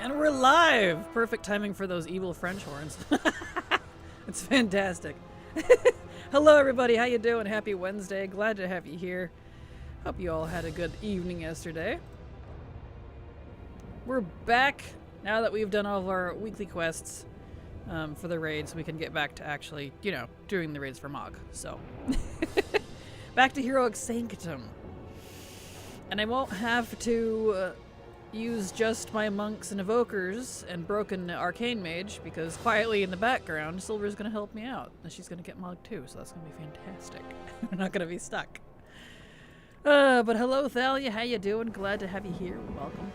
And we're live! Perfect timing for those evil French horns. It's fantastic. Hello everybody, how you doing? Happy Wednesday. Glad to have you here. Hope you all had a good evening yesterday. We're back now that we've done all of our weekly quests for the raids. We can get back to actually, you know, doing the raids for Mog. So, back to Heroic Sanctum. And I won't have to use just my monks and evokers and broken arcane mage, because quietly in the background Silver's gonna help me out, and she's gonna get Mog too, so that's gonna be fantastic. We're not gonna be stuck. But hello Thalia, how you doing? Glad to have you here. Welcome.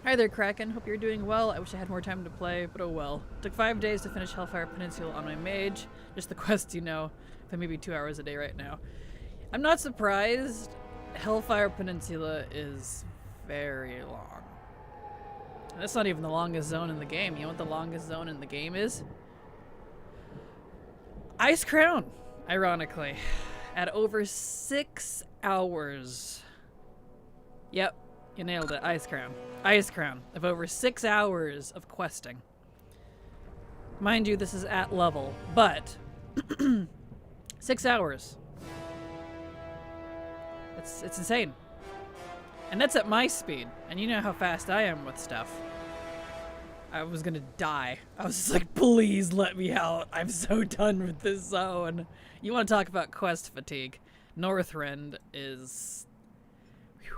Hi there Kraken, hope you're doing well. I wish I had more time to play, but oh well. Took 5 days to finish Hellfire Peninsula on my mage. Just the quests, you know. For maybe 2 hours a day right now. I'm not surprised. Hellfire Peninsula is very long. That's not even the longest zone in the game. You know what the longest zone in the game is? Ice Crown, ironically. At over 6 hours. Yep, you nailed it. Ice Crown. Ice Crown. Of over 6 hours of questing. Mind you, this is at level, but 6 hours. It's insane. And that's at my speed. And you know how fast I am with stuff. I was gonna die. I was just like, please let me out. I'm so done with this zone. You want to talk about quest fatigue. Northrend is... Whew.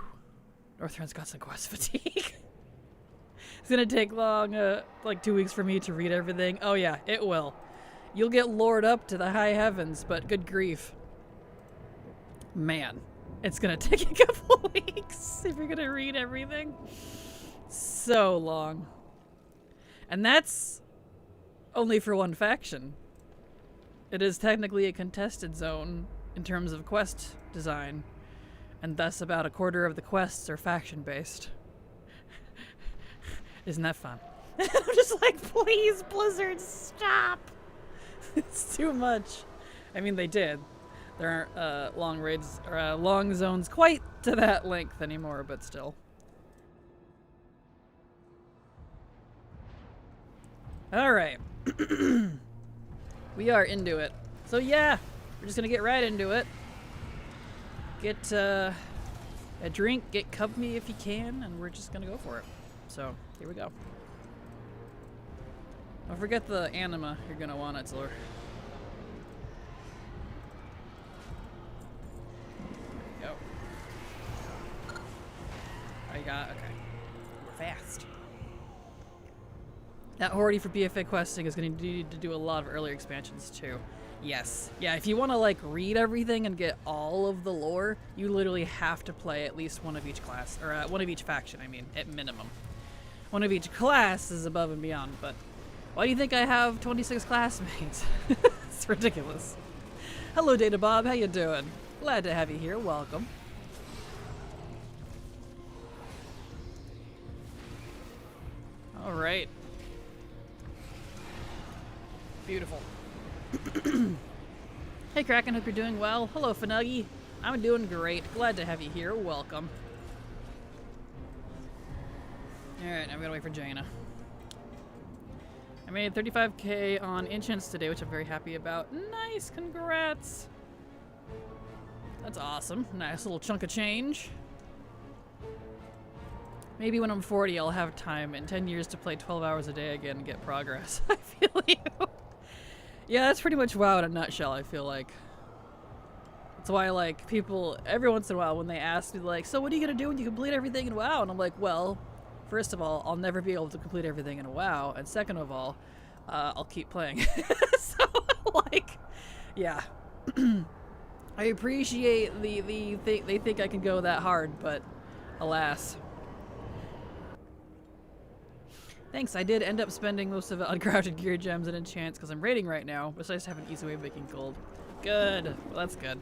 Northrend's got some quest fatigue. It's gonna take long, like 2 weeks for me to read everything. Oh yeah, it will. You'll get lured up to the high heavens, but good grief. Man. It's gonna take a couple weeks if you're gonna read everything. So long. And that's only for one faction. It is technically a contested zone in terms of quest design, and thus about a quarter of the quests are faction based. Isn't that fun? I'm just like, please, Blizzard, stop! It's too much. I mean, they did. There aren't long raids or long zones quite to that length anymore, but still. Alright. We are into it. So yeah, we're just gonna get right into it. Get a drink, get company if you can, and we're just gonna go for it. So, here we go. Don't forget the anima you're gonna want, Etzler. Okay. We're fast. That Hordy for BFA questing is going to need to do a lot of earlier expansions too. Yes. Yeah, if you want to like read everything and get all of the lore, you literally have to play at least one of each class, or one of each faction, I mean, at minimum. One of each class is above and beyond, but why do you think I have 26 classmates? It's ridiculous. Hello Data Bob, how you doing? Glad to have you here, welcome. All right. Beautiful. Hey Kraken, hope you're doing well. Hello Fanuggy. I'm doing great. Glad to have you here. Welcome. Alright, I'm gonna wait for Jaina. I made 35k on enchants today, which I'm very happy about. Nice, congrats. That's awesome. Nice little chunk of change. Maybe when I'm 40, I'll have time in 10 years to play 12 hours a day again and get progress. I feel you. Yeah, that's pretty much WoW in a nutshell, I feel like. That's why, like, people, every once in a while, when they ask me, like, so what are you going to do when you complete everything in WoW? And I'm like, well, first of all, I'll never be able to complete everything in WoW. And second of all, I'll keep playing. So, like, yeah. I appreciate they think I can go that hard, but alas. Thanks, I did end up spending most of it on crafted gear gems and enchants because I'm raiding right now, but I just have an easy way of making gold. Good. Well, that's good.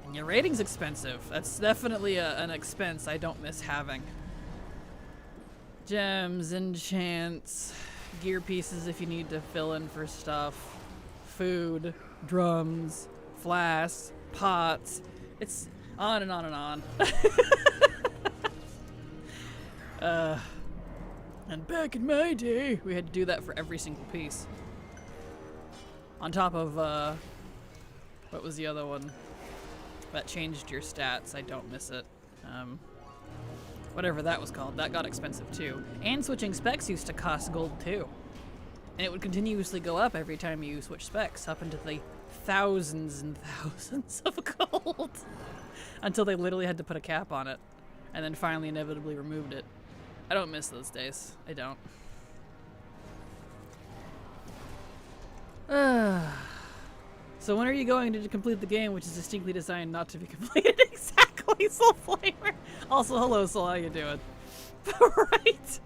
And your raiding's expensive. That's definitely an expense I don't miss having. Gems, enchants, gear pieces if you need to fill in for stuff, food, drums, flasks, pots. It's on and on and on. And back in my day, we had to do that for every single piece. On top of, what was the other one? That changed your stats. I don't miss it. Whatever that was called. That got expensive too. And switching specs used to cost gold too. And it would continuously go up every time you switch specs, up into the thousands and thousands of gold. Until they literally had to put a cap on it. And then finally inevitably removed it. I don't miss those days. I don't. So when are you going to complete the game, which is distinctly designed not to be completed? Exactly, Soul Flamer. Also, hello, Soul, how you doing? Right?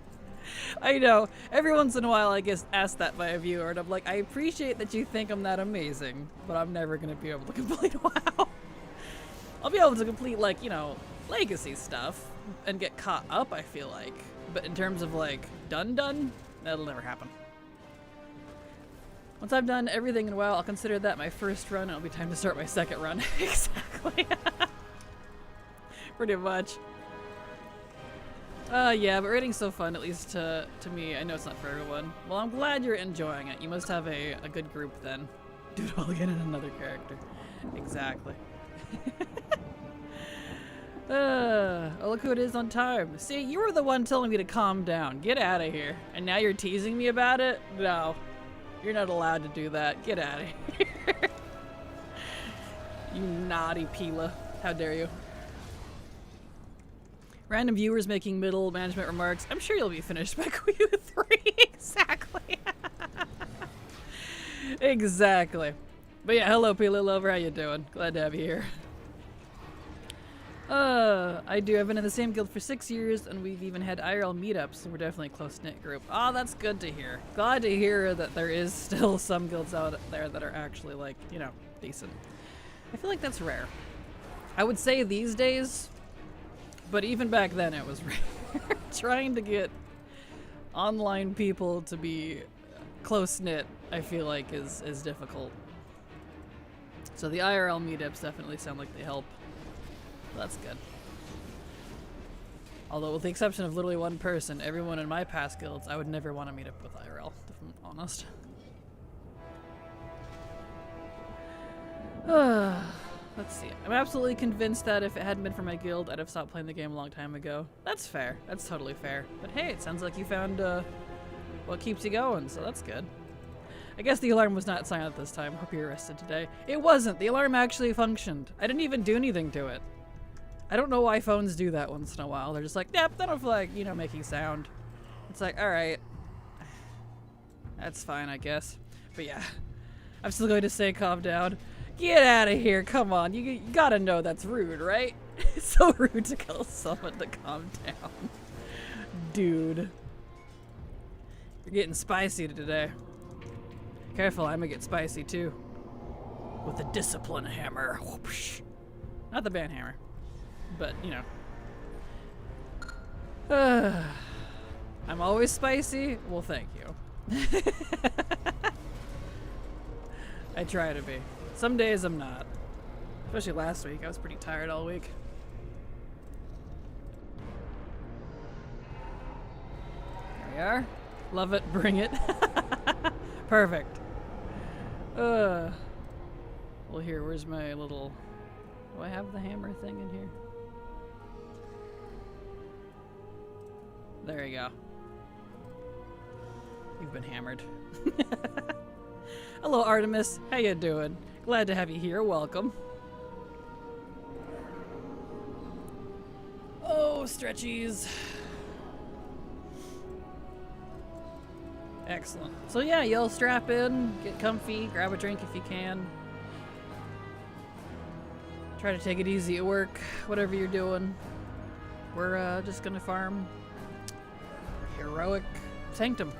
I know. Every once in a while I get asked that by a viewer, and I'm like, I appreciate that you think I'm that amazing, but I'm never going to be able to complete WoW. I'll be able to complete, like, you know, legacy stuff and get caught up, I feel like. But in terms of, like, done, that'll never happen. Once I've done everything in WoW, I'll consider that my first run, and it'll be time to start my second run. Exactly. Pretty much. Yeah, but raiding's so fun, at least to me. I know it's not for everyone. Well, I'm glad you're enjoying it. You must have a good group then. Do it all again in another character. Exactly. Oh, look who it is on time. See, you were the one telling me to calm down. Get out of here. And now you're teasing me about it? No. You're not allowed to do that. Get out of here. You naughty Pila. How dare you. Random viewers making middle management remarks. I'm sure you'll be finished by Q3. Exactly. Exactly. But yeah, hello Pila Lover. How you doing? Glad to have you here. I do. I've been in the same guild for 6 years, and we've even had IRL meetups, so we're definitely a close-knit group. Oh, that's good to hear. Glad to hear that there is still some guilds out there that are actually, like, you know, decent. I feel like that's rare. I would say these days, but even back then it was rare. Trying to get online people to be close-knit, I feel like, is difficult. So the IRL meetups definitely sound like they help. That's good. Although with the exception of literally one person, everyone in my past guilds, I would never want to meet up with IRL, if I'm honest. Let's see. I'm absolutely convinced that if it hadn't been for my guild, I'd have stopped playing the game a long time ago. That's fair. That's totally fair. But hey, it sounds like you found what keeps you going, so that's good. I guess the alarm was not silent this time. Hope you're rested today. It wasn't. The alarm actually functioned. I didn't even do anything to it. I don't know why phones do that once in a while. They're just like, yep, they don't feel like, you know, making sound. It's like, alright. That's fine, I guess. But yeah. I'm still going to say calm down. Get out of here, come on. You gotta know that's rude, right? It's so rude to tell someone to calm down. Dude. You're getting spicy today. Careful, I'm gonna get spicy too. With the discipline hammer. Whoopsh. Not the band hammer. But, you know. I'm always spicy? Well, thank you. I try to be. Some days I'm not. Especially last week. I was pretty tired all week. There we are. Love it. Bring it. Perfect. Well, here, where's my little... Do I have the hammer thing in here? There you go. You've been hammered. Hello, Artemis. How you doing? Glad to have you here. Welcome. Oh, stretchies. Excellent. So yeah, y'all strap in, get comfy, grab a drink if you can. Try to take it easy at work, whatever you're doing. We're just gonna farm heroic Sanctum.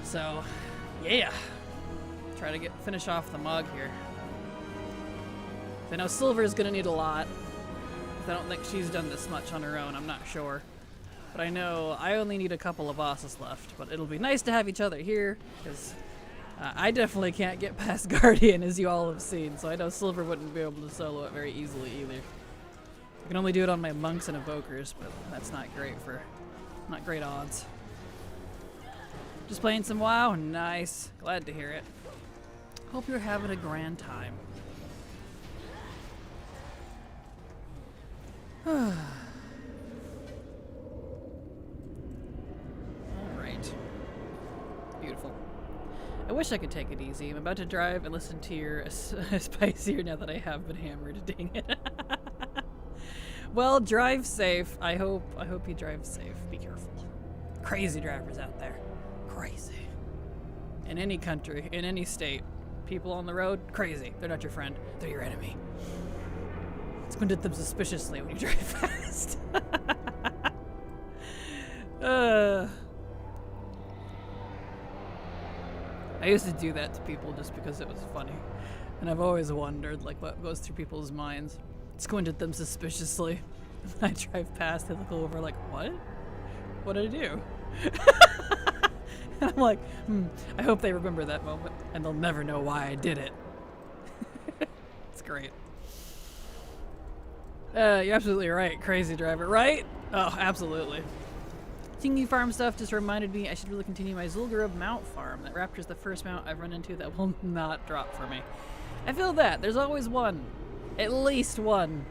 So, yeah. Try to finish off the mug here. I know Silver's gonna need a lot. I don't think she's done this much on her own, I'm not sure. But I know I only need a couple of bosses left. But it'll be nice to have each other here, because I definitely can't get past Guardian, as you all have seen. So I know Silver wouldn't be able to solo it very easily either. I can only do it on my monks and evokers, but that's not great for Not great odds. Just playing some WoW? Nice. Glad to hear it. Hope you're having a grand time. Alright. Beautiful. I wish I could take it easy. I'm about to drive and listen to your spicier now that I have been hammered. Dang it. Well, drive safe. I hope you drive safe. Be careful. Crazy drivers out there. Crazy. In any country, in any state. People on the road, crazy. They're not your friend. They're your enemy. Squint at them suspiciously when you drive fast. I used to do that to people just because it was funny. And I've always wondered, like, what goes through people's minds. Squint at them suspiciously. I drive past, they look over like, what? What did I do? And I'm like, I hope they remember that moment, and they'll never know why I did it. It's great. You're absolutely right, crazy driver, right? Oh, absolutely. Thingy farm stuff just reminded me I should really continue my Zul'Gurub mount farm. That Raptor's the first mount I've run into that will not drop for me. I feel that. There's always one. At least one.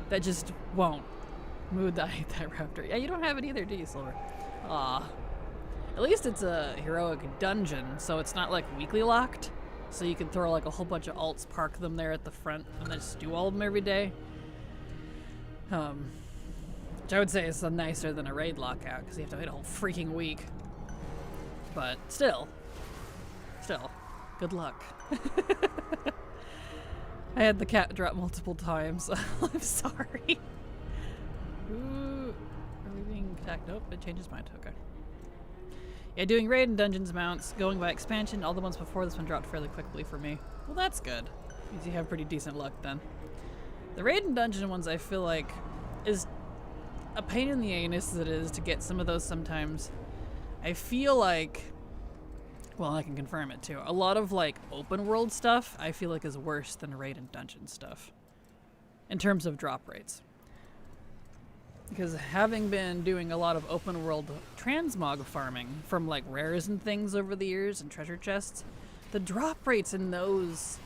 That just won't. Mood, I hate that Raptor. Yeah, you don't have it either, do you, Silver? Aw. At least it's a heroic dungeon, so it's not like weekly locked. So you can throw like a whole bunch of alts, park them there at the front, and then just do all of them every day. Which I would say is nicer than a raid lockout, because you have to wait a whole freaking week. But still, good luck. I had the cat drop multiple times. I'm sorry. Ooh, are we being attacked? Nope, it changes mind. Okay. Yeah, doing raid and dungeons mounts, going by expansion, all the ones before this one dropped fairly quickly for me. Well, that's good. Means you have pretty decent luck then. The raid and dungeon ones I feel like is a pain in the anus as it is to get some of those sometimes. I feel like, well, I can confirm it too, a lot of like open world stuff I feel like is worse than raid and dungeon stuff in terms of drop rates. Because having been doing a lot of open world transmog farming from like rares and things over the years and treasure chests, the drop rates in those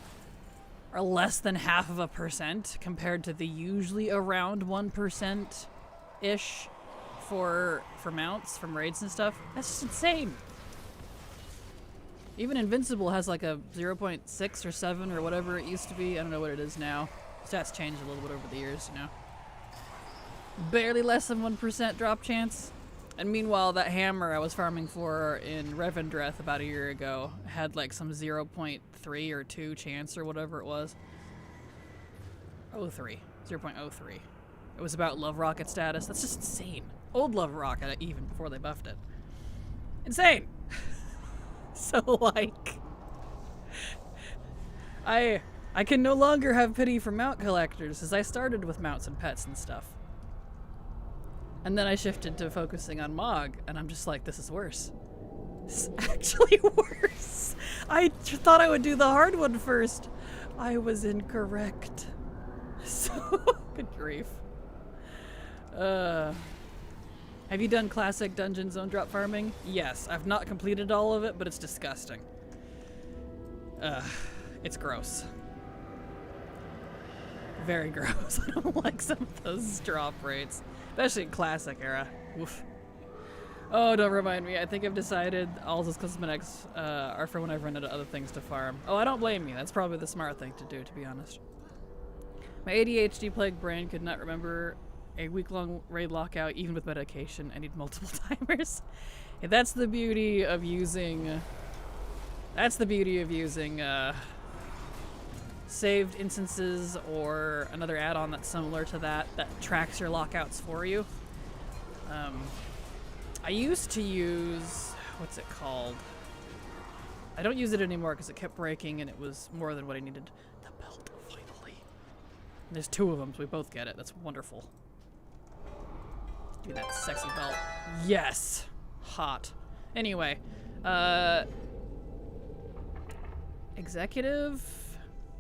are less than 0.5% compared to the usually around 1%-ish for mounts from raids and stuff. That's just insane. Even Invincible has like a 0.6 or 7 or whatever it used to be. I don't know what it is now. Stats changed a little bit over the years, you know. Barely less than 1% drop chance. And meanwhile, that hammer I was farming for in Revendreth about a year ago had like some 0.3 or 2 chance or whatever it was. 0.03. It was about Love Rocket status. That's just insane. Old Love Rocket, even before they buffed it. Insane! So, like... I can no longer have pity for mount collectors, as I started with mounts and pets and stuff. And then I shifted to focusing on Mog, and I'm just like, this is worse. This is actually worse. I thought I would do the hard one first. I was incorrect. So, good grief. Have you done classic dungeon zone drop farming? Yes. I've not completed all of it, but it's disgusting. It's gross. Very gross. I don't like some of those drop rates. Especially in classic era. Oof. Oh, don't remind me. I think I've decided all those cosmetics are for when I've run out of other things to farm. Oh, I don't blame you. That's probably the smart thing to do, to be honest. My ADHD plagued brain could not remember a week-long raid lockout, even with medication. I need multiple timers. Yeah, that's the beauty of using... saved instances or another add-on that's similar to that tracks your lockouts for you. I used to use, what's it called? I don't use it anymore because it kept breaking and it was more than what I needed. The belt, finally. And there's 2 of them, so we both get it. That's wonderful. Do that sexy belt. Yes! Hot. Anyway, executive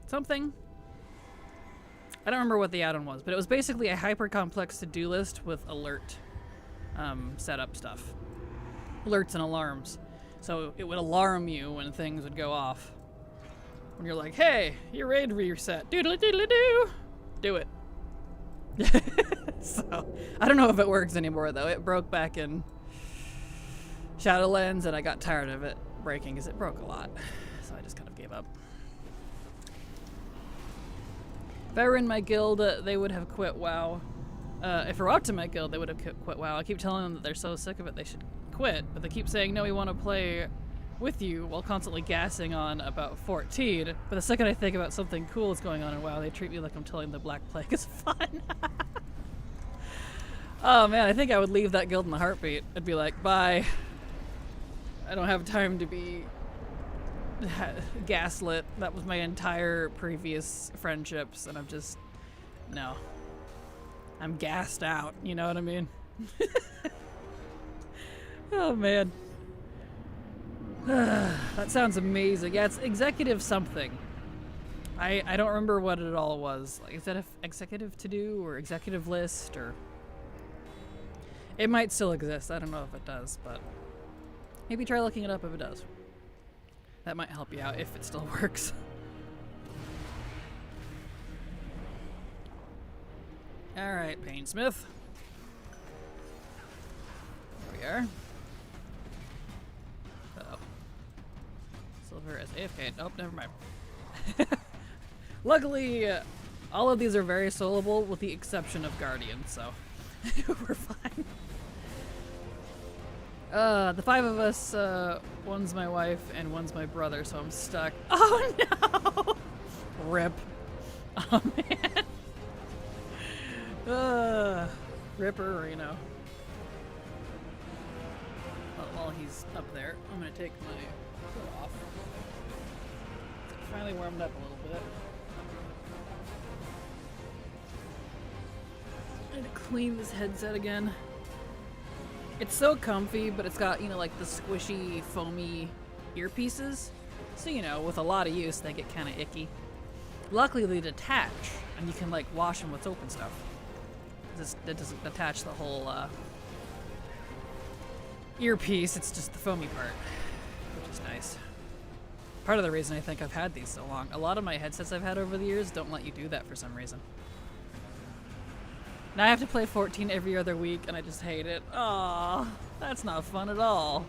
something. I don't remember what the add-on was, but it was basically a hyper-complex to-do list with alert setup stuff. Alerts and alarms. So it would alarm you when things would go off. When you're like, hey, your raid reset. Doodly-doodly-doo. Do it. So, I don't know if it works anymore, though. It broke back in Shadowlands, and I got tired of it breaking because it broke a lot. So I just kind of gave up. If I were in my guild, they would have quit WoW. If I were up to my guild, they would have quit WoW. I keep telling them that they're so sick of it they should quit, but they keep saying, no, we want to play with you, while constantly gassing on about 14. But the second I think about something cool is going on in WoW, they treat me like I'm telling the Black Plague is fun. Oh man, I think I would leave that guild in a heartbeat. I'd be like, bye. I don't have time to be gaslit. That was my entire previous friendships, and I'm just, no. I'm gassed out, you know what I mean? Oh man. That sounds amazing. Yeah, it's executive something. I don't remember what it all was. Like, is that executive to do or executive list or... It might still exist. I don't know if it does, but maybe try looking it up if it does. That might help you out if it still works. Alright, Painsmith. There we are. Uh-oh. Silver as AFK. Nope, never mind. Luckily, all of these are very soloable with the exception of Guardian, so we're fine. The 5 of us, one's my wife and one's my brother, so I'm stuck. Oh no! Rip. Oh man. Ripper, you know. Well, while he's up there, I'm gonna take my hood off. Finally warmed up a little bit. I had to clean this headset again. It's so comfy, but it's got, you know, like the squishy, foamy earpieces. So, you know, with a lot of use, they get kind of icky. Luckily, they detach, and you can, like, wash them with soap and stuff. It doesn't attach the whole earpiece, it's just the foamy part, which is nice. Part of the reason I think I've had these so long. A lot of my headsets I've had over the years don't let you do that for some reason. Now I have to play 14 every other week, and I just hate it. Aw, that's not fun at all.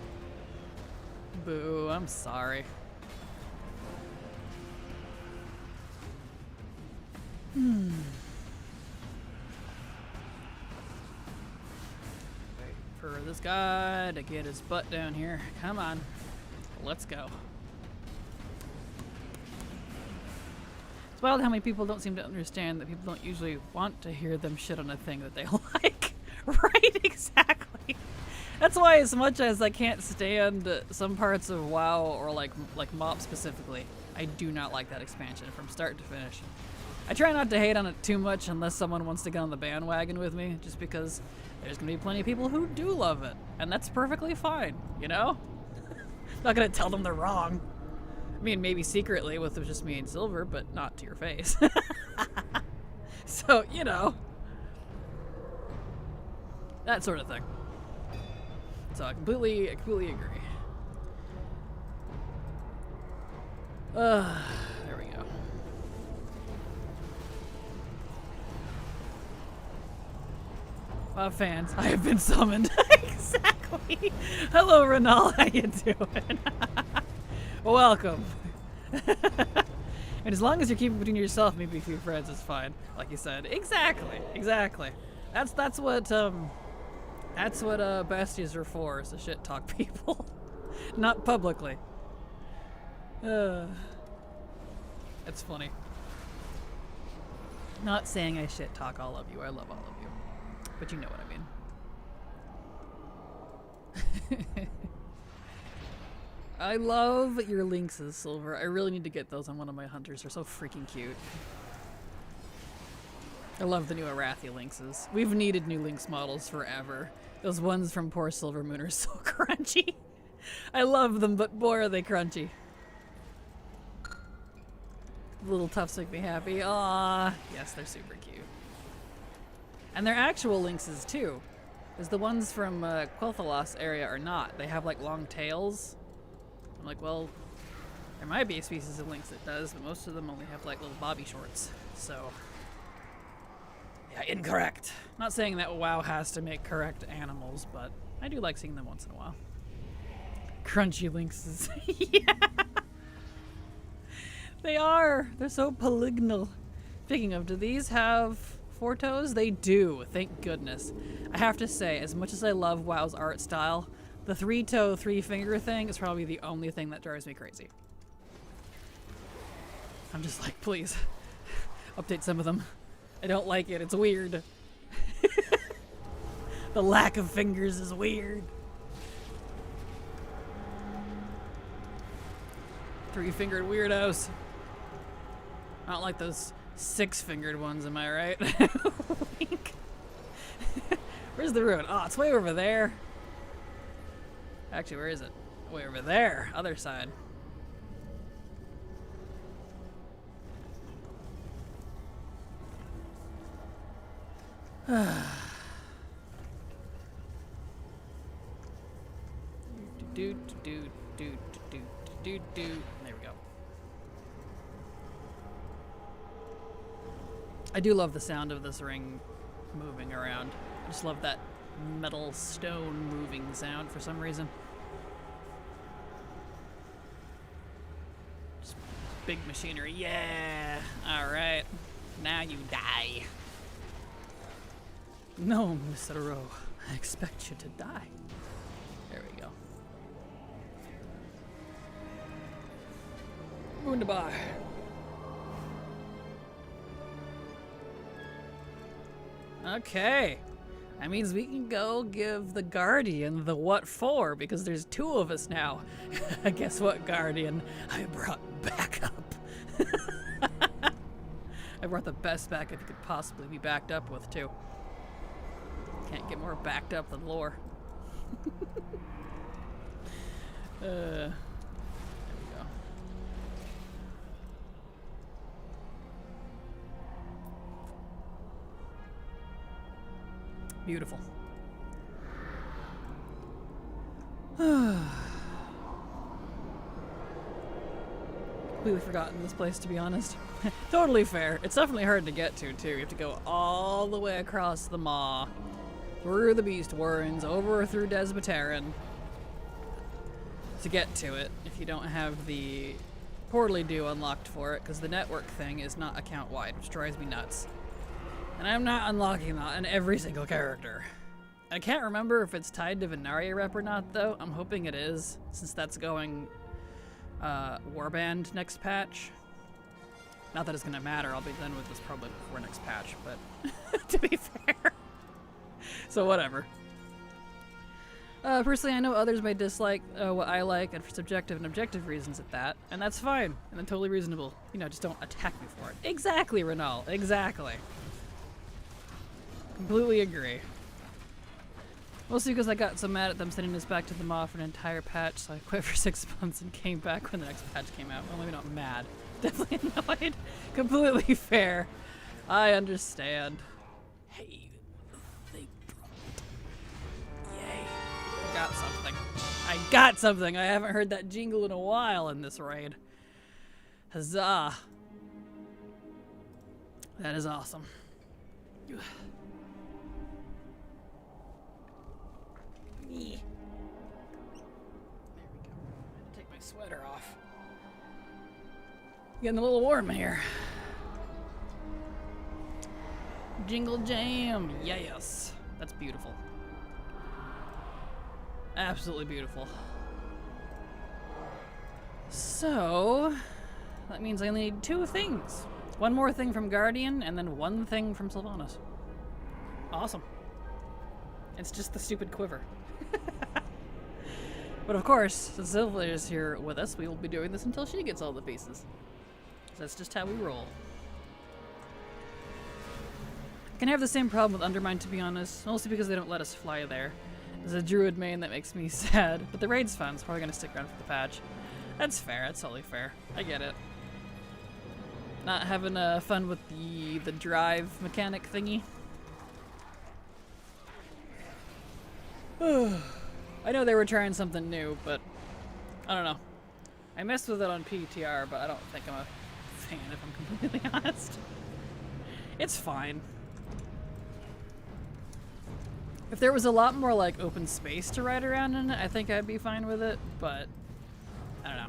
Boo, I'm sorry. Wait for this guy to get his butt down here. Come on, let's go. It's wild how many people don't seem to understand that people don't usually want to hear them shit on a thing that they like. Right, exactly. That's why as much as I can't stand some parts of WoW or like MoP specifically, I do not like that expansion from start to finish. I try not to hate on it too much unless someone wants to get on the bandwagon with me, just because there's gonna be plenty of people who do love it, and that's perfectly fine, you know? Not gonna tell them they're wrong. I mean, maybe secretly with just me and Silver, but not to your face. So, you know. That sort of thing. So I completely agree. There we go. Fans, I have been summoned. Exactly. Hello, Renal. How you doing? Welcome. And as long as you're keeping it between yourself, maybe a few friends is fine. Like you said. Exactly. That's what besties are for, is to shit talk people. Not publicly. It's funny. Not saying I shit talk all of you. I love all of you. But you know what I mean. I love your lynxes, Silver. I really need to get those on one of my hunters. They're so freaking cute. I love the new Arathi lynxes. We've needed new lynx models forever. Those ones from poor Silver Moon are so crunchy. I love them, but boy are they crunchy. The little tufts make me happy. Aww. Yes, they're super cute. And they're actual lynxes too. is the ones from Quel'Thalas area are not. They have like long tails. I'm like, well, there might be a species of lynx that does, but most of them only have like little bobby shorts. So, yeah, incorrect. Not saying that WoW has to make correct animals, but I do like seeing them once in a while. Crunchy lynxes. Yeah. They are. They're so polygonal. Speaking of, do these have 4 toes? They do, thank goodness. I have to say, as much as I love WoW's art style, the 3-toe, 3-finger thing is probably the only thing that drives me crazy. I'm just like, please, update some of them. I don't like it, it's weird. The lack of fingers is weird. 3-fingered weirdos. I don't like those 6-fingered ones, am I right? Where's the ruin? Oh, it's way over there. Actually, where is it? Way over there. Other side. There we go. I do love the sound of this ring moving around. I just love that metal stone moving sound for some reason. Just big machinery. Yeah! Alright. Now you die. No, Mr. Rowe. I expect you to die. There we go. Wunderbar. Okay. That means we can go give the Guardian the what for, because there's 2 of us now. Guess what, Guardian? I brought backup. I brought the best backup you could possibly be backed up with, too. Can't get more backed up than lore. There we go. Beautiful. Completely forgotten this place, to be honest. Totally fair. It's definitely hard to get to, too. You have to go all the way across the Maw, through the Beast Warrens, over through Desmataran to get to it if you don't have the Portally Do unlocked for it, because the network thing is not account-wide, which drives me nuts. And I'm not unlocking that on every single character. I can't remember if it's tied to Venaria rep or not, though. I'm hoping it is, since that's going Warband next patch. Not that it's gonna matter, I'll be done with this probably before next patch, but to be fair. So whatever. Personally, I know others may dislike what I like, and for subjective and objective reasons at that, and that's fine, and totally reasonable. You know, just don't attack me for it. Exactly, Renal, exactly. Completely agree. Mostly because I got so mad at them sending us back to the Maw for an entire patch, so I quit for 6 months and came back when the next patch came out. Well, maybe not mad. Definitely annoyed. Completely fair. I understand. Hey, they brought. Yay. I got something. I got something! I haven't heard that jingle in a while in this raid. Huzzah. That is awesome. There we go. Take my sweater off. Getting a little warm here. Jingle jam, yes. That's beautiful. Absolutely beautiful. So, that means I only need 2 things. 1 more thing from Guardian, and then 1 thing from Sylvanas. Awesome. It's just the stupid quiver. But of course, since Sylvia is here with us, we will be doing this until she gets all the pieces. That's just how we roll. I can have the same problem with Undermine, to be honest, mostly because they don't let us fly there. There's a druid main that makes me sad, but the raid's fun, so probably gonna stick around for the patch. That's fair, that's totally fair. I get it. Not having fun with the drive mechanic thingy. I know they were trying something new, but I don't know. I messed with it on PTR, but I don't think I'm a fan, if I'm completely honest. It's fine. If there was a lot more like open space to ride around in it, I think I'd be fine with it, but I don't know.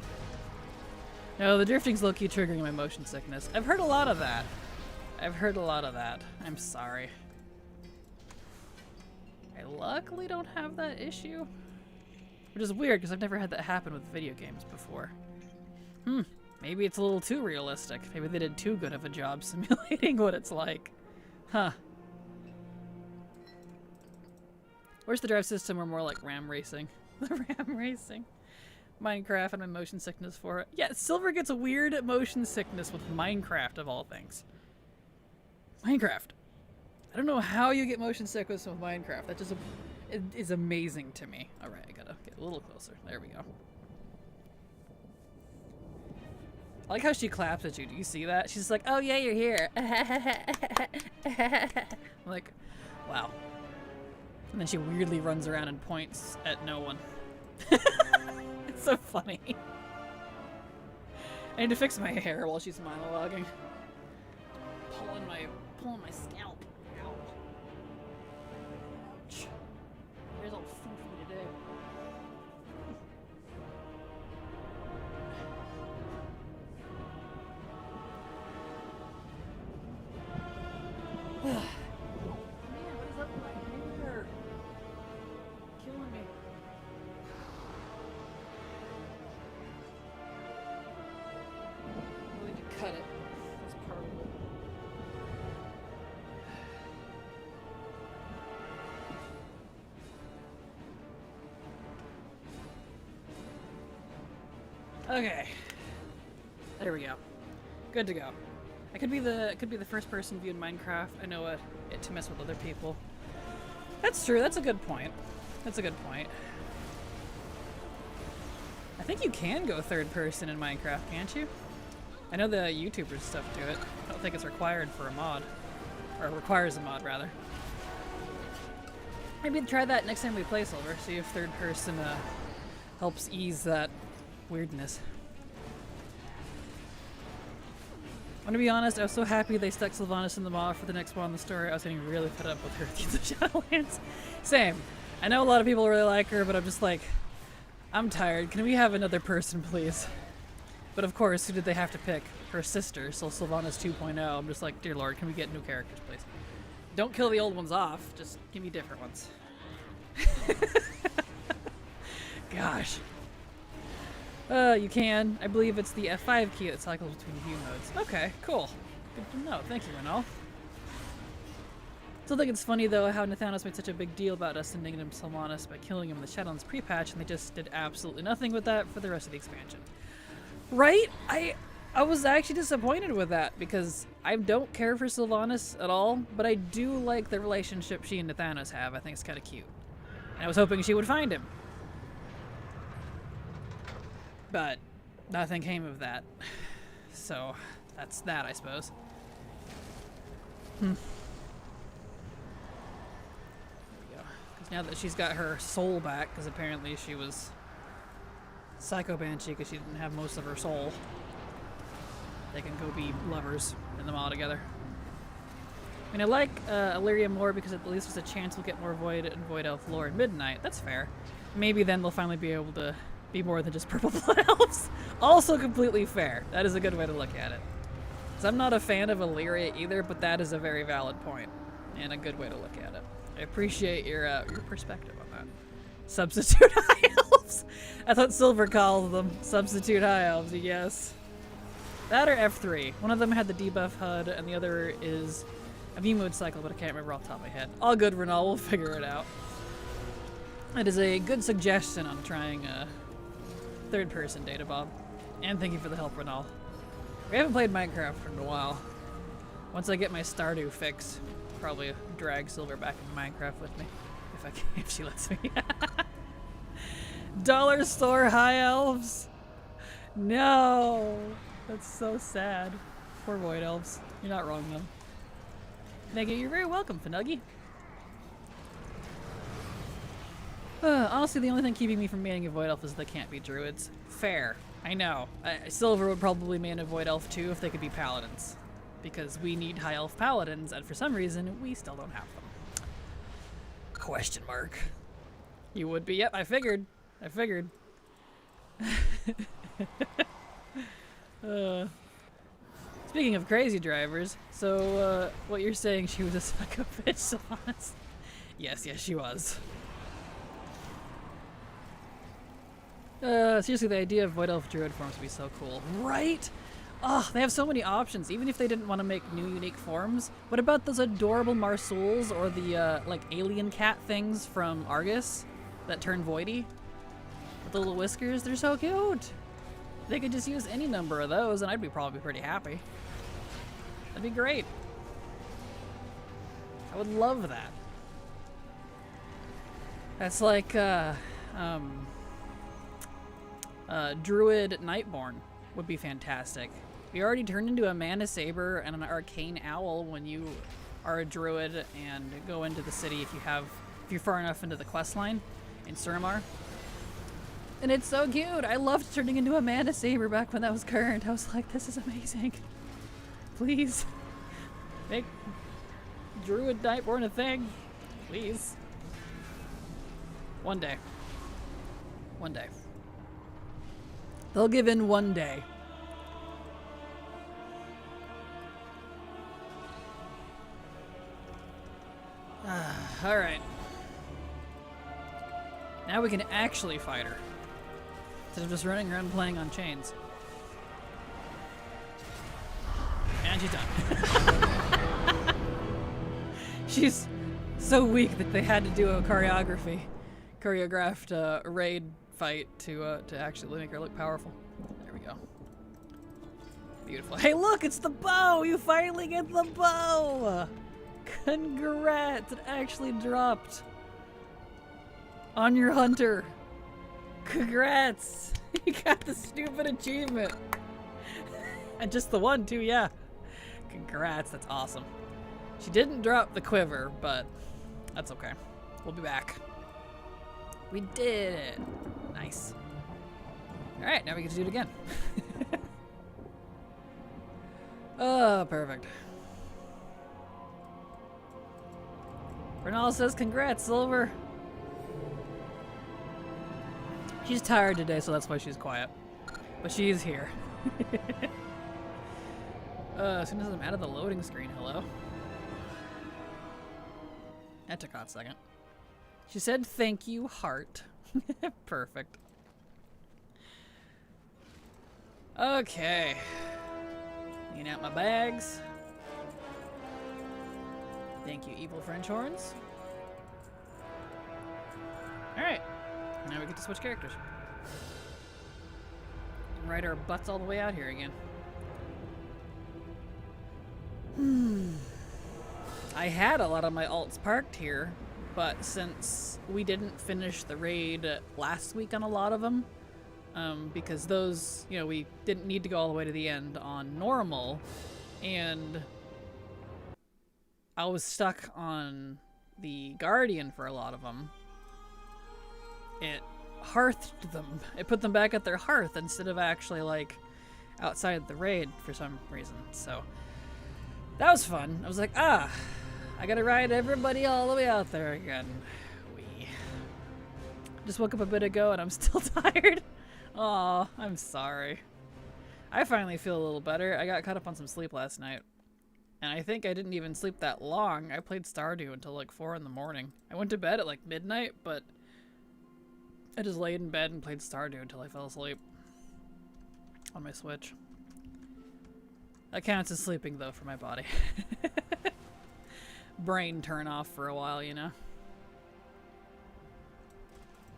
No, the drifting's low-key triggering my motion sickness. I've heard a lot of that. I'm sorry. I luckily don't have that issue. Which is weird, because I've never had that happen with video games before. Maybe it's a little too realistic. Maybe they did too good of a job simulating what it's like. Huh. Where's the drive system or more like ram racing? The ram racing. Minecraft and my motion sickness for it. Yeah, Silver gets a weird motion sickness with Minecraft of all things. Minecraft. I don't know how you get motion sickness with Minecraft. That just it is amazing to me. Alright, I gotta get a little closer. There we go. I like how she claps at you. Do you see that? She's like, oh yeah, you're here. I'm like, wow. And then she weirdly runs around and points at no one. It's so funny. I need to fix my hair while she's monologuing. Pulling my scalp out. Ouch. Here's all foofy today. Man, what is up with my hair? Killing me. I need to cut it. That's part of it. Okay. There we go. Good to go. I could be the first person viewing Minecraft. I know it to mess with other people. That's true. That's a good point. That's a good point. I think you can go third person in Minecraft, can't you? I know the YouTubers stuff do it. I don't think it's required for a mod. Or it requires a mod, rather. Maybe try that next time we play Silver. See if third person helps ease that weirdness. I'm gonna be honest, I was so happy they stuck Sylvanas in the mod for the next one in the story. I was getting really fed up with her Thieves of Shadowlands. Same. I know a lot of people really like her, but I'm just like, I'm tired. Can we have another person, please? But of course, who did they have to pick? Her sister, so Sylvanas 2.0. I'm just like, dear lord, can we get new characters, please? Don't kill the old ones off, just give me different ones. Gosh. You can. I believe it's the F5 key that cycles between view modes. Okay, cool. Good to know. Thank you, Renal. Still think it's funny, though, how Nathanos made such a big deal about us sending him Sylvanas by killing him in the Shadowlands pre-patch, and they just did absolutely nothing with that for the rest of the expansion. Right? I was actually disappointed with that, because I don't care for Sylvanas at all, but I do like the relationship she and Nathanos have. I think it's kind of cute. And I was hoping she would find him. But nothing came of that. So that's that, I suppose. Because now that she's got her soul back, because apparently she was Psycho Banshee because she didn't have most of her soul, they can go be lovers in the mod together. I mean, I like Illyria more because at least there's a chance we'll get more Void and Void Elf lore in Midnight. That's fair. Maybe then they'll finally be able to be more than just purple blood elves. Also completely fair. That is a good way to look at it. Because I'm not a fan of Illyria either, but that is a very valid point and a good way to look at it. I appreciate your perspective on that. Substitute high elves. I thought Silver called them substitute high elves. Yes. That or F3. One of them had the debuff HUD, and the other is a V mode cycle, but I can't remember off the top of my head. All good, Renal. We'll figure it out. It is a good suggestion on trying third-person data, Bob. And thank you for the help, Renal. We haven't played Minecraft in a while. Once I get my Stardew fix, I'll probably drag Silver back into Minecraft with me. If I can, if she lets me. Dollar store high elves? No! That's so sad. Poor Void Elves. You're not wrong, though. Thank you. You're very welcome, Finuggy. Honestly, the only thing keeping me from maining a Void Elf is they can't be druids. Fair. I know. Silver would probably main a Void Elf too if they could be paladins. Because we need high elf paladins, and for some reason, we still don't have them. Question mark. You would be. Yep, I figured. I figured. Speaking of crazy drivers, so what you're saying, she was a psycho bitch, Sylvanas? Yes, she was. Seriously, the idea of Void Elf Druid forms would be so cool. Right? Oh, they have so many options, even if they didn't want to make new unique forms. What about those adorable Marsouls or the, like, alien cat things from Argus that turn voidy? With the little whiskers? They're so cute! They could just use any number of those and I'd be probably pretty happy. That'd be great. I would love that. That's like, Druid Nightborn would be fantastic. You already turned into a Mana Saber and an Arcane Owl when you are a Druid and go into the city if you're far enough into the quest line in Suramar. And it's so cute. I loved turning into a Mana Saber back when that was current. I was like, this is amazing. Please. Make Druid Nightborn a thing. Please. One day. One day. They'll give in one day. Alright. Now we can actually fight her. Instead of just running around playing on chains. And she's done. She's so weak that they had to do a choreographed raid fight to actually make her look powerful. There we go. Beautiful. Hey look, it's the bow! You finally get the bow! Congrats! It actually dropped on your hunter. Congrats! You got the stupid achievement. And just the one too, yeah. Congrats, that's awesome. She didn't drop the quiver, but that's okay. We'll be back. We did it. Nice. Alright, now we get to do it again. Oh, perfect. Bernal says, congrats, Silver. She's tired today, so that's why she's quiet. But she is here. As soon as I'm out of the loading screen, hello. That took a hot second. She said, thank you, heart. Perfect. Okay. Clean out my bags. Thank you, evil French horns. Alright. Now we get to switch characters. Ride our butts all the way out here again. I had a lot of my alts parked here, but since we didn't finish the raid last week on a lot of them, because those, you know, we didn't need to go all the way to the end on normal, and I was stuck on the Guardian for a lot of them. It hearthed them. It put them back at their hearth instead of actually, like, outside the raid for some reason. So that was fun. I was like, I gotta ride everybody all the way out there again. We just woke up a bit ago and I'm still tired. Aw, I'm sorry. I finally feel a little better. I got caught up on some sleep last night. And I think I didn't even sleep that long. I played Stardew until like 4 in the morning. I went to bed at like midnight, but I just laid in bed and played Stardew until I fell asleep on my Switch. That counts as sleeping though for my body. Brain turn off for a while, you know?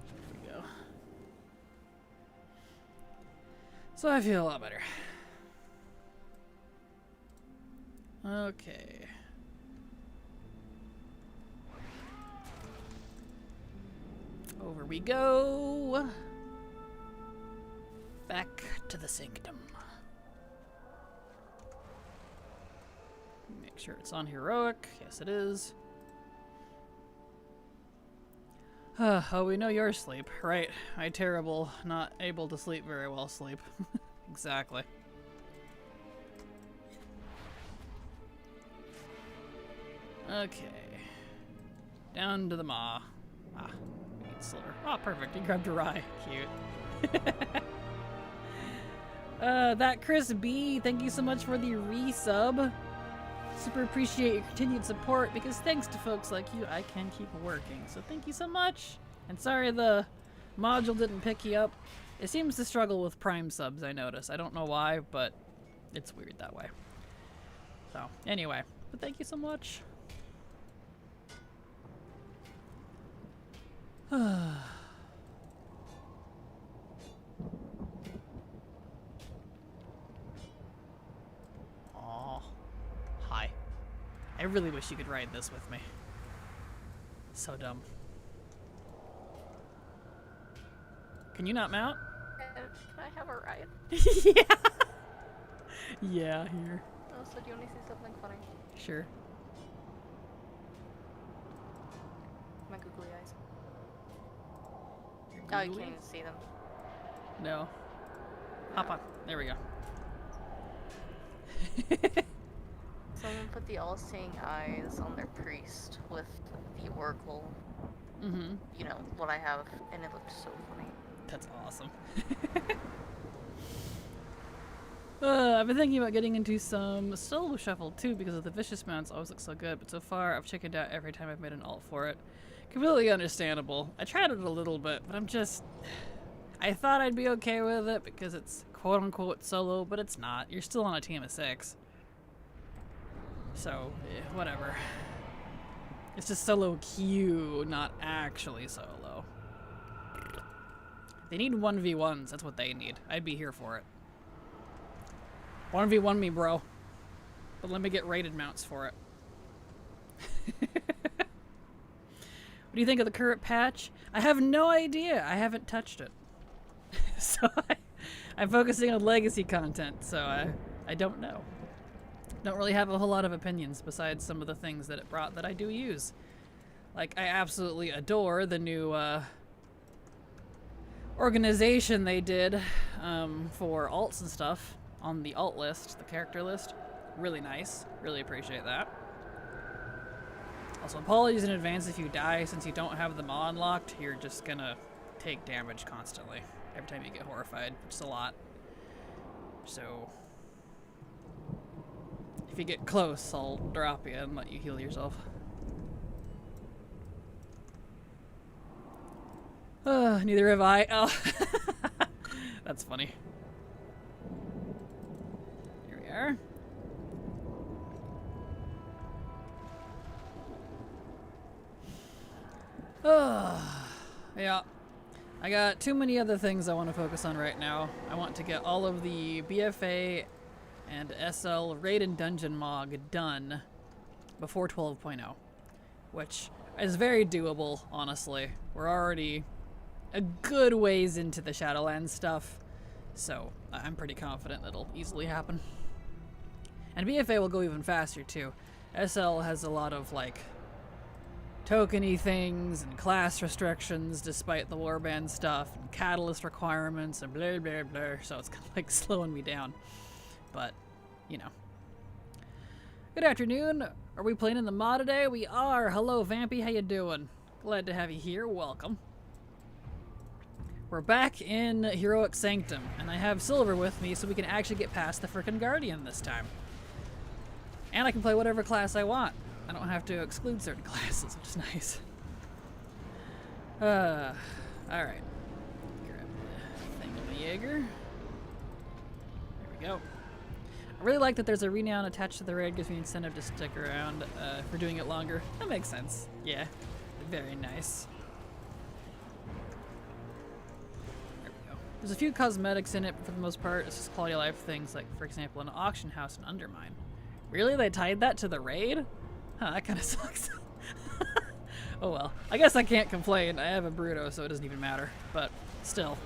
There we go. So I feel a lot better. Okay. Over we go. Back to the Sanctum. Make sure it's on heroic. Yes, it is. Oh, we know your sleep. Right. My terrible, not able to sleep very well sleep. Exactly. Okay. Down to the maw. Ah, we need silver. Oh, perfect. You grabbed a rye. Cute. That Chris B, thank you so much for the resub. Super appreciate your continued support because thanks to folks like you, I can keep working. So thank you so much. And sorry the module didn't pick you up. It seems to struggle with Prime subs, I notice. I don't know why, but it's weird that way. So, anyway. But thank you so much. Aw, hi. I really wish you could ride this with me. So dumb. Can you not mount? Can I have a ride? Yeah. Yeah, here. Oh, so do you want to see something funny? Sure. My googly eyes. Your Oh, you googly can't eyes? even see them. No. Hop on. There we go. Someone put the all-seeing eyes on their priest with the oracle. Mm-hmm. You know, what I have, and it looked so funny. That's awesome. I've been thinking about getting into some solo shuffle too because of the vicious mounts always look so good, but so far I've chickened out every time I've made an alt for it. Completely understandable. I tried it a little bit, but I thought I'd be okay with it because it's quote-unquote solo, but it's not. You're still on a team of 6. So, whatever. It's just solo queue, not actually solo. They need 1v1s, that's what they need. I'd be here for it. 1v1 me, bro. But let me get rated mounts for it. What do you think of the current patch? I have no idea. I haven't touched it. So I'm focusing on legacy content, so I don't know. Don't really have a whole lot of opinions besides some of the things that it brought that I do use. Like, I absolutely adore the new organization they did for alts and stuff on the alt list, the character list. Really nice. Really appreciate that. Also, apologies in advance if you die. Since you don't have the maw unlocked, you're just gonna take damage constantly every time you get horrified, which is a lot. So if you get close, I'll drop you and let you heal yourself. Neither have I. Oh, that's funny. Here we are. Yeah. I got too many other things I want to focus on right now. I want to get all of the BFA and SL raid and dungeon mog done before 12.0, which is very doable, honestly. We're already a good ways into the Shadowlands stuff, so I'm pretty confident it'll easily happen. And BFA will go even faster too. SL has a lot of like tokeny things and class restrictions despite the warband stuff and catalyst requirements and blah blah blah, so it's kind of like slowing me down, but you know. Good afternoon. Are we playing in the mod today? We are. Hello Vampy, how you doing? Glad to have you here. Welcome. We're back in Heroic Sanctum, and I have Silver with me so we can actually get past the frickin' Guardian this time. And I can play whatever class I want. I don't have to exclude certain classes, which is nice. Alright. Grab the Thingamajigger. There we go. I really like that there's a renown attached to the raid, gives me incentive to stick around for doing it longer. That makes sense. Yeah. Very nice. There we go. There's a few cosmetics in it, but for the most part, it's just quality of life things, like, for example, an auction house and Undermine. Really? They tied that to the raid? Huh, that kind of sucks. Oh well. I guess I can't complain. I have a Bruto, so it doesn't even matter. But still.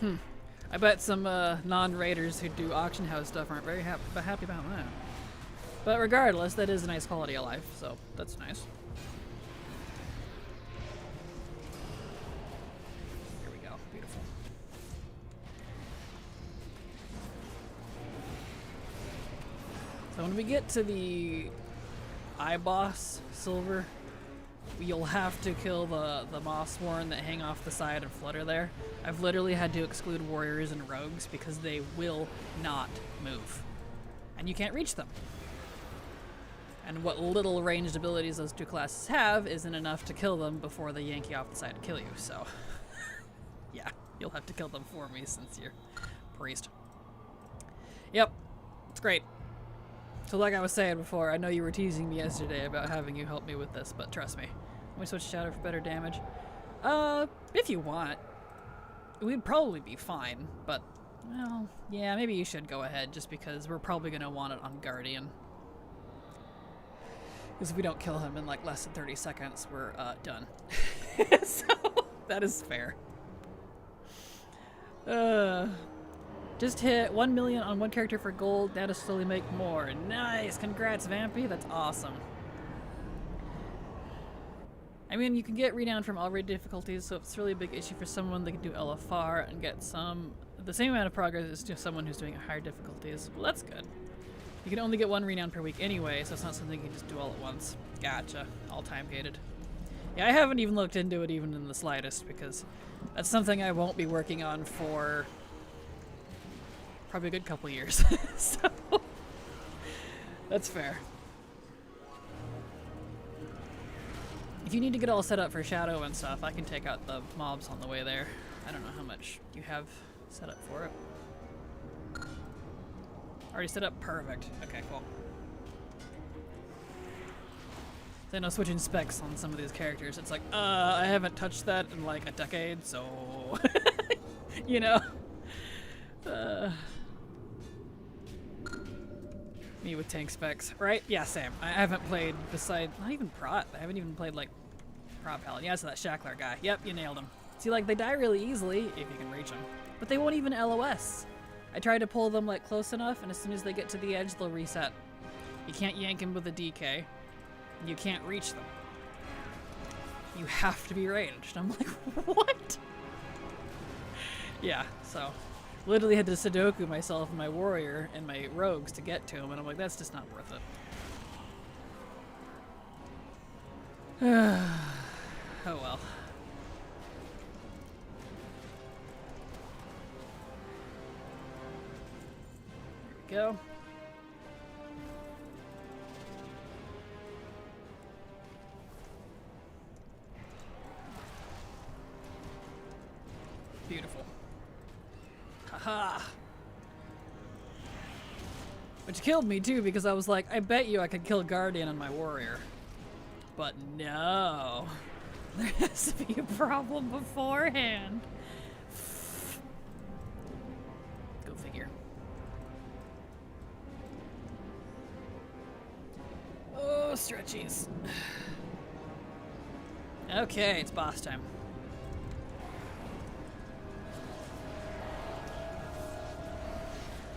I bet some non-raiders who do auction house stuff aren't very happy about that. But regardless, that is a nice quality of life, so that's nice. So when we get to the eye boss, Silver, you'll have to kill the Mossworn that hang off the side and flutter there. I've literally had to exclude warriors and rogues because they will not move. And you can't reach them. And what little ranged abilities those two classes have isn't enough to kill them before they yank you off the side and kill you, so... yeah, you'll have to kill them for me since you're priest. Yep, it's great. So like I was saying before, I know you were teasing me yesterday about having you help me with this, but trust me. Let me switch to Shadow for better damage. If you want. We'd probably be fine, but, well, yeah, maybe you should go ahead, just because we're probably going to want it on Guardian. Because if we don't kill him in like less than 30 seconds, we're done. So, that is fair. Just hit 1 million on one character for gold. Now to slowly make more. Nice! Congrats, Vampy. That's awesome. I mean, you can get renown from all raid difficulties, so if it's really a big issue for someone, they can do LFR and get the same amount of progress as to someone who's doing higher difficulties. Well, that's good. You can only get 1 renown per week anyway, so it's not something you can just do all at once. Gotcha. All time gated. Yeah, I haven't even looked into it even in the slightest, because that's something I won't be working on for probably a good couple years. So, that's fair. If you need to get all set up for Shadow and stuff, I can take out the mobs on the way there. I don't know how much you have set up for it. Already set up? Perfect. Okay, cool. So I know switching specs on some of these characters, it's like, I haven't touched that in like a decade, so... you know? Me with tank specs, right? Yeah, same. I haven't played not even Prot. I haven't even played like Prot Paladin. Yeah, so that Shackler guy. Yep, you nailed him. See, like, they die really easily, if you can reach them. But they won't even LOS. I try to pull them like close enough, and as soon as they get to the edge, they'll reset. You can't yank them with a DK. You can't reach them. You have to be ranged. I'm like, what? Yeah, so literally had to Sudoku myself and my warrior and my rogues to get to him, and I'm like, that's just not worth it. Oh well. Here we go. Beautiful. Haha. Which killed me too, because I was like, I bet you I could kill Guardian on my warrior. But no. There has to be a problem beforehand. Go figure. Oh, stretchies. Okay, it's boss time.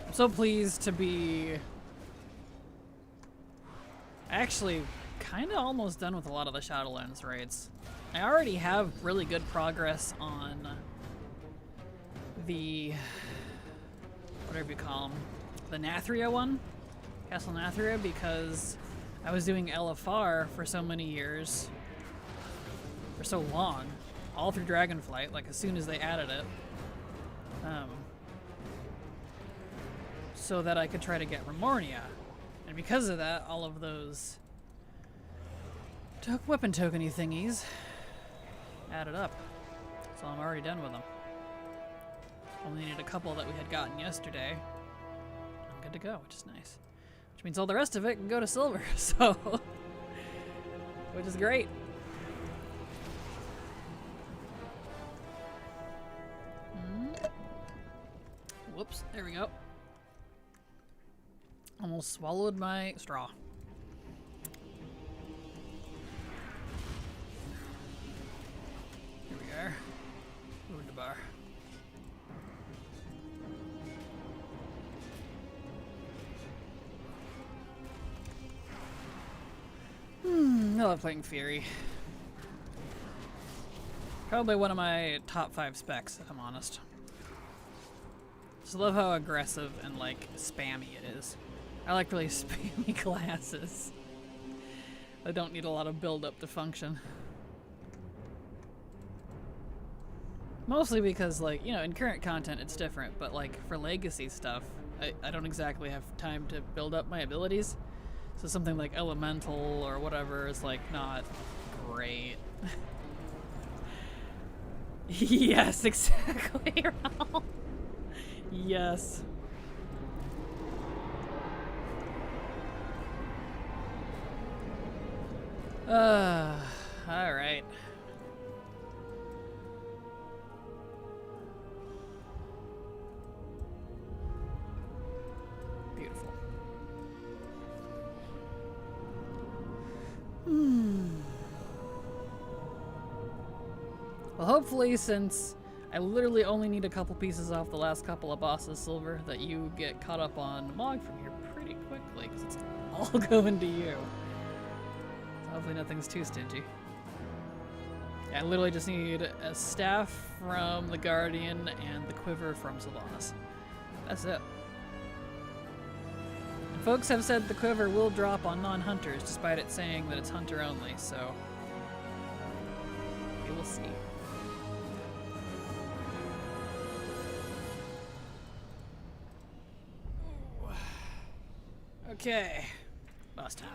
I'm so pleased to be actually kind of almost done with a lot of the Shadowlands raids. I already have really good progress on the, whatever you call them, the Nathria one, Castle Nathria, because I was doing LFR for so many years, for so long, all through Dragonflight, like as soon as they added it. So that I could try to get Remornia. And because of that, all of those weapon tokeny thingies added up. So I'm already done with them. Only needed a couple that we had gotten yesterday. I'm good to go, which is nice. Which means all the rest of it can go to silver, so... which is great. Whoops, there we go. Almost swallowed my straw. Here we are. Over the bar. I love playing Fury. Probably one of my top 5 specs, if I'm honest. Just love how aggressive and like spammy it is. I like really spammy classes. I don't need a lot of build up to function. Mostly because, like, you know, in current content it's different, but like for legacy stuff, I don't exactly have time to build up my abilities. So something like elemental or whatever is like not great. Yes, exactly. Yes. All right. Beautiful. Well, hopefully, since I literally only need a couple pieces off the last couple of bosses, Silver, that you get caught up on Mog from here pretty quickly, because it's all going to you. So hopefully nothing's too stingy. Yeah, I literally just need a staff from the Guardian and the quiver from Sylvanas. That's it. And folks have said the quiver will drop on non-hunters, despite it saying that it's hunter only, so we will see. Okay, boss time.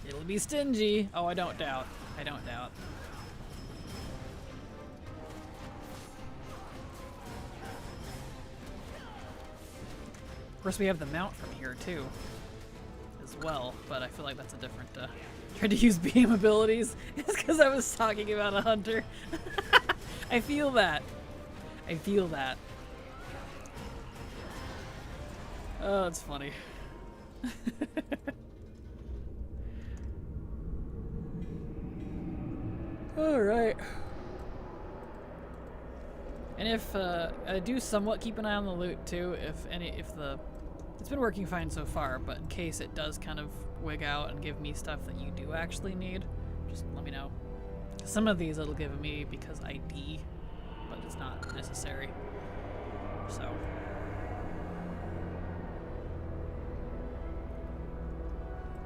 It'll be stingy. Oh, I don't doubt. I don't doubt. Of course, we have the mount from here too, as well. But I feel like that's a different. Tried to use beam abilities. It's because I was talking about a hunter. I feel that. I feel that. Oh, it's funny. All right. And if I do somewhat keep an eye on the loot too, it's been working fine so far, but in case it does kind of wig out and give me stuff that you do actually need, just let me know. Some of these it'll give me because ID, but it's not necessary. So.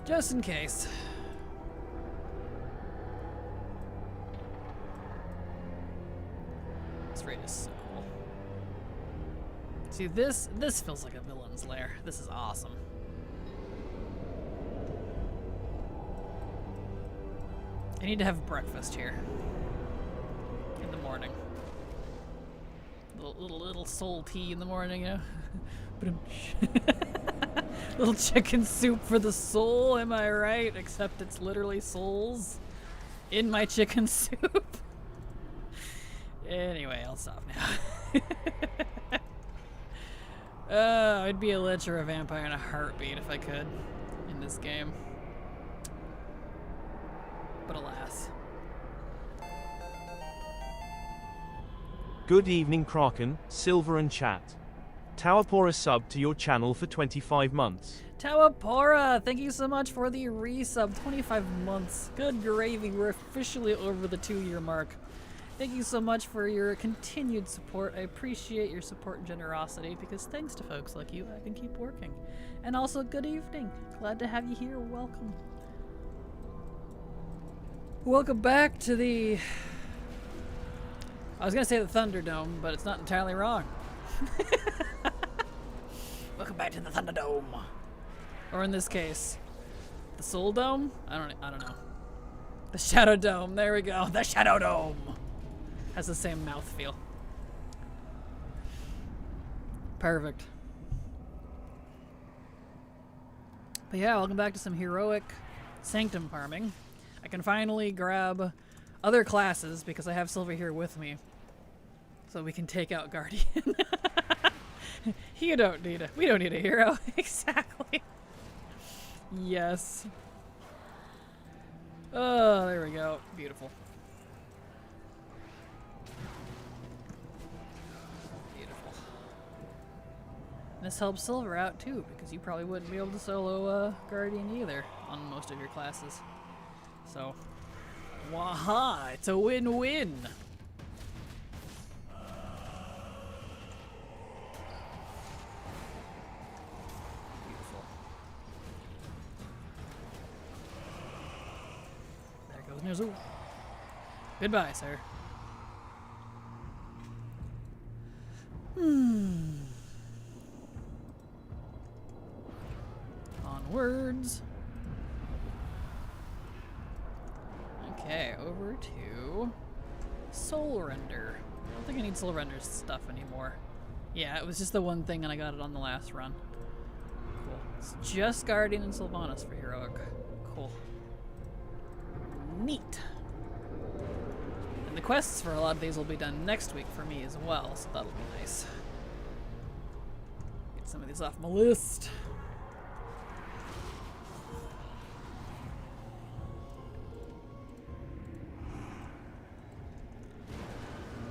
Just in case. This raid is so cool. See, this feels like a villain's lair. This is awesome. I need to have breakfast here in the morning. Little soul tea in the morning, you know. Little chicken soup for the soul, am I right? Except it's literally souls in my chicken soup. Anyway, I'll stop now. I'd be a lich or a vampire in a heartbeat if I could in this game. But alas. Good evening, Kraken, Silver and chat. Tawapora sub to your channel for 25 months. Tawapora, thank you so much for the resub. 25 months. Good gravy. We're officially over the 2-year mark. Thank you so much for your continued support. I appreciate your support and generosity because thanks to folks like you, I can keep working. And also, good evening. Glad to have you here. Welcome. Welcome back to the... I was going to say the Thunderdome, but it's not entirely wrong. Welcome back to the Thunderdome. Or in this case, the Soul Dome? I don't know. The Shadow Dome. There we go. The Shadow Dome. Has the same mouthfeel. Perfect. But yeah, welcome back to some heroic Sanctum farming. I can finally grab other classes because I have Silver here with me. So we can take out Guardian. We don't need a hero. Exactly. Yes. Oh, there we go. Beautiful. Beautiful. And this helps Silver out too, because you probably wouldn't be able to solo Guardian either on most of your classes. So, waha! It's a win-win. There's a... Goodbye, sir. Onwards. Okay, over to Soul Render. I don't think I need Soul Render's stuff anymore. Yeah, it was just the one thing and I got it on the last run. Cool. It's just Guardian and Sylvanas for Heroic. Cool. Neat. And the quests for a lot of these will be done next week for me as well, so that'll be nice. Get some of these off my list.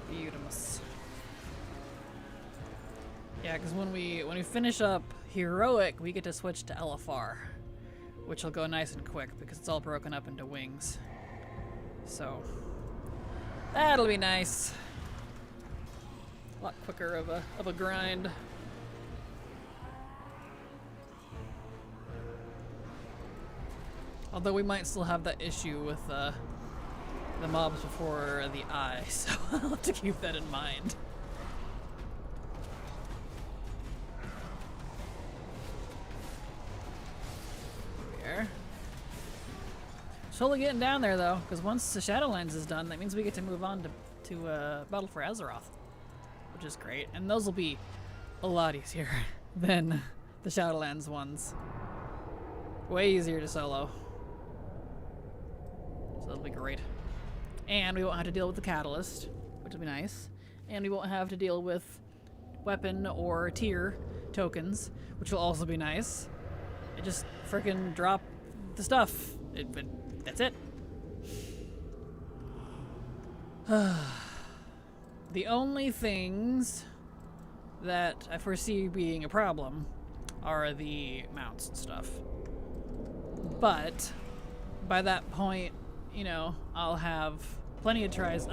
Beautimous. Yeah, because when we finish up Heroic, we get to switch to LFR, which will go nice and quick because it's all broken up into wings. So that'll be nice. A lot quicker of a grind. Although we might still have that issue with the mobs before the eye, so I'll have to keep that in mind. There. Slowly getting down there though, because once the Shadowlands is done, that means we get to move on to Battle for Azeroth, which is great, and those will be a lot easier than the Shadowlands ones. Way easier to solo. So that'll be great. And we won't have to deal with the Catalyst, which will be nice. And we won't have to deal with weapon or tier tokens, which will also be nice. It just frickin' drop the stuff. That's it. The only things that I foresee being a problem are the mounts and stuff. But by that point, you know, I'll have plenty of tries.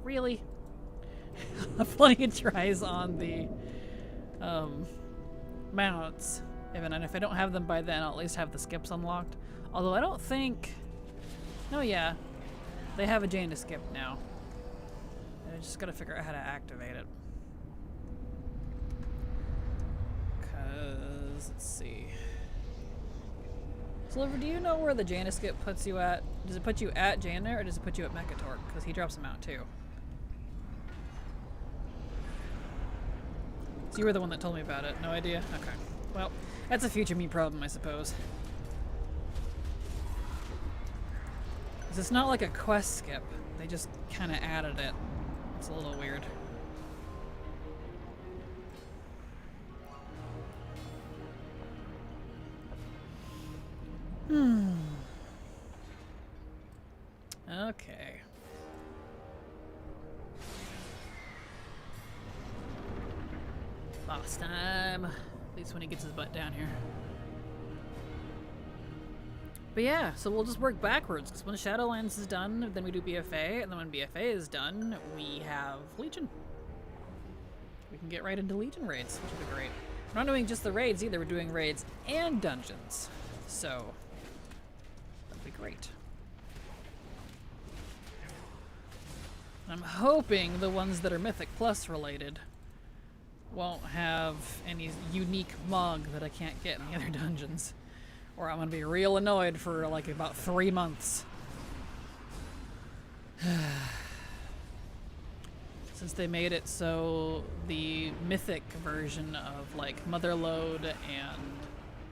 Really? Plenty of tries on the mounts. And if I don't have them by then, I'll at least have the skips unlocked. Although I don't think... No, yeah. They have a Jaina skip now. I just gotta figure out how to activate it. Cause, let's see. Sliver, do you know where the Jaina skip puts you at? Does it put you at Jaina or does it put you at Mechatork? Because he drops them out too. So you were the one that told me about it. No idea? Okay. Well, that's a future me problem, I suppose. 'Cause it's not like a quest skip. They just kind of added it. It's a little weird. Okay. Boss time. At least when he gets his butt down here. But yeah, so we'll just work backwards, because when Shadowlands is done, then we do BFA, and then when BFA is done, we have Legion. We can get right into Legion raids, which would be great. We're not doing just the raids either, we're doing raids and dungeons. So, that'd be great. I'm hoping the ones that are Mythic Plus related won't have any unique mug that I can't get in the other dungeons. Or I'm gonna be real annoyed for like about 3 months. Since they made it so the mythic version of like Motherlode and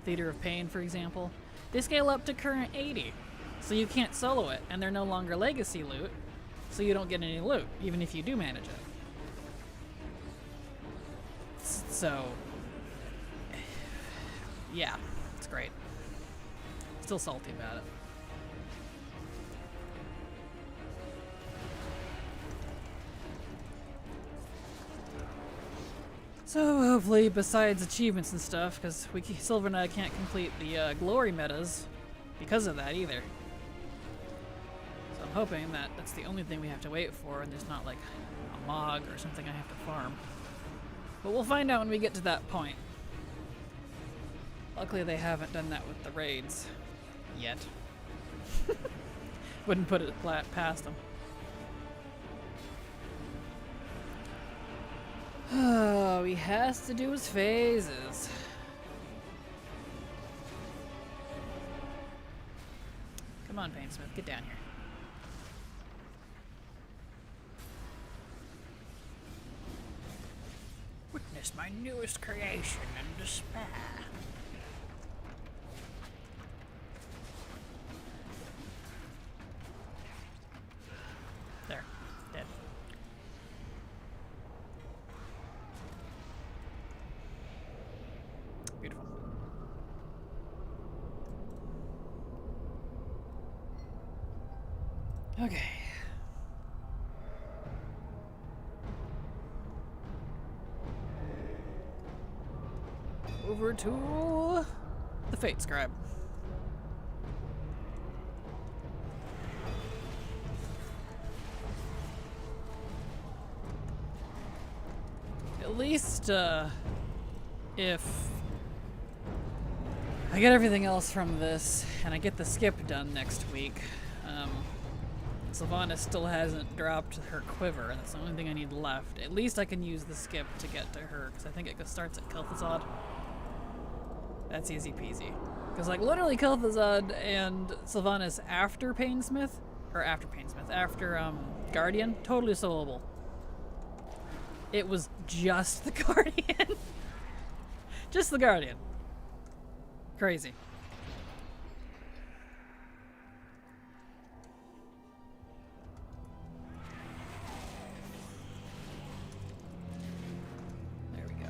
Theater of Pain, for example, they scale up to current 80. So you can't solo it, and they're no longer legacy loot, so you don't get any loot, even if you do manage it. So, yeah, it's great. Still salty about it. So hopefully, besides achievements and stuff, because Silver and I can't complete the glory metas because of that either. So I'm hoping that that's the only thing we have to wait for, and there's not like a Mog or something I have to farm. But we'll find out when we get to that point. Luckily, they haven't done that with the raids yet. Wouldn't put it past him. Oh, he has to do his phases. Come on, Painsmith, get down here. Witness my newest creation in despair. There, dead. Beautiful. Okay. Over to the Fate Scribe. At least, if I get everything else from this and I get the skip done next week, Sylvanas still hasn't dropped her quiver, and that's the only thing I need left. At least I can use the skip to get to her, because I think it starts at Kel'Thuzad. That's easy peasy. Because, like, literally Kel'Thuzad and Sylvanas after Painsmith, or after Painsmith, after, Guardian, totally soloable. It was just the Guardian. Just the Guardian. Crazy. There we go.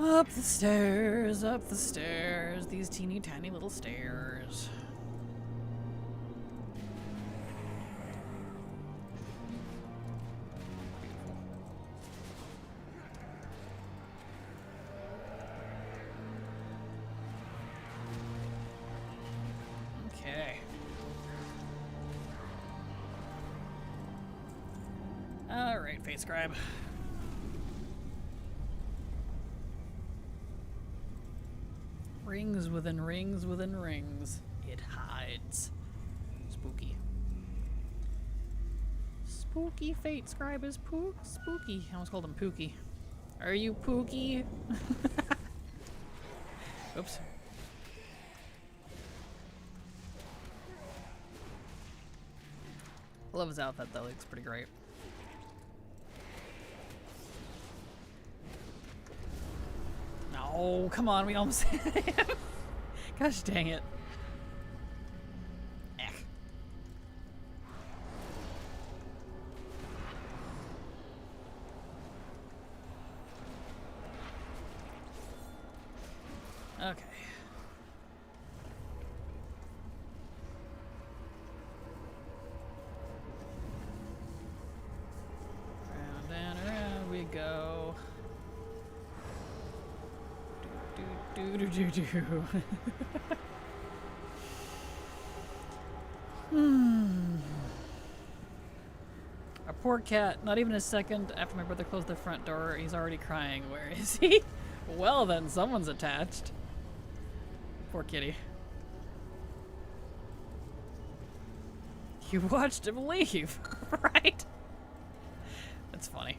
Up the stairs, these teeny tiny little stairs. Okay. Alright, Fate Scribe. Rings within rings within rings. It hides. Spooky. Spooky Fate Scribe is spooky. I almost called him Pookie. Are you Pookie? Oops. I love his outfit though, looks pretty great. No, come on, we almost hit him. Gosh dang it. Eck. Okay. Round and around we go. Do do do do do. Our poor cat, not even a second after my brother closed the front door, he's already crying. Where is he? Well then, someone's attached. Poor kitty. You watched him leave, right? That's funny.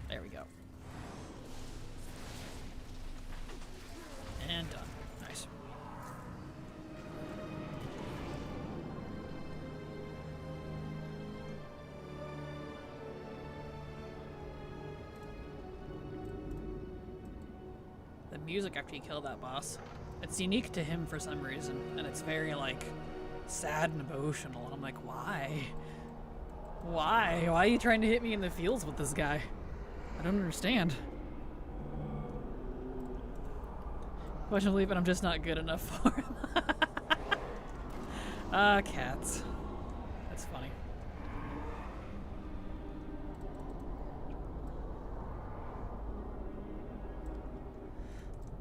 There we go. And done. Nice. The music after you kill that boss, it's unique to him for some reason, and it's very, like, sad and emotional, and I'm like, why? Why? Why are you trying to hit me in the feels with this guy? I don't understand. Much to believe it, I'm just not good enough for him. Cats. That's funny.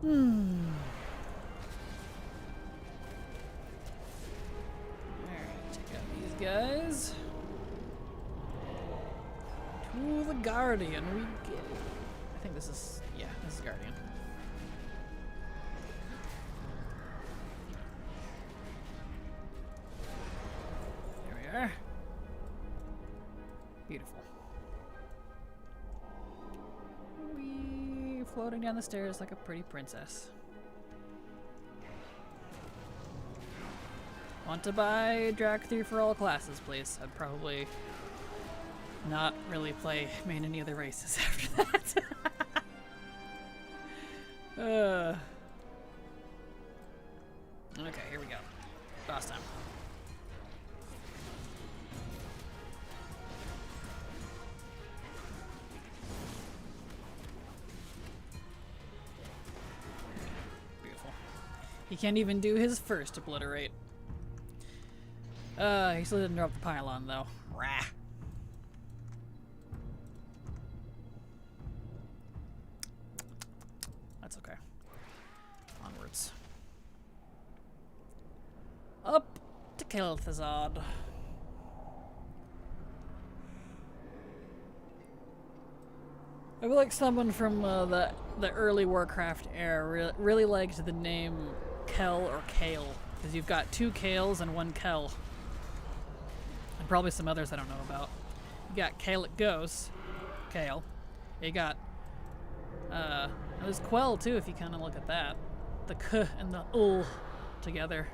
Alright, check out these guys. To the Guardian we get. I think this is, yeah, this is Guardian. There we are. Beautiful. Wee, floating down the stairs like a pretty princess. Want to buy Drag 3 for all classes, please? I'd probably not really play main any other races after that. Okay, here we go. Boss time. Beautiful. He can't even do his first obliterate. He still didn't drop the pylon though. Rah. That's okay. Onwards. Up to Kel'Thuzad. I feel like someone from the early Warcraft era really liked the name Kel or Kale, because you've got 2 Kales and 1 Kel. And probably some others I don't know about. You got Kalic Ghost, Kale. You got there's Quell too if you kind of look at that. The K and the Ul together.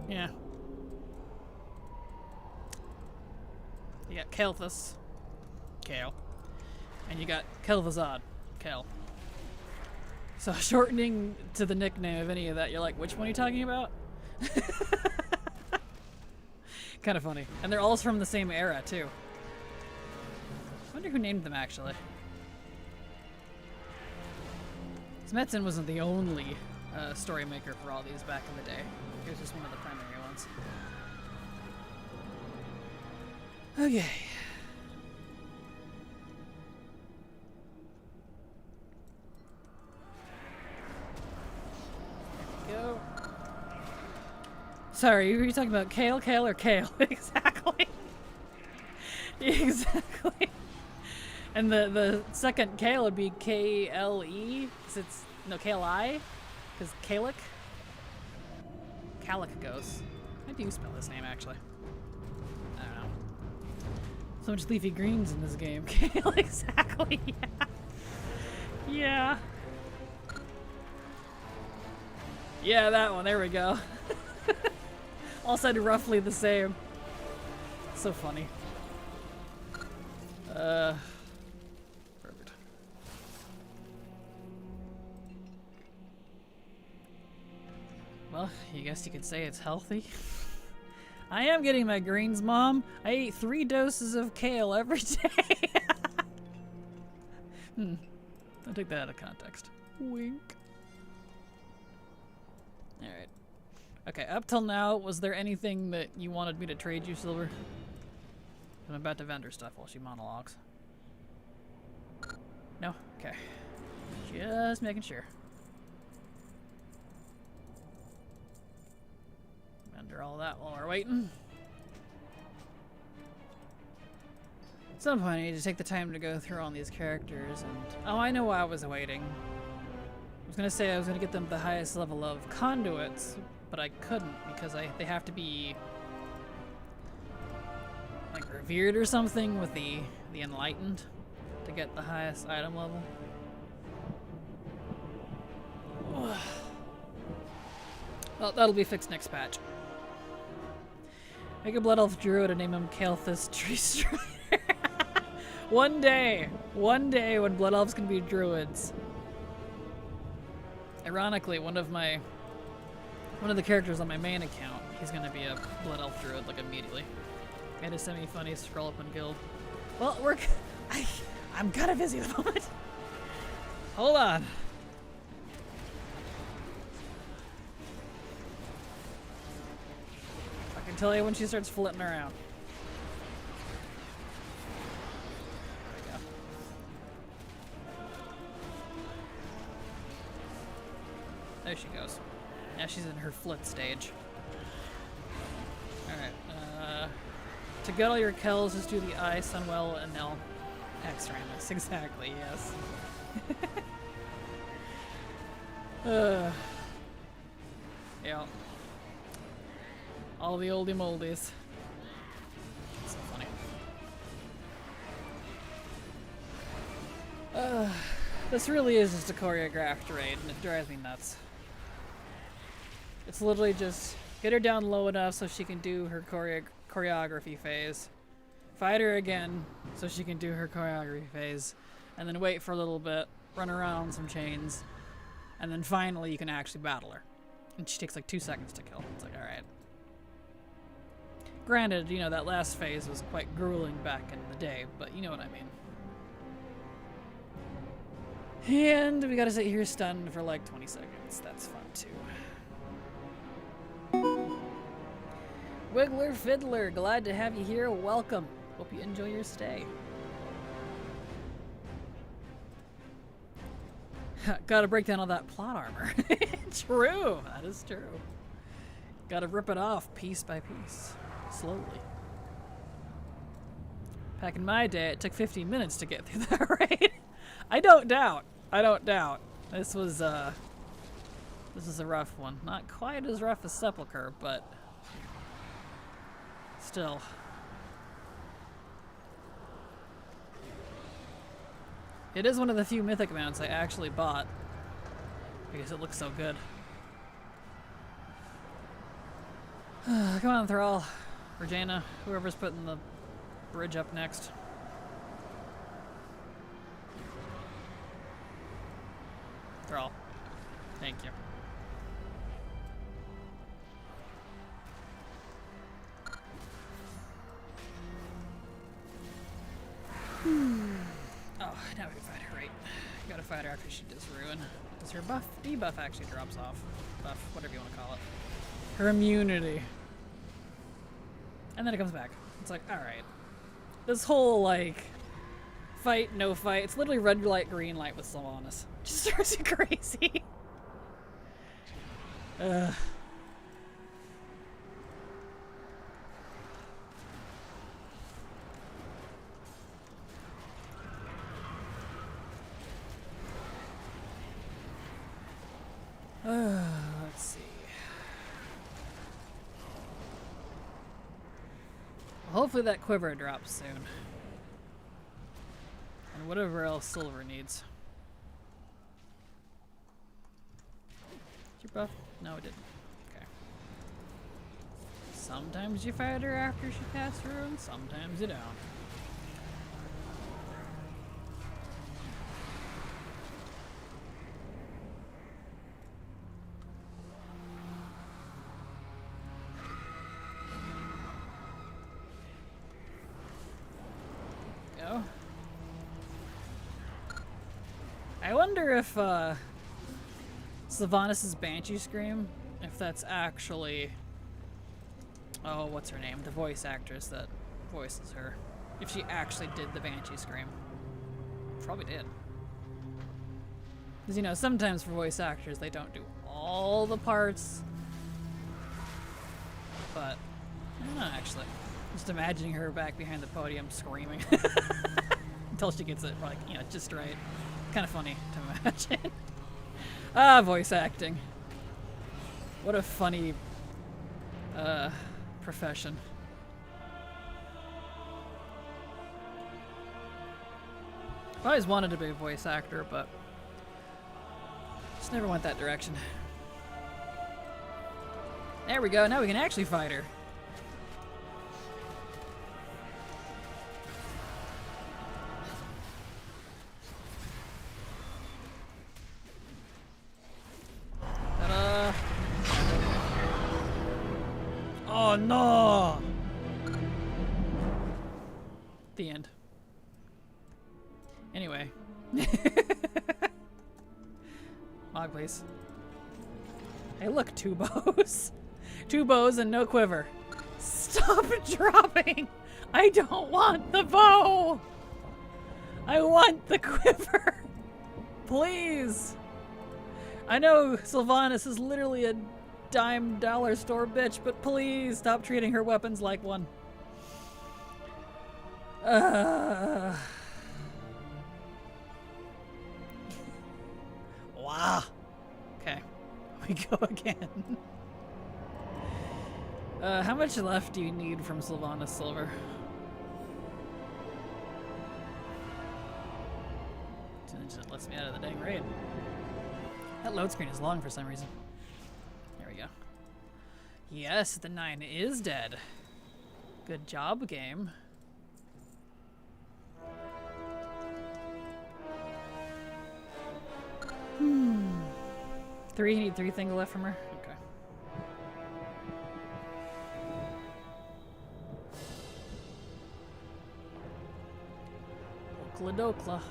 Yeah. You got Kel'Thus, Kale. And you got Kel'Thuzad, Kel. So shortening to the nickname of any of that, you're like, which one are you talking about? Kind of funny. And they're all from the same era, too. I wonder who named them, actually. Smetzen wasn't the only story maker for all these back in the day. He was just one of the primary ones. Okay. There we go. Sorry, were you talking about Kale, or Kale? Exactly. Exactly. And the second Kale would be K-L-E, because it's, no, K-L-I, because Kalic. Kalic Ghost. How do you spell this name, actually? I don't know. So much leafy greens in this game. Kale, exactly, yeah. Yeah. Yeah, that one, there we go. All said roughly the same. So funny. Perfect. Well, I guess you could say it's healthy. I am getting my greens, Mom. I ate 3 doses of kale every day. Don't take that out of context. Wink. Alright. Okay, up till now, was there anything that you wanted me to trade you, Silver? I'm about to vendor stuff while she monologues. No? Okay. Just making sure. Vendor all that while we're waiting. At some point I need to take the time to go through all these characters and... Oh, I know why I was waiting. I was gonna say I was gonna get them the highest level of conduits, but I couldn't because they have to be... like revered or something with the enlightened to get the highest item level. Well, that'll be fixed next patch. Make a blood elf druid and name him Kel'Thus Tree Strider. One day when blood elves can be druids. Ironically, one of the characters on my main account, he's gonna be a blood elf druid like immediately. I had a semi-funny scroll up in guild. Well, I'm kind of busy at the moment. Hold on. I can tell you when she starts flitting around. There we go. There she goes. Now she's in her flit stage. Alright, To get all your kills, just do the I, Sunwell, and Nell. Extramus, exactly, yes. Yeah. All the oldie moldies. So funny. This really is just a choreographed raid, and it drives me nuts. It's literally just get her down low enough so she can do her choreography phase. Fight her again so she can do her choreography phase. And then wait for a little bit, run around on some chains, and then finally you can actually battle her. And she takes like 2 seconds to kill. It's like, alright. Granted, you know, that last phase was quite grueling back in the day, but you know what I mean. And we gotta sit here stunned for like 20 seconds. That's fun too. Wiggler Fiddler, glad to have you here. Welcome. Hope you enjoy your stay. Gotta break down all that plot armor. True, that is true. Gotta rip it off piece by piece, slowly. Back in my day, it took 15 minutes to get through that raid. I don't doubt. This was a rough one. Not quite as rough as Sepulchre, but still. It is one of the few mythic mounts I actually bought because it looks so good. Come on, Thrall, Regina, whoever's putting the bridge up next. Thrall, thank you. Oh, now we can fight her, right? Gotta fight her after she does ruin. Does her debuff actually drops off? Buff, whatever you want to call it. Her immunity. And then it comes back. It's like, alright. This whole, like, fight, no fight. It's literally red light, green light with Sylvanas. Just drives you crazy. Ugh. Let's see. Hopefully that quiver drops soon. And whatever else Silver needs. Did you buff? No, it didn't. Okay. Sometimes you fight her after she casts through, and sometimes you don't. I wonder if Sylvanas' Banshee Scream, if that's actually, oh, what's her name? The voice actress that voices her. If she actually did the Banshee Scream. Probably did. Because, you know, sometimes for voice actors they don't do all the parts. But, I don't know, actually. Just imagining her back behind the podium screaming. Until she gets it, like, you know, just right. Kind of funny to imagine. Voice acting. What a funny profession. I always wanted to be a voice actor, but just never went that direction. There we go, now we can actually fight her. Oh no! The end. Anyway. Mog, please. Hey, look, 2 bows. 2 bows and no quiver. Stop dropping! I don't want the bow! I want the quiver! Please! I know Sylvanas is literally a dime dollar store bitch, but please stop treating her weapons like one. Wow. Okay. We go again. How much left do you need from Sylvanas Silver? It just lets me out of the dang raid. That load screen is long for some reason. There we go. Yes, the 9 is dead. Good job, game. You need 3 things left from her? Okay. Okla dokla.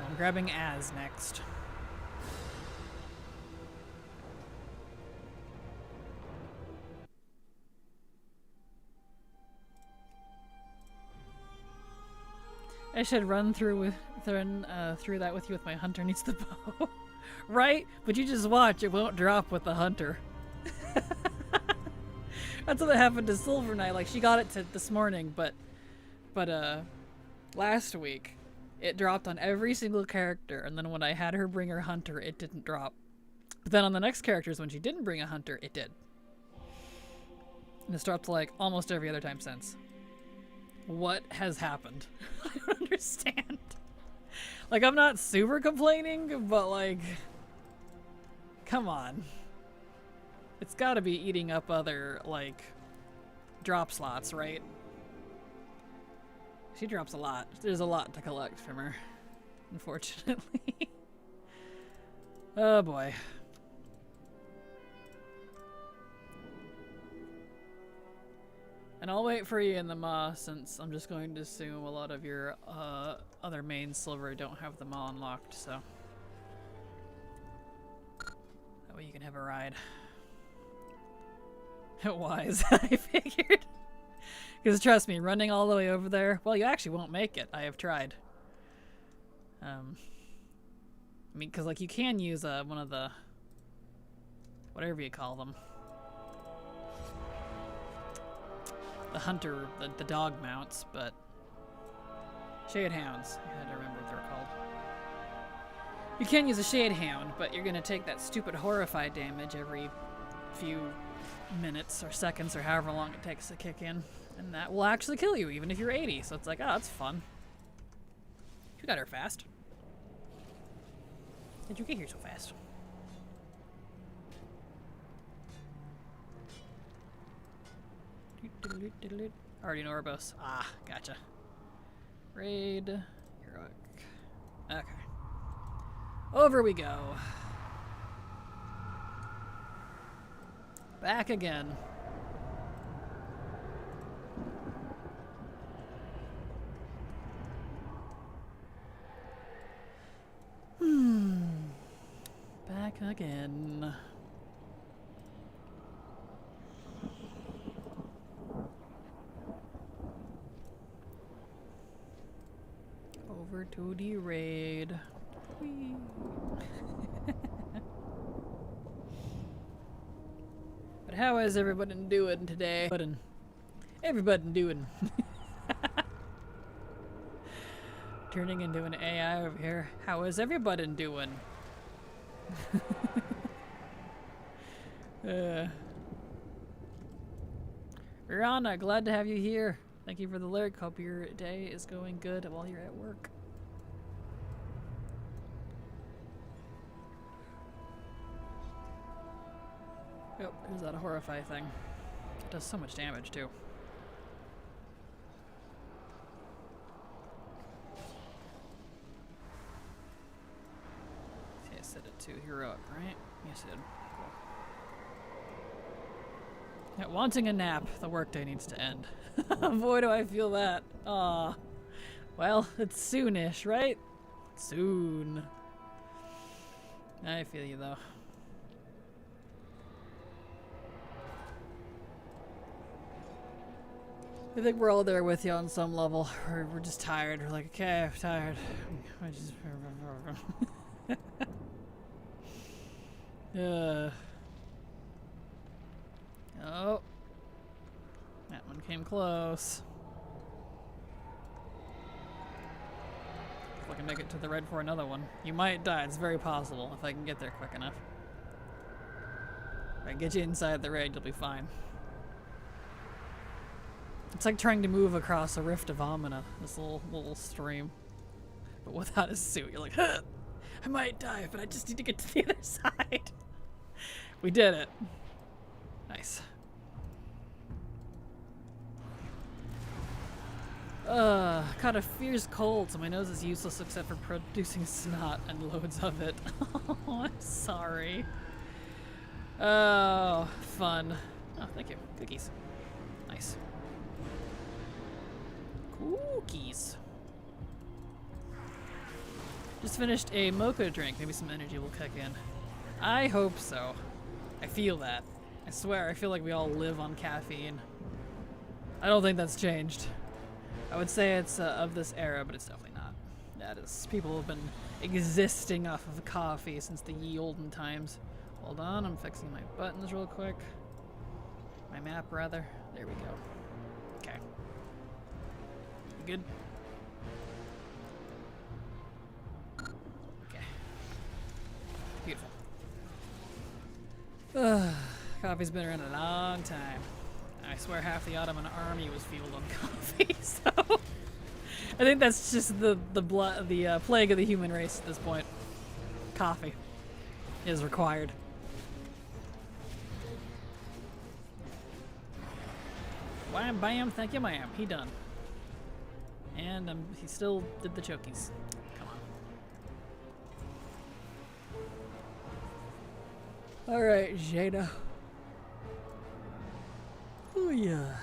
I'm grabbing Az next. I should run through that with you with my hunter needs the bow. Right? But you just watch, it won't drop with the hunter. That's what happened to Silver Knight. Like, she got it this morning, but last week it dropped on every single character, and then when I had her bring her hunter, it didn't drop. But then on the next characters, when she didn't bring a hunter, it did. And it's dropped like almost every other time since. What has happened? I don't understand. Like, I'm not super complaining, but like, come on. It's gotta be eating up other, like, drop slots, right? She drops a lot. There's a lot to collect from her, unfortunately. Oh boy. And I'll wait for you in the Maw, since I'm just going to assume a lot of your other main silver don't have the Maw unlocked, so. That way you can have a ride. Wise, I figured. Because trust me, running all the way over there, well, you actually won't make it. I have tried. I mean, because like you can use one of the, whatever you call them. The hunter, the dog mounts, but shade hounds. I had to remember what they're called. You can use a shade hound, but you're gonna take that stupid horrify damage every few minutes or seconds or however long it takes to kick in, and that will actually kill you even if you're 80. So it's like, oh, that's fun. You got her fast. How'd you get here so fast? Already know Orbos. Ah, gotcha. Raid. Heroic. Okay. Over we go. Back again. Back again. Over to the raid. Whee. But how is everybody doing today? Everybody doing. Turning into an AI over here. How is everybody doing? Rihanna, glad to have you here. Thank you for the lyric. Hope your day is going good while you're at work. Oh, there's that horrify thing. It does so much damage too. See, I set it to heroic, right? Yes, I did. Cool. Yeah, wanting a nap, the workday needs to end. Boy, do I feel that. Aw. Well, it's soonish, right? Soon. I feel you though. I think we're all there with you on some level. We're just tired. We're like, okay, I'm tired. I just... Oh. That one came close. Hopefully I can make it to the red for another one. You might die, it's very possible if I can get there quick enough. If I get you inside the raid, you'll be fine. It's like trying to move across a rift of Amina, this little stream. But without a suit, you're like, huh, I might die, but I just need to get to the other side. We did it. Nice. Caught a fierce cold, so my nose is useless except for producing snot and loads of it. Oh, I'm sorry. Oh, fun. Oh, thank you. Cookies. Nice. Cookies. Just finished a mocha drink. Maybe some energy will kick in. I hope so. I feel that. I swear, I feel like we all live on caffeine. I don't think that's changed. I would say it's of this era, but it's definitely not. That is, people have been existing off of coffee since the ye olden times. Hold on, I'm fixing my buttons real quick. My map, rather. There we go. Okay. You good? Okay. Beautiful. Coffee's been around a long time. I swear half the Ottoman army was fueled on coffee, so I think that's just the plague of the human race at this point. Coffee is required. Wham bam, thank you ma'am. He done. And he still did the chokies. Come on. Alright, Jada. Oh yeah.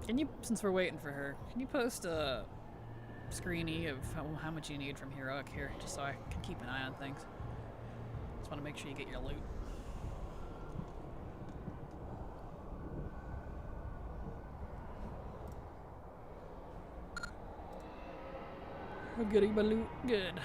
Can you, since we're waiting for her, can you post a screeny of how much you need from Heroic here, just so I can keep an eye on things? Just want to make sure you get your loot. I'm getting my loot. Good.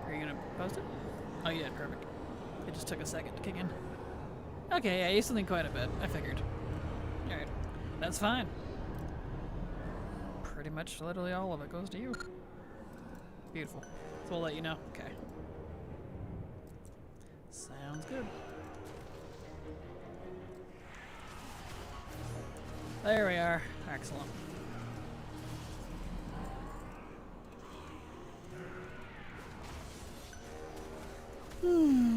Are you gonna post it? Oh, you did. Perfect. It just took a second to kick in. Okay, yeah, you something quite a bit. I figured. Alright. That's fine. Pretty much literally all of it goes to you. Beautiful. So we'll let you know. Okay. Sounds good. There we are. Excellent. And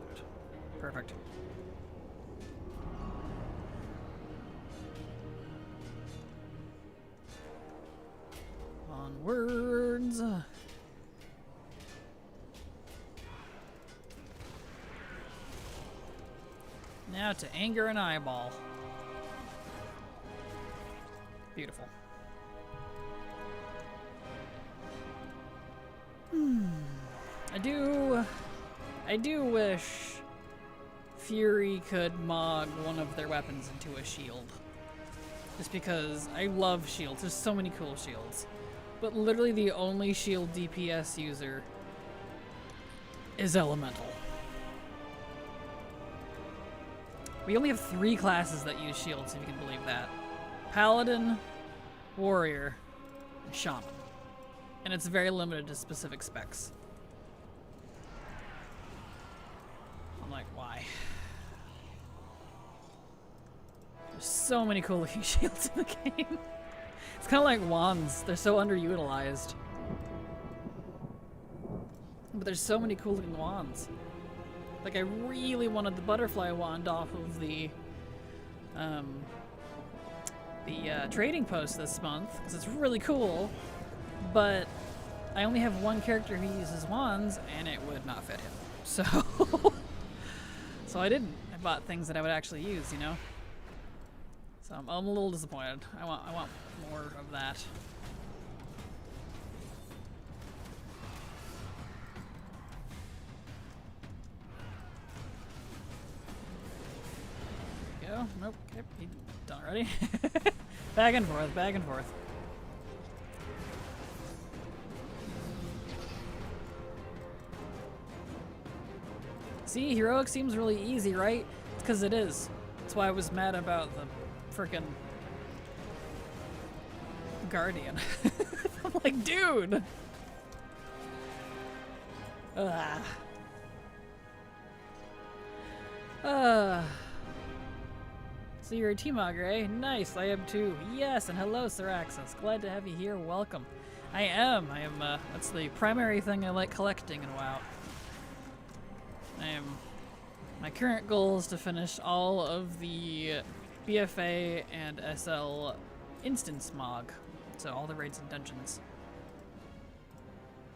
loot. Perfect. Onwards. Now to anger an eyeball. Beautiful. I do wish Fury could mod one of their weapons into a shield. Just because I love shields. There's so many cool shields. But literally the only shield DPS user is Elemental. We only have 3 classes that use shields, if you can believe that. Paladin, Warrior, and Shaman. And it's very limited to specific specs. I'm like, why? There's so many cool looking shields in the game. It's kind of like wands. They're so underutilized. But there's so many cool looking wands. Like, I really wanted the butterfly wand off of the trading post this month, because it's really cool, but I only have one character who uses wands, and it would not fit him. So, so I didn't. I bought things that I would actually use, you know? So I'm a little disappointed. I want more of that. No, nope. Okay, he done already. Back and forth, back and forth. See, heroic seems really easy, right? It's because it is. That's why I was mad about the frickin' Guardian. I'm like, dude! Ugh. So you're a T-Mogger, eh? Nice, I am too. Yes, and hello, Syraxis. Glad to have you here. Welcome. I am. That's the primary thing I like collecting in WoW. My current goal is to finish all of the BFA and SL instance Mog. So all the raids and dungeons.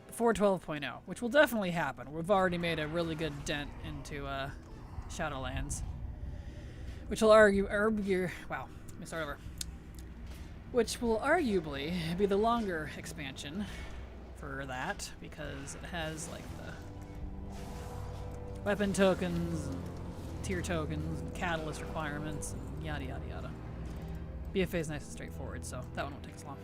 Before 12.0, which will definitely happen. We've already made a really good dent into Shadowlands. Which will wow, let me start over. Which will arguably be the longer expansion for that, because it has like the weapon tokens, and tier tokens, and catalyst requirements, and yada yada yada. BFA is nice and straightforward, so that one won't take as long.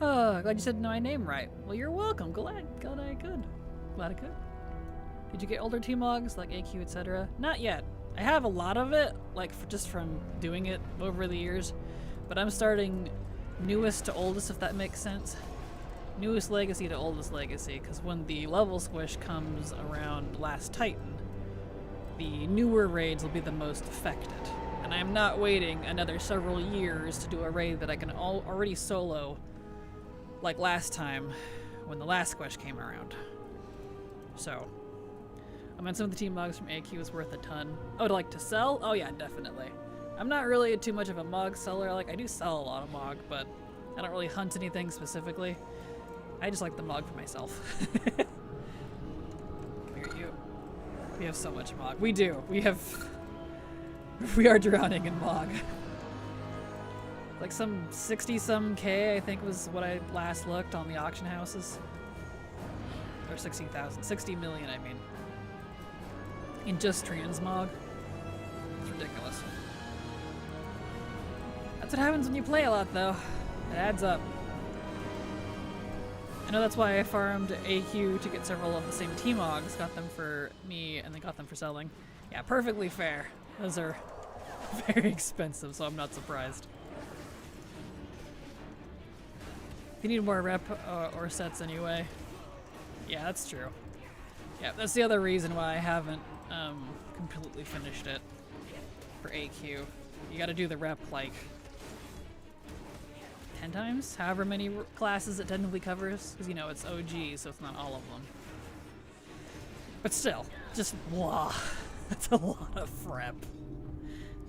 Oh, glad you said my name right. Well, you're welcome. Glad I could. Glad I could. Did you get older T-Mogs, like AQ, etc.? Not yet. I have a lot of it, like just from doing it over the years, but I'm starting newest to oldest, if that makes sense. Newest legacy to oldest legacy, because when the level squish comes around Last Titan, the newer raids will be the most affected. And I'm not waiting another several years to do a raid that I can already solo like last time when the last squish came around. So, I mean, some of the team mogs from AQ is worth a ton. I would like to sell? Oh yeah, definitely. I'm not really too much of a mog seller. Like, I do sell a lot of mog, but I don't really hunt anything specifically. I just like the mog for myself. Come here, you. We have so much mog. We do. We are drowning in mog. Like some 60-some K, I think was what I last looked on the auction houses. Or 60,000. 60 million, I mean. In just transmog. It's ridiculous. That's what happens when you play a lot, though. It adds up. I know that's why I farmed AQ to get several of the same T-Mogs. Got them for me, and then got them for selling. Yeah, perfectly fair. Those are very expensive, so I'm not surprised. If you need more rep or sets anyway. Yeah, that's true. Yeah, that's the other reason why I haven't completely finished it for AQ. You gotta do the rep like 10 times, however many classes it technically covers, because you know it's OG, so it's not all of them. But still, just blah. That's a lot of rep.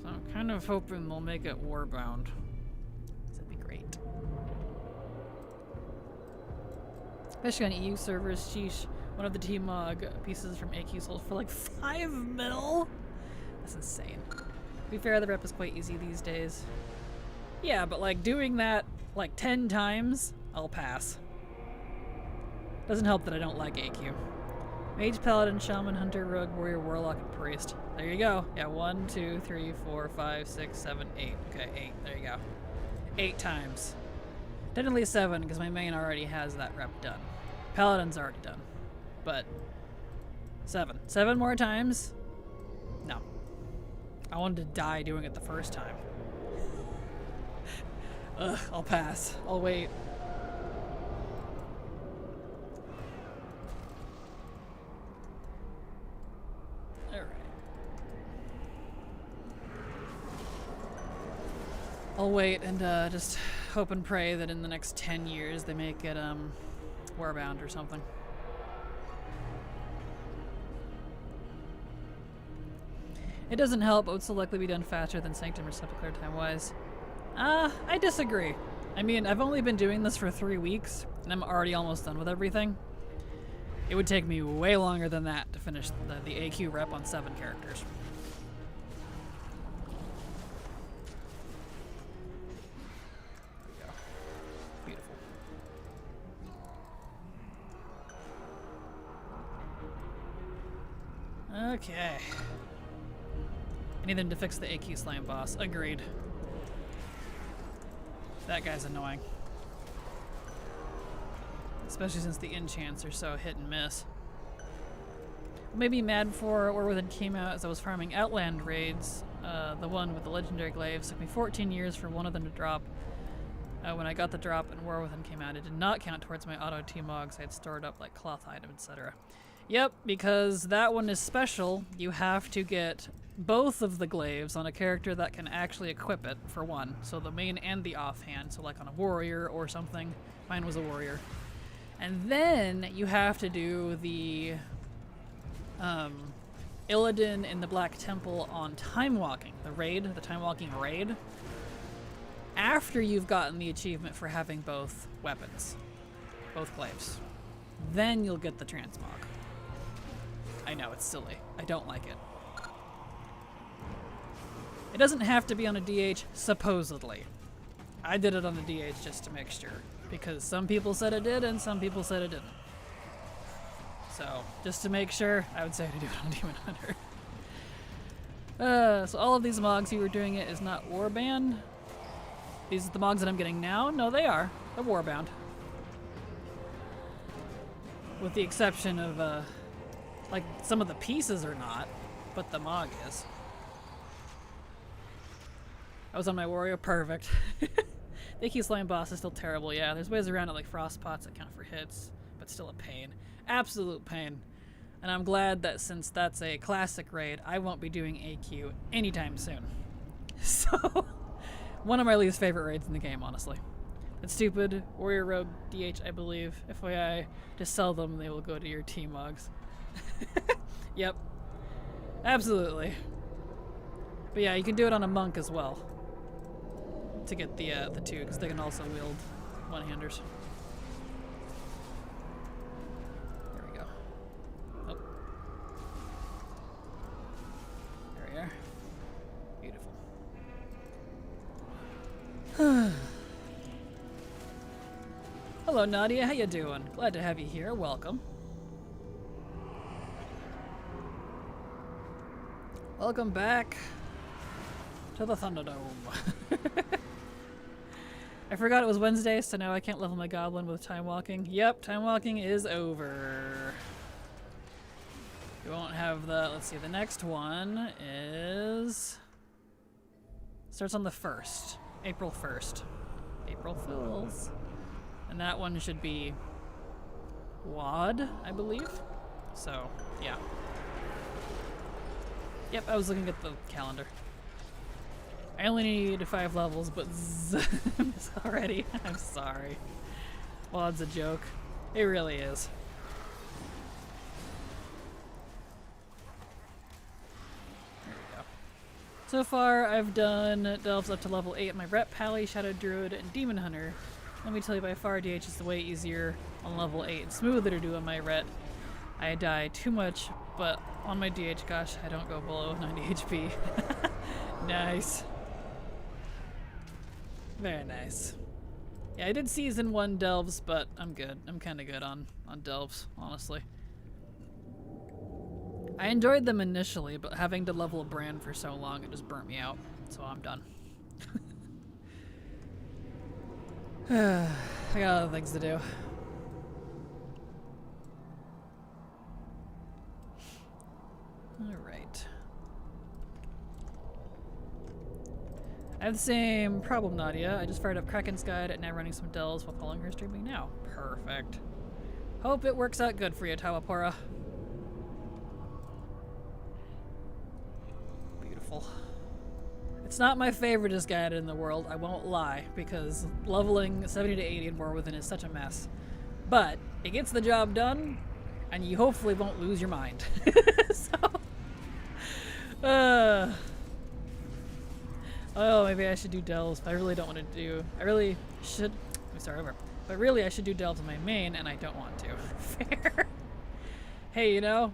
So I'm kind of hoping they'll make it Warbound. That'd be great. Especially on EU servers, sheesh. One of the T-Mog pieces from AQ sold for like 5 mil? That's insane. To be fair, the rep is quite easy these days. Yeah, but like doing that like 10 times, I'll pass. Doesn't help that I don't like AQ. Mage, Paladin, Shaman, Hunter, Rogue, Warrior, Warlock, and Priest. There you go. Yeah, 1, 2, 3, 4, 5, 6, 7, 8. Okay, 8. There you go. 8 times. Technically 7, because my main already has that rep done. Paladin's already done. But 7. 7 more times? No. I wanted to die doing it the first time. Ugh, I'll pass. I'll wait. Alright. I'll wait and just hope and pray that in the next 10 years they make it Warbound or something. It doesn't help, but would still likely be done faster than Sanctum or Sepulchre time-wise. I disagree. I mean, I've only been doing this for 3 weeks, and I'm already almost done with everything. It would take me way longer than that to finish the AQ rep on 7 characters. There we go. Beautiful. Okay. I need them to fix the AQ slime boss. Agreed. That guy's annoying. Especially since the enchants are so hit and miss. What made me mad before War Within came out as I was farming Outland raids. The one with the legendary glaives. Took me 14 years for one of them to drop. When I got the drop and War Within came out, it did not count towards my auto T-Mogs I had stored up like cloth item, etc. Yep, because that one is special. You have to get both of the glaives on a character that can actually equip it, for one. So the main and the offhand, so like on a warrior or something. Mine was a warrior. And then you have to do the Illidan in the Black Temple on time walking, the time walking raid, after you've gotten the achievement for having both weapons, both glaives. Then you'll get the transmog. I know, it's silly. I don't like it. It doesn't have to be on a DH, supposedly. I did it on a DH just to make sure, because some people said it did and some people said it didn't. So, just to make sure, I would say to do it on Demon Hunter. So all of these mogs you were doing it is not warband. These are the mogs that I'm getting now? No, they are. They're warband. With the exception of, like, some of the pieces are not, but the mog is. I was on my warrior, perfect. The AQ slime boss is still terrible, yeah. There's ways around it like frost pots that count for hits, but still a pain. Absolute pain. And I'm glad that since that's a classic raid, I won't be doing AQ anytime soon. So, one of my least favorite raids in the game, honestly. It's stupid. Warrior Rogue DH, I believe. FYI, just sell them, they will go to your T-Mogs. Yep. Absolutely. But yeah, you can do it on a monk as well. To get the two, because they can also wield one-handers. There we go. Oh. There we are. Beautiful. Hello, Nadia. How you doing? Glad to have you here. Welcome. Welcome back to the Thunderdome. I forgot it was Wednesday, so now I can't level my goblin with time walking. Yep, time walking is over. We won't have the, let's see, the next one is, starts on the 1st, April 1st. April Fools. And that one should be WAD, I believe. So, yeah. Yep, I was looking at the calendar. I only need 5 levels, but already. I'm sorry. WAD's a joke. It really is. There we go. So far, I've done delves up to level 8 at my Rep, Pally, Shadow Druid, and Demon Hunter. Let me tell you, by far, DH is way easier on level 8 and smoother to do on my Ret. I die too much, but on my DH, gosh, I don't go below 90 HP. Nice. Very nice. Yeah, I did season 1 delves, but I'm good. I'm kind of good on delves, honestly. I enjoyed them initially, but having to level a brand for so long, it just burnt me out. So I'm done. I got other things to do. Alright. I have the same problem, Nadia. I just fired up Kraken's Guide and now running some delves while following her streaming now. Perfect. Hope it works out good for you, Tawapora. Beautiful. It's not my favoriteest guide in the world, I won't lie, because leveling 70 to 80 and more within is such a mess. But it gets the job done, and you hopefully won't lose your mind. Oh, maybe I should do delves, but I really don't want to do. I really should. Let me start over. But really, I should do delves on my main, and I don't want to. Fair. Hey, you know,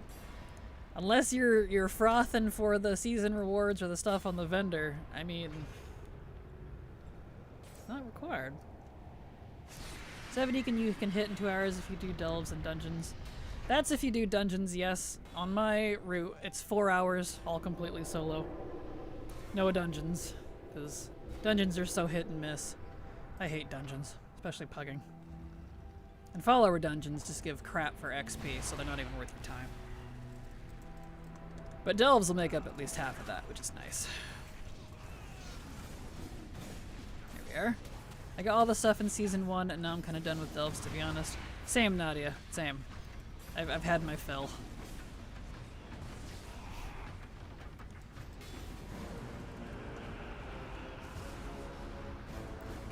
unless you're frothing for the season rewards or the stuff on the vendor, I mean, it's not required. 70 you can hit in 2 hours if you do delves and dungeons. That's if you do dungeons, yes. On my route, it's 4 hours, all completely solo. No dungeons, because dungeons are so hit and miss. I hate dungeons, especially pugging. And follower dungeons just give crap for XP, so they're not even worth your time. But delves will make up at least half of that, which is nice. There we are. I got all the stuff in Season 1, and now I'm kind of done with delves, to be honest. Same, Nadia. Same. I've had my fill.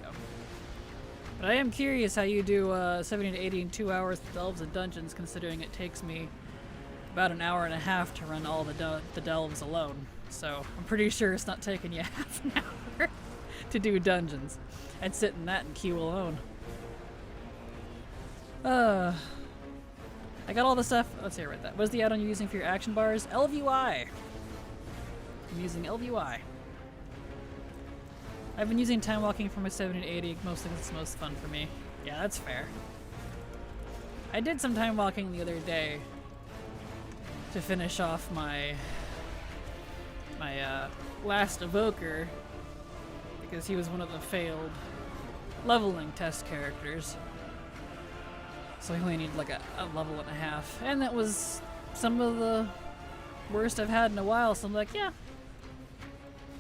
Go. But I am curious how you do 70 to 80 in 2 hours with delves and dungeons, considering it takes me about an hour and a half to run all the delves alone. So I'm pretty sure it's not taking you half an hour to do dungeons. I'd sit in that and queue alone. I got all the stuff. Let's see, I read that. What's the add-on you're using for your action bars? LVI. I'm using LVI. I've been using time walking for my 70 to 80, mostly because it's most fun for me. Yeah, that's fair. I did some time walking the other day to finish off my last evoker, because he was one of the failed leveling test characters. So he only needed like a level and a half. And that was some of the worst I've had in a while, so I'm like, yeah.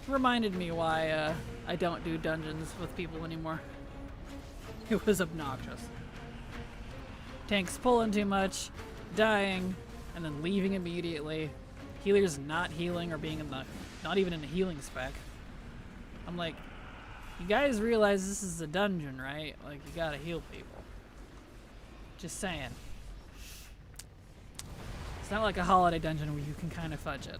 Reminded me why I don't do dungeons with people anymore. It was obnoxious. Tanks pulling too much, dying, and then leaving immediately. Healers not healing or being in the, not even in a healing spec. I'm like, you guys realize this is a dungeon, right? Like, you gotta heal people. Just saying. It's not like a holiday dungeon where you can kind of fudge it.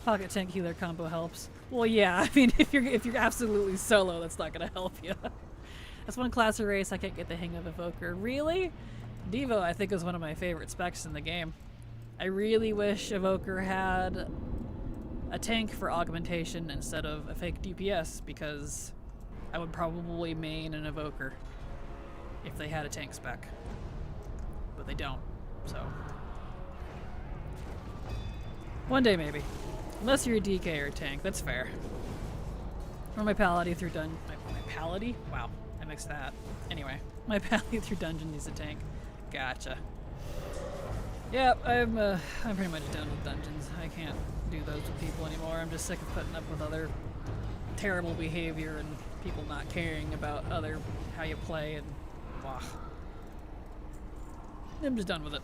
Pocket tank healer combo helps. Well, yeah. I mean, if you're absolutely solo, that's not gonna help you. That's one class of race I can't get the hang of Evoker. Really? Devo, I think, is one of my favorite specs in the game. I really wish Evoker had a tank for augmentation instead of a fake DPS, because I would probably main an Evoker if they had a tank spec. But they don't, so. One day, maybe. Unless you're a DK or a tank, that's fair. Or my Palady through my Palady? Wow, I mixed that. Anyway, my Palady through dungeon needs a tank. Gotcha. Yeah, I'm pretty much done with dungeons. I can't do those with people anymore. I'm just sick of putting up with other terrible behavior and people not caring about how you play, and blah. I'm just done with it.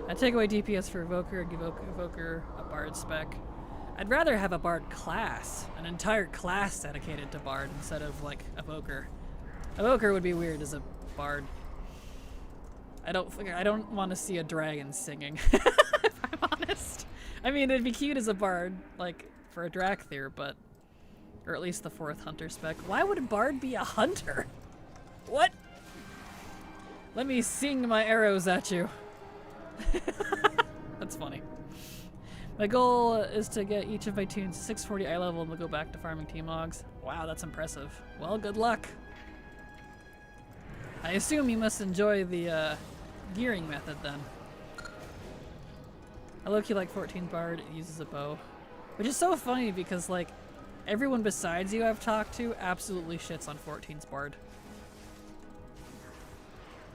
I take away DPS for Evoker and give Evoker a Bard spec. I'd rather have a Bard class, an entire class dedicated to Bard instead of like Evoker. Evoker would be weird as a Bard. I don't want to see a dragon singing, if I'm honest. I mean, it'd be cute as a Bard, like, for a Drakthir, but... Or at least the 4th Hunter spec. Why would a Bard be a Hunter? What? Let me sing my arrows at you. That's funny. My goal is to get each of my tunes 640 eye level and we'll go back to farming T-Mogs. Wow, that's impressive. Well, good luck. I assume you must enjoy the gearing method then. I low-key like 14 Bard, it uses a bow. Which is so funny because like everyone besides you I've talked to absolutely shits on 14's Bard.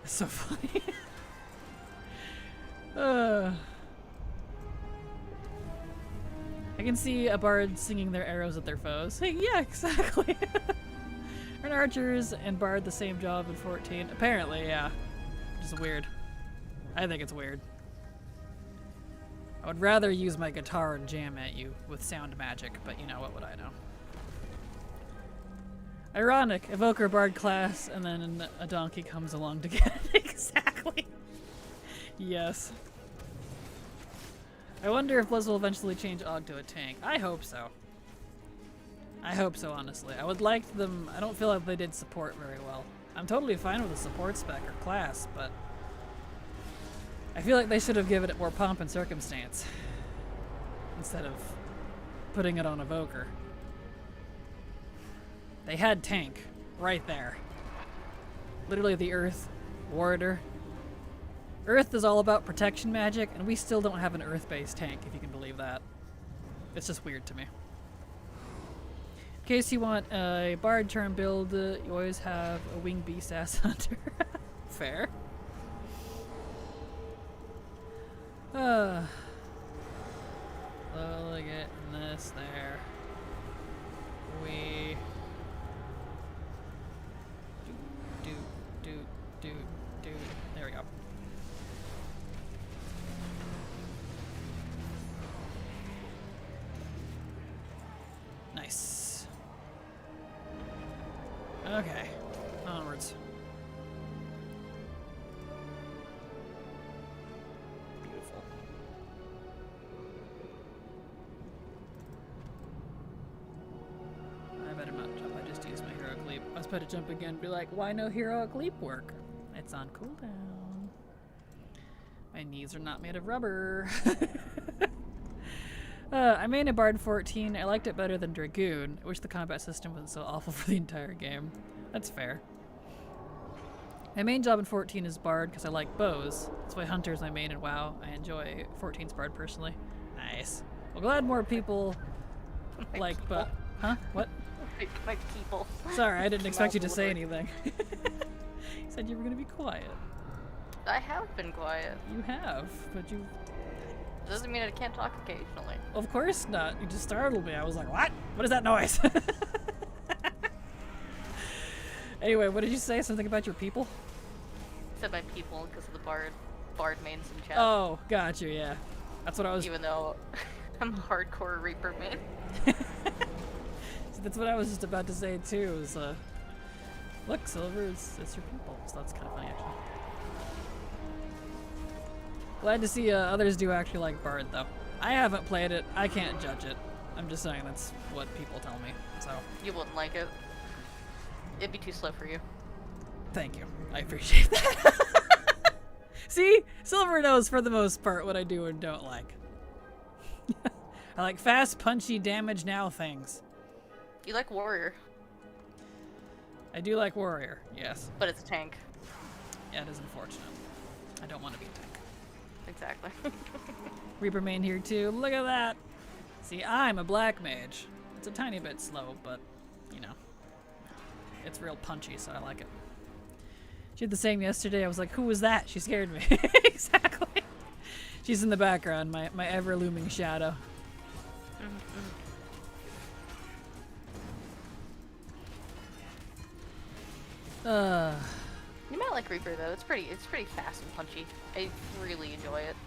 It's so funny. I can see a Bard singing their arrows at their foes. Hey, yeah, exactly. Aren't archers and Bard the same job in 14? Apparently, yeah. Which is weird. I think it's weird. I would rather use my guitar and jam at you with sound magic, but you know, what would I know? Ironic, Evoker Bard class, and then a donkey comes along to get it. Exactly. Yes. I wonder if Blizz will eventually change Og to a tank. I hope so. I hope so, honestly. I would like them... I don't feel like they did support very well. I'm totally fine with a support spec or class, but... I feel like they should have given it more pomp and circumstance. Instead of putting it on Evoker. They had tank. Right there. Literally the Earth Warder. Earth is all about protection magic, and we still don't have an Earth-based tank, if you can believe that. It's just weird to me. In case you want a Bard turn build, you always have a Winged Beast Ass Hunter. Fair. Slowly getting this there. We... Do. There we go. Nice. Okay. Onwards. Beautiful. I better not jump. I just used my heroic leap. I was about to jump again and be like, why no heroic leap work? It's on cooldown. My knees are not made of rubber. I made a Bard 14. I liked it better than Dragoon. I wish the combat system wasn't so awful for the entire game. That's fair. My main job in 14 is Bard because I like bows. That's why Hunter is my main in WoW. I enjoy 14's Bard personally. Nice. Well, glad more people like but huh? What? My people. Sorry, I didn't expect you to say anything. You said you were gonna be quiet. I have been quiet. You have, but you... Doesn't mean I can't talk occasionally. Of course not. You just startled me. I was like, what? What is that noise? Anyway, what did you say? Something about your people? I said my people because of the Bard mains in chat. Oh, got you, yeah. That's what I was... Even though I'm a hardcore Reaper main. So that's what I was just about to say too, is look, Silver, it's your people, so that's kind of funny actually. Glad to see others do actually like Bard though. I haven't played it, I can't judge it. I'm just saying that's what people tell me, so. You wouldn't like it. It'd be too slow for you. Thank you, I appreciate that. See, Silver knows for the most part what I do and don't like. I like fast, punchy, damage now things. You like Warrior. I do like Warrior, yes. But it's a tank. Yeah, it is unfortunate. I don't want to be a tank. Exactly. Reaper main here too. Look at that. See, I'm a black mage. It's a tiny bit slow, but, you know. It's real punchy, so I like it. She did the same yesterday. I was like, who was that? She scared me. Exactly. She's in the background, my ever-looming shadow. You might like Reaper though. It's pretty fast and punchy. I really enjoy it.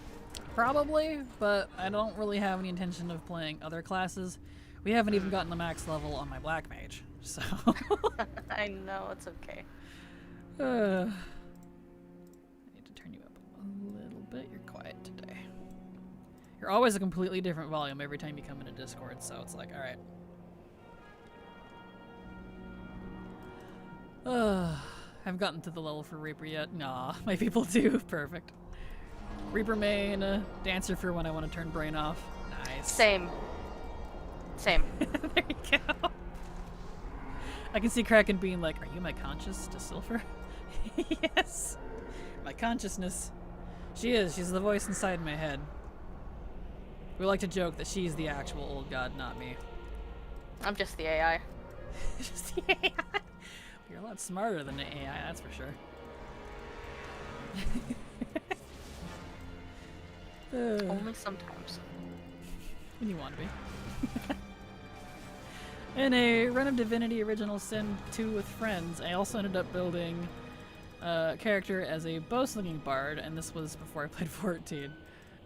Probably, but I don't really have any intention of playing other classes. We haven't even gotten the max level on my black mage, so. I know, it's okay. I need to turn you up a little bit. You're quiet today. You're always a completely different volume every time you come into Discord, so it's like, alright. Haven't gotten to the level for Reaper yet. Nah, my people do. Perfect. Reaper main, dancer for when I want to turn brain off. Nice. Same. There you go. I can see Kraken being like, are you my conscious to Silver? Yes. My consciousness. She is. She's the voice inside my head. We like to joke that she's the actual old god, not me. I'm just the AI. Just the AI. You're a lot smarter than the AI, that's for sure. Only sometimes. When you want to be. In a run of Divinity Original Sin 2 with friends, I also ended up building a character as a bow-slinging bard, and this was before I played 14.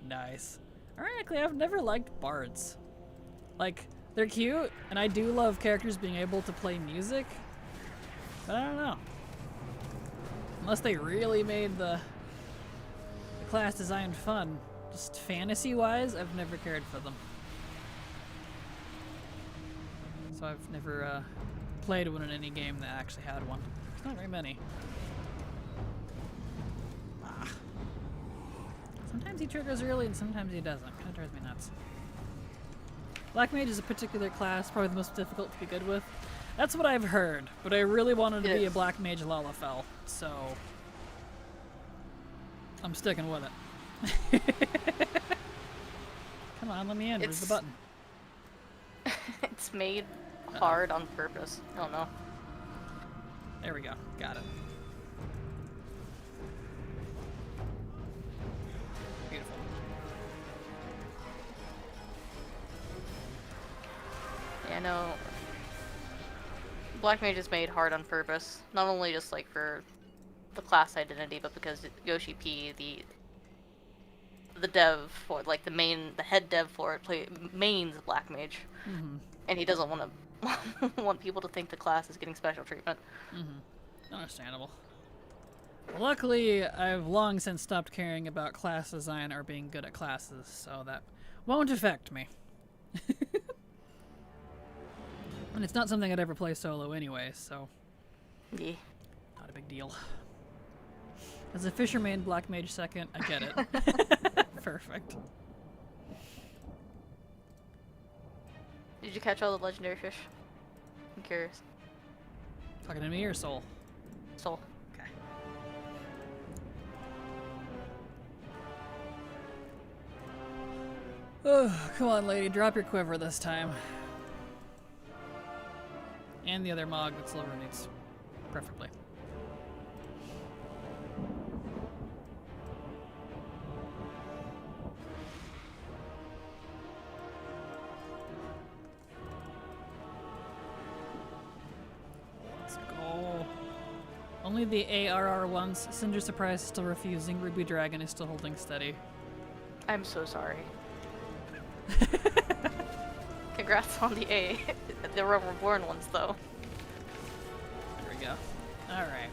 Nice. Ironically, I've never liked bards. Like, they're cute, and I do love characters being able to play music, but I don't know. Unless they really made the class design fun. Just fantasy-wise, I've never cared for them. So I've never played one in any game that actually had one. There's not very many. Ah. Sometimes he triggers early and sometimes he doesn't. Kind of drives me nuts. Black Mage is a particular class, probably the most difficult to be good with. That's what I've heard, but I really wanted to be a Black Mage Lalafell, so... I'm sticking with it. Come on, let me in. Where's the button? It's made hard on purpose. I don't know. There we go. Got it. Beautiful. Yeah, no. Black Mage is made hard on purpose. Not only just like for the class identity, but because Yoshi P, the dev for like the head dev for it, mains Black Mage, and he doesn't want to want people to think the class is getting special treatment. Understandable. Well, luckily, I've long since stopped caring about class design or being good at classes, so that won't affect me. And it's not something I'd ever play solo anyway, so Yeah. not a big deal. As a fisher main Black Mage second, I get it. Perfect. Did you catch all the legendary fish? I'm curious. Talking to me or Soul? Soul. Okay. Oh, come on, lady. Drop your quiver this time. And the other Mog that Silver needs. Preferably. Let's go. Only the ARR ones. Cinder Surprise is still refusing. Ruby Dragon is still holding steady. I'm so sorry. Congrats on the Reborn ones, though. There we go. Alright.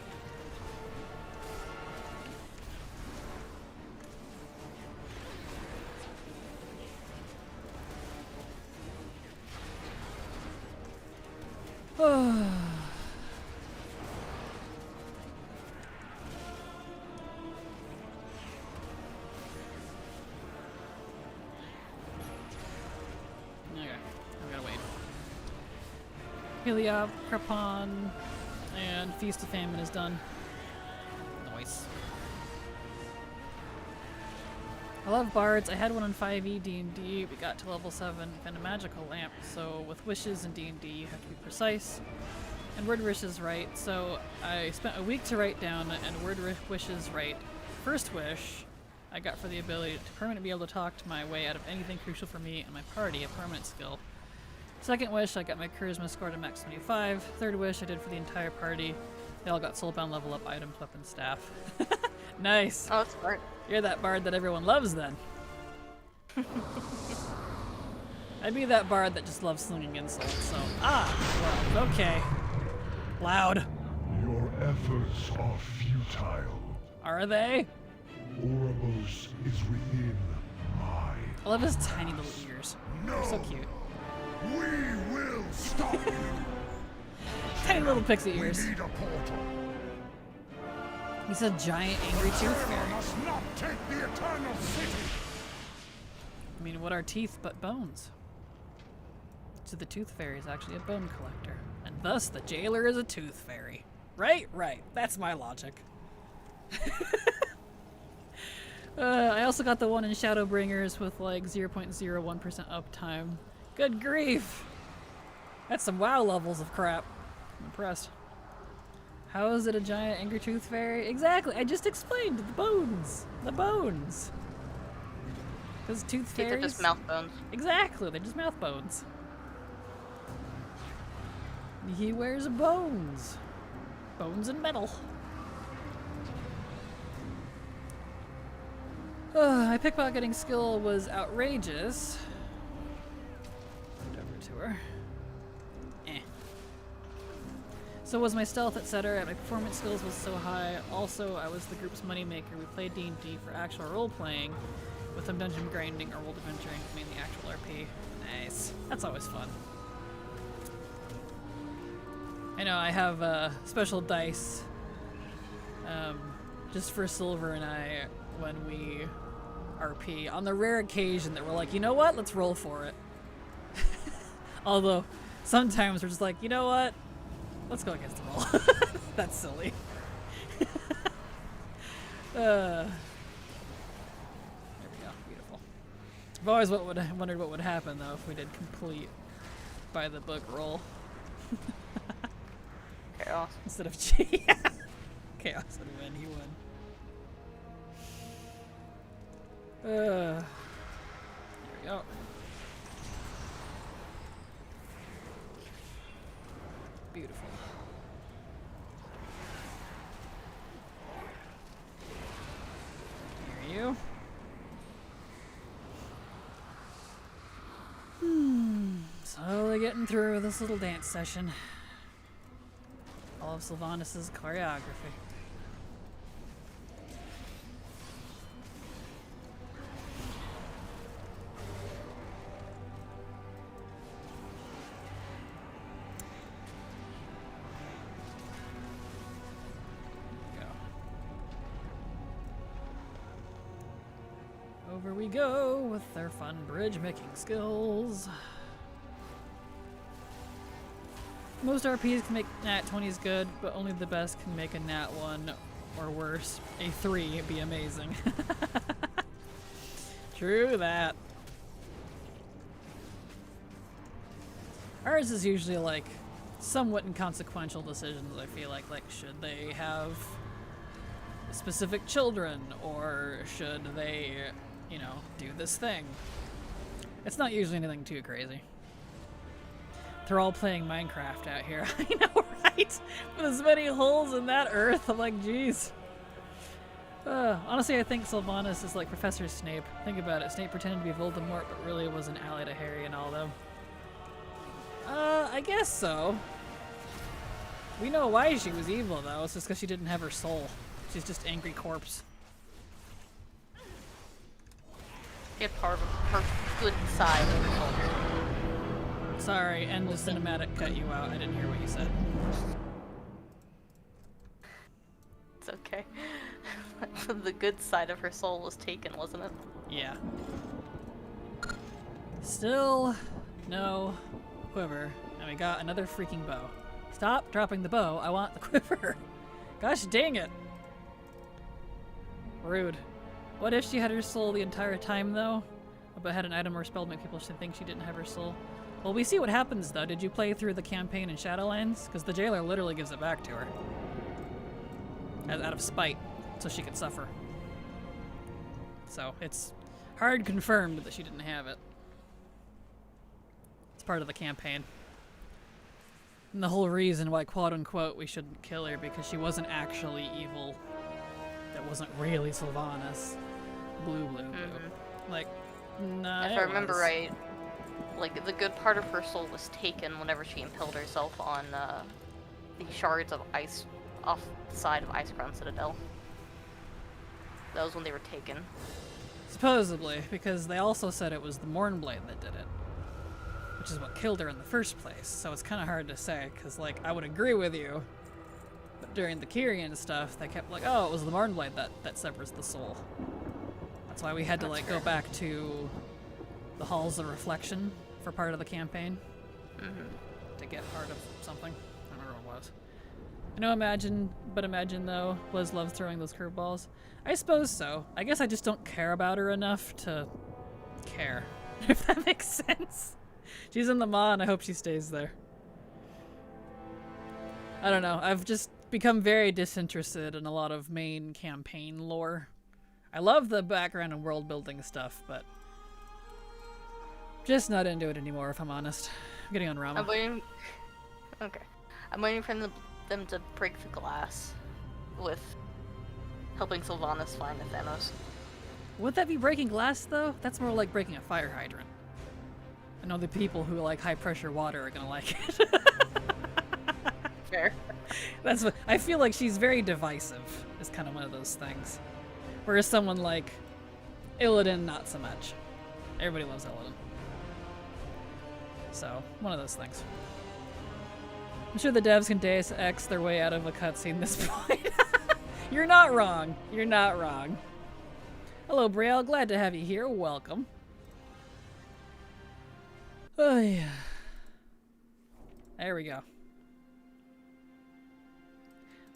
Okay, I'm gonna wait. Heliop, Crepon, and Feast of Famine is done. Nice. I love bards. I had one on 5e D&D. We got to level 7 and a magical lamp. So with wishes in D&D, you have to be precise. And word wishes right. So I spent a week to write down and word wishes right. First wish I got for the ability to permanently be able to talk to my way out of anything crucial for me and my party, a permanent skill. Second wish, I got my charisma score to max 75. Third wish, I did for the entire party. They all got soulbound level up items, weapons, staff. Nice. Oh, that's smart. You're that bard that everyone loves then. I'd be that bard that just loves slinging insults, so. Well, okay. Loud. Your efforts are futile. Are they? Oribos is within my... I love his tiny little ears. They're so cute. We will stop you! Tiny little pixie ears. We need a portal. He's a giant angry tooth fairy. Must not take the Eternal City! I mean, what are teeth but bones? So the tooth fairy is actually a bone collector. And thus the jailer is a tooth fairy. Right? Right. That's my logic. I also got the one in Shadowbringers with like 0.01% uptime. Good grief! That's some WoW levels of crap. I'm impressed. How is it a giant angry tooth fairy? Exactly! I just explained! The bones! The bones! Because tooth Teeth fairies... are just mouth bones. Exactly! They're just mouth bones. He wears bones. Bones and metal. My pickpocketing skill was outrageous. Over to her. So was my stealth, etc. My performance skills was so high. Also, I was the group's moneymaker. We played D&D for actual role-playing, with some dungeon grinding or world adventuring, mainly actual RP. Nice. That's always fun. I know, I have special dice just for Silver and I when we RP. On the rare occasion that we're like, you know what? Let's roll for it. Although, sometimes we're just like, you know what? Let's go against the roll. That's silly. I've always wondered what would happen though if we did complete by the book roll Chaos. instead of chaos would win. He won. Here we go. Beautiful. Here you. Slowly getting through this little dance session. All of Sylvanas' choreography. Go. Over we go with their fun bridge making skills. Most RPs can make nat 20s good, but only the best can make a nat 1 or worse. A 3 would be amazing. True that. Ours is usually like somewhat inconsequential decisions, I feel like. Like, should they have specific children, or should they, you know, do this thing? It's not usually anything too crazy. They're all playing Minecraft out here. I know, right? With as many holes in that earth, I'm like, jeez. Honestly, I think Sylvanas is like Professor Snape. Think about it. Snape pretended to be Voldemort, but really was an ally to Harry and all them. I guess so. We know why she was evil, though. It's just because she didn't have her soul. She's just angry corpse. Get part of her good side of the soldier. Sorry, and the cinematic cut you out. I didn't hear what you said. It's okay. The good side of her soul was taken, wasn't it? Yeah. Still, no quiver. And we got another freaking bow. Stop dropping the bow. I want the quiver. Gosh dang it. Rude. What if she had her soul the entire time, though? But had an item or spell to make people think she didn't have her soul? Well, we see what happens, though. Did you play through the campaign in Shadowlands? Because the jailer literally gives it back to her. Out of spite, so she could suffer. So, it's hard confirmed that she didn't have it. It's part of the campaign. And the whole reason why, quote-unquote, we shouldn't kill her, because she wasn't actually evil. That wasn't really Sylvanas. Blue. Like, nah, If I remember right, like, the good part of her soul was taken whenever she impaled herself on the shards of ice off the side of Icecrown Citadel. That was when they were taken. Supposedly, because they also said it was the Mournblade that did it. Which is what killed her in the first place, so it's kind of hard to say, because, like, I would agree with you, but during the Kyrian stuff, they kept like, oh, it was the Mournblade that severs the soul. That's why we had to, like, go back to the Halls of Reflection for part of the campaign. To get part of something. I don't remember what it was. I know imagine though, Liz loves throwing those curveballs. I suppose so. I guess I just don't care about her enough to care, if that makes sense. She's in the Maw, and I hope she stays there. I don't know. I've just become very disinterested in a lot of main campaign lore. I love the background and world building stuff, but just not into it anymore, if I'm honest. I'm getting on Rama. I'm waiting. Okay. I'm waiting for them to break the glass with helping Sylvanas find the Thanos. Would that be breaking glass, though? That's more like breaking a fire hydrant. I know the people who like high pressure water are gonna like it. Fair. That's what I feel like. She's very divisive. Is kind of one of those things. Whereas someone like Illidan, not so much. Everybody loves Illidan. So one of those things. I'm sure the devs can Deus Ex their way out of a cutscene this point. You're not wrong. You're not wrong. Hello, Braille. Glad to have you here. Welcome. Oh, yeah. There we go.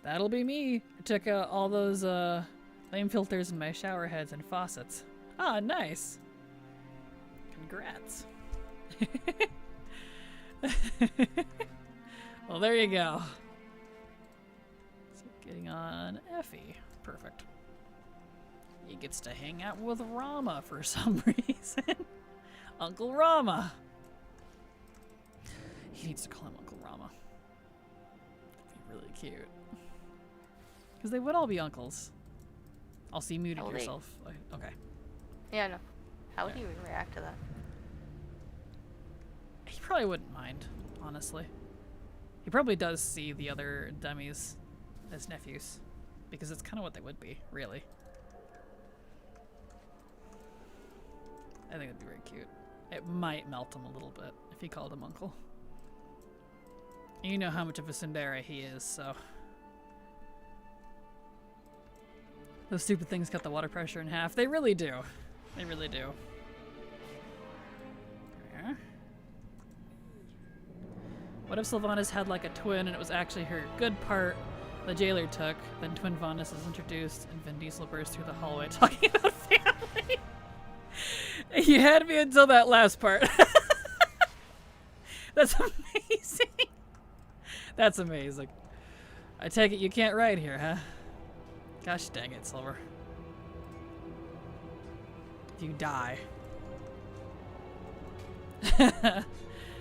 That'll be me. I took out all those flame filters in my shower heads and faucets. Ah, nice. Congrats. Well, there you go. So getting on Effie. Perfect. He gets to hang out with Rama for some reason. Uncle Rama. He needs to call him Uncle Rama. That'd be really cute. Because they would all be uncles. Also, you muted yourself. Okay. Yeah, no. How would Yeah. you react to that? He probably wouldn't mind, honestly. He probably does see the other dummies as nephews. Because it's kind of what they would be, really. I think it'd be very cute. It might melt him a little bit if he called him uncle. You know how much of a tsundere he is, so... Those stupid things cut the water pressure in half. They really do. They really do. Yeah. What if Sylvanas had like a twin and it was actually her good part the jailer took, then Twin Vanus is introduced and Vin Diesel bursts through the hallway talking about family? You had me until that last part. That's amazing. That's amazing. I take it you can't write here, huh? Gosh dang it, Silver. You die.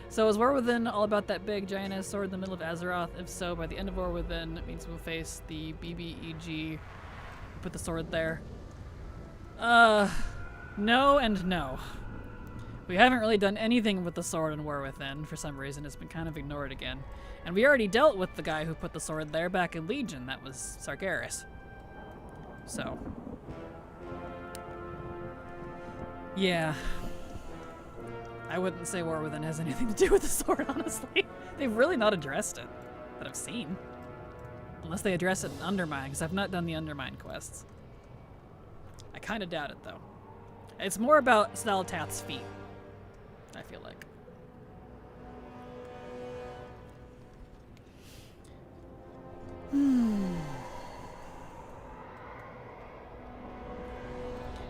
So is War Within all about that big giant-ass sword in the middle of Azeroth? If so, by the end of War Within, it means we'll face the BBEG. Put the sword there. No and no. We haven't really done anything with the sword in War Within for some reason. It's been kind of ignored again. And we already dealt with the guy who put the sword there back in Legion. That was Sargeras. So. Yeah. I wouldn't say War Within has anything to do with the sword, honestly. They've really not addressed it that I've seen. Unless they address it in Undermine, because I've not done the Undermine quests. I kind of doubt it, though. It's more about Staltath's feet, I feel like.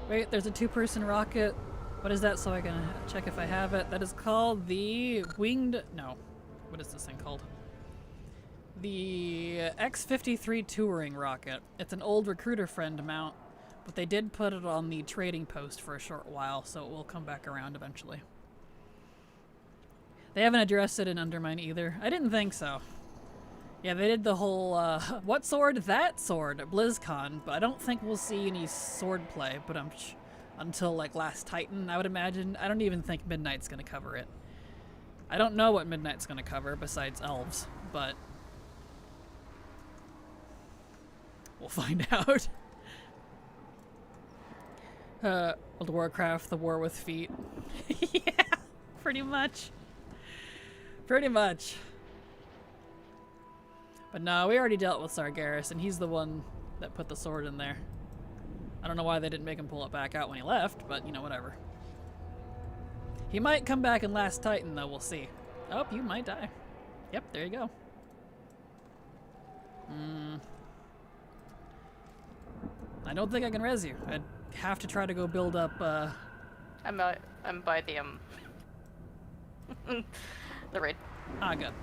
Wait, there's a two-person rocket. What is that? So I can check if I have it. That is called the winged... No. What is this thing called? The X-53 touring rocket. It's an old recruiter friend mount, but they did put it on the trading post for a short while, so it will come back around eventually. They haven't addressed it in Undermine either. I didn't think so. Yeah, they did the whole, what sword? That sword at BlizzCon, but I don't think we'll see any sword play, but until, like, Last Titan, I would imagine. I don't even think Midnight's gonna cover it. I don't know what Midnight's gonna cover besides elves, but we'll find out. Old Warcraft, the war with feet. Yeah, pretty much. Pretty much. But no, we already dealt with Sargeras, and he's the one that put the sword in there. I don't know why they didn't make him pull it back out when he left, but, you know, whatever. He might come back in Last Titan, though. We'll see. Oh, you might die. Yep, there you go. I don't think I can res you. I'd have to try to go build up, I'm by the, the raid. Ah, good.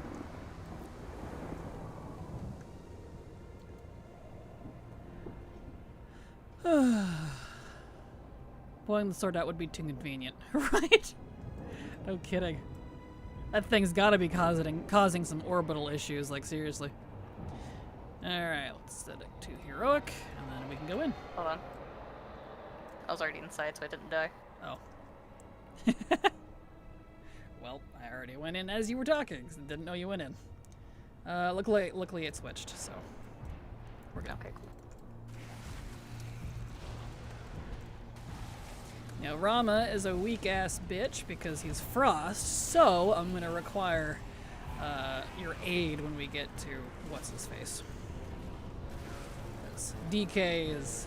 Pulling the sword out would be too convenient, right? No kidding. That thing's gotta be causing some orbital issues, like seriously. Alright, let's set it to heroic, and then we can go in. Hold on. I was already inside, so I didn't die. Oh. Well, I already went in as you were talking, 'cause I didn't know you went in. Luckily it switched, so we're good. Okay, cool. Now, Rama is a weak-ass bitch because he's Frost, so I'm going to require your aid when we get to what's-his-face. Because DK is,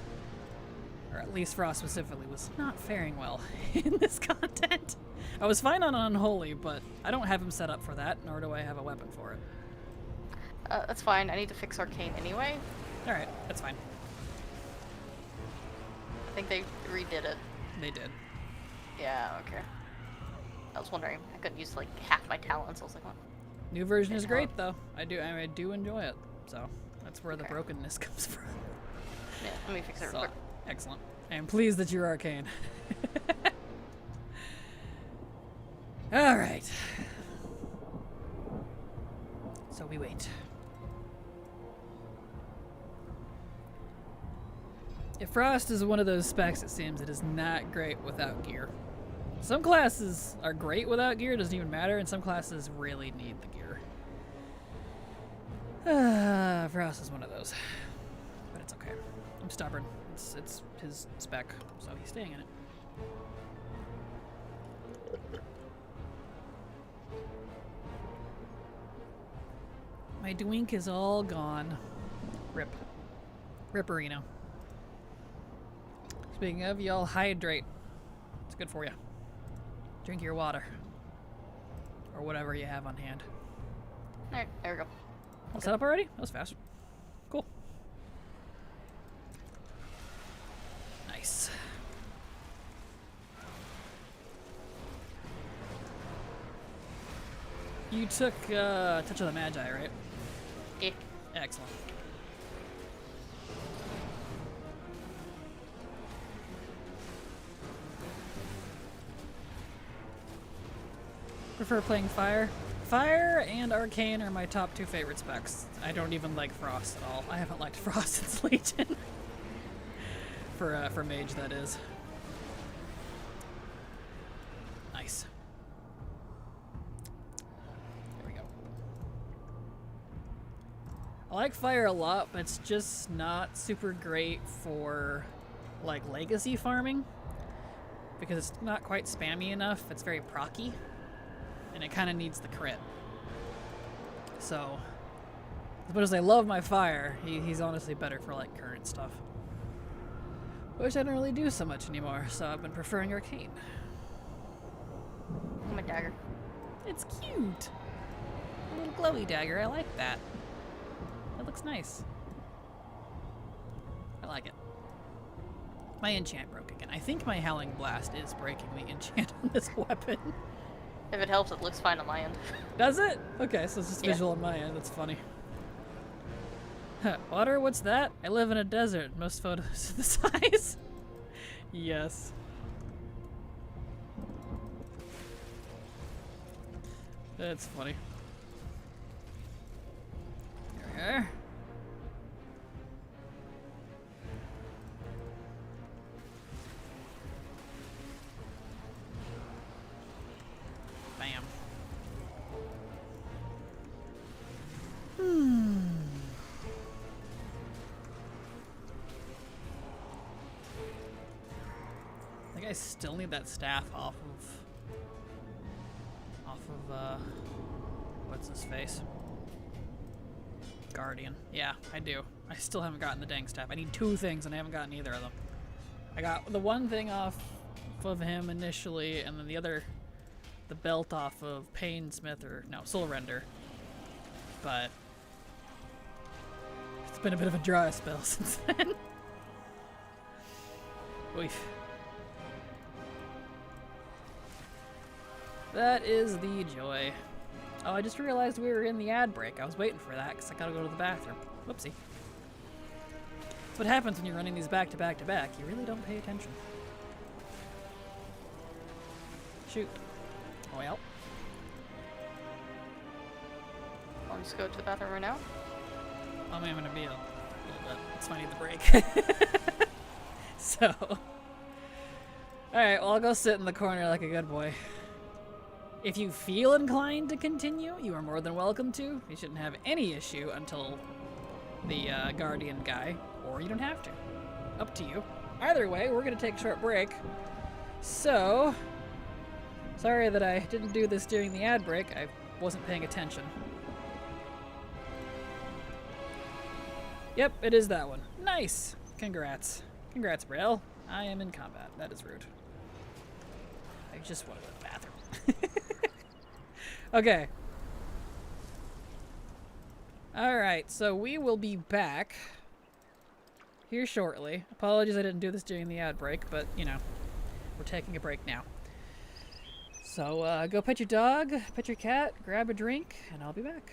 or at least Frost specifically, was not faring well in this content. I was fine on Unholy, but I don't have him set up for that, nor do I have a weapon for it. That's fine. I need to fix Arcane anyway. Alright, that's fine. I think they redid it. They did. Yeah, okay. I was wondering. I couldn't use like half my talents. I was like, what? New version is great though. I do enjoy it. So that's where the Okay. brokenness comes from. Yeah, let me fix it real So, quick. excellent. I am pleased that you're arcane. All right. So we wait. If Frost is one of those specs, it seems it is not great without gear. Some classes are great without gear, it doesn't even matter, and some classes really need the gear. Frost is one of those. But it's okay. I'm stubborn. It's his spec, so he's staying in it. My Dwink is all gone. Rip. Ripperino. Speaking of, y'all hydrate. It's good for you. Drink your water. Or whatever you have on hand. Alright, there we go. All set up already? That was fast. Cool. Nice. You took Touch of the Magi, right? Yeah. Excellent. Prefer playing Fire. Fire and Arcane are my top two favorite specs. I don't even like Frost at all. I haven't liked Frost since Legion. For Mage, that is. Nice. There we go. I like Fire a lot, but it's just not super great for like legacy farming because it's not quite spammy enough. It's very procky. And it kind of needs the crit. So, as much as I love my Fire, he's honestly better for like current stuff. Which I don't really do so much anymore, so I've been preferring Arcane. I'm a dagger. It's cute! A little glowy dagger, I like that. That looks nice. I like it. My enchant broke again. I think my Howling Blast is breaking the enchant on this weapon. If it helps, it looks fine on my end. Does it? Okay, so it's just Yeah. visual on my end. That's funny. Huh, water? What's that? I live in a desert. Most photos are the size. Yes. That's funny. There we are. Bam. I think I still need that staff off of what's his face? Guardian. Yeah, I do. I still haven't gotten the dang staff. I need two things and I haven't gotten either of them. I got the one thing off of him initially, and then the other, the belt off of Painsmith, or no, Soul Render. But it's been a bit of a dry spell since then. Oof. That is the joy. Oh, I just realized we were in the ad break. I was waiting for that because I gotta go to the bathroom. Whoopsie. That's what happens when you're running these back to back to back. You really don't pay attention. Shoot. Oh, well. I'll just go to the bathroom right now. I'm gonna be a little bit. It's funny the break. So. Alright, well, I'll go sit in the corner like a good boy. If you feel inclined to continue, you are more than welcome to. You shouldn't have any issue until the Guardian guy, or you don't have to. Up to you. Either way, we're going to take a short break. So, sorry that I didn't do this during the ad break. I wasn't paying attention. Yep, it is that one. Nice! Congrats. Congrats, Braille. I am in combat. That is rude. I just want to go to the bathroom. Okay. Alright, so we will be back here shortly. Apologies I didn't do this during the ad break, but, you know, we're taking a break now. So go pet your dog, pet your cat, grab a drink, and I'll be back.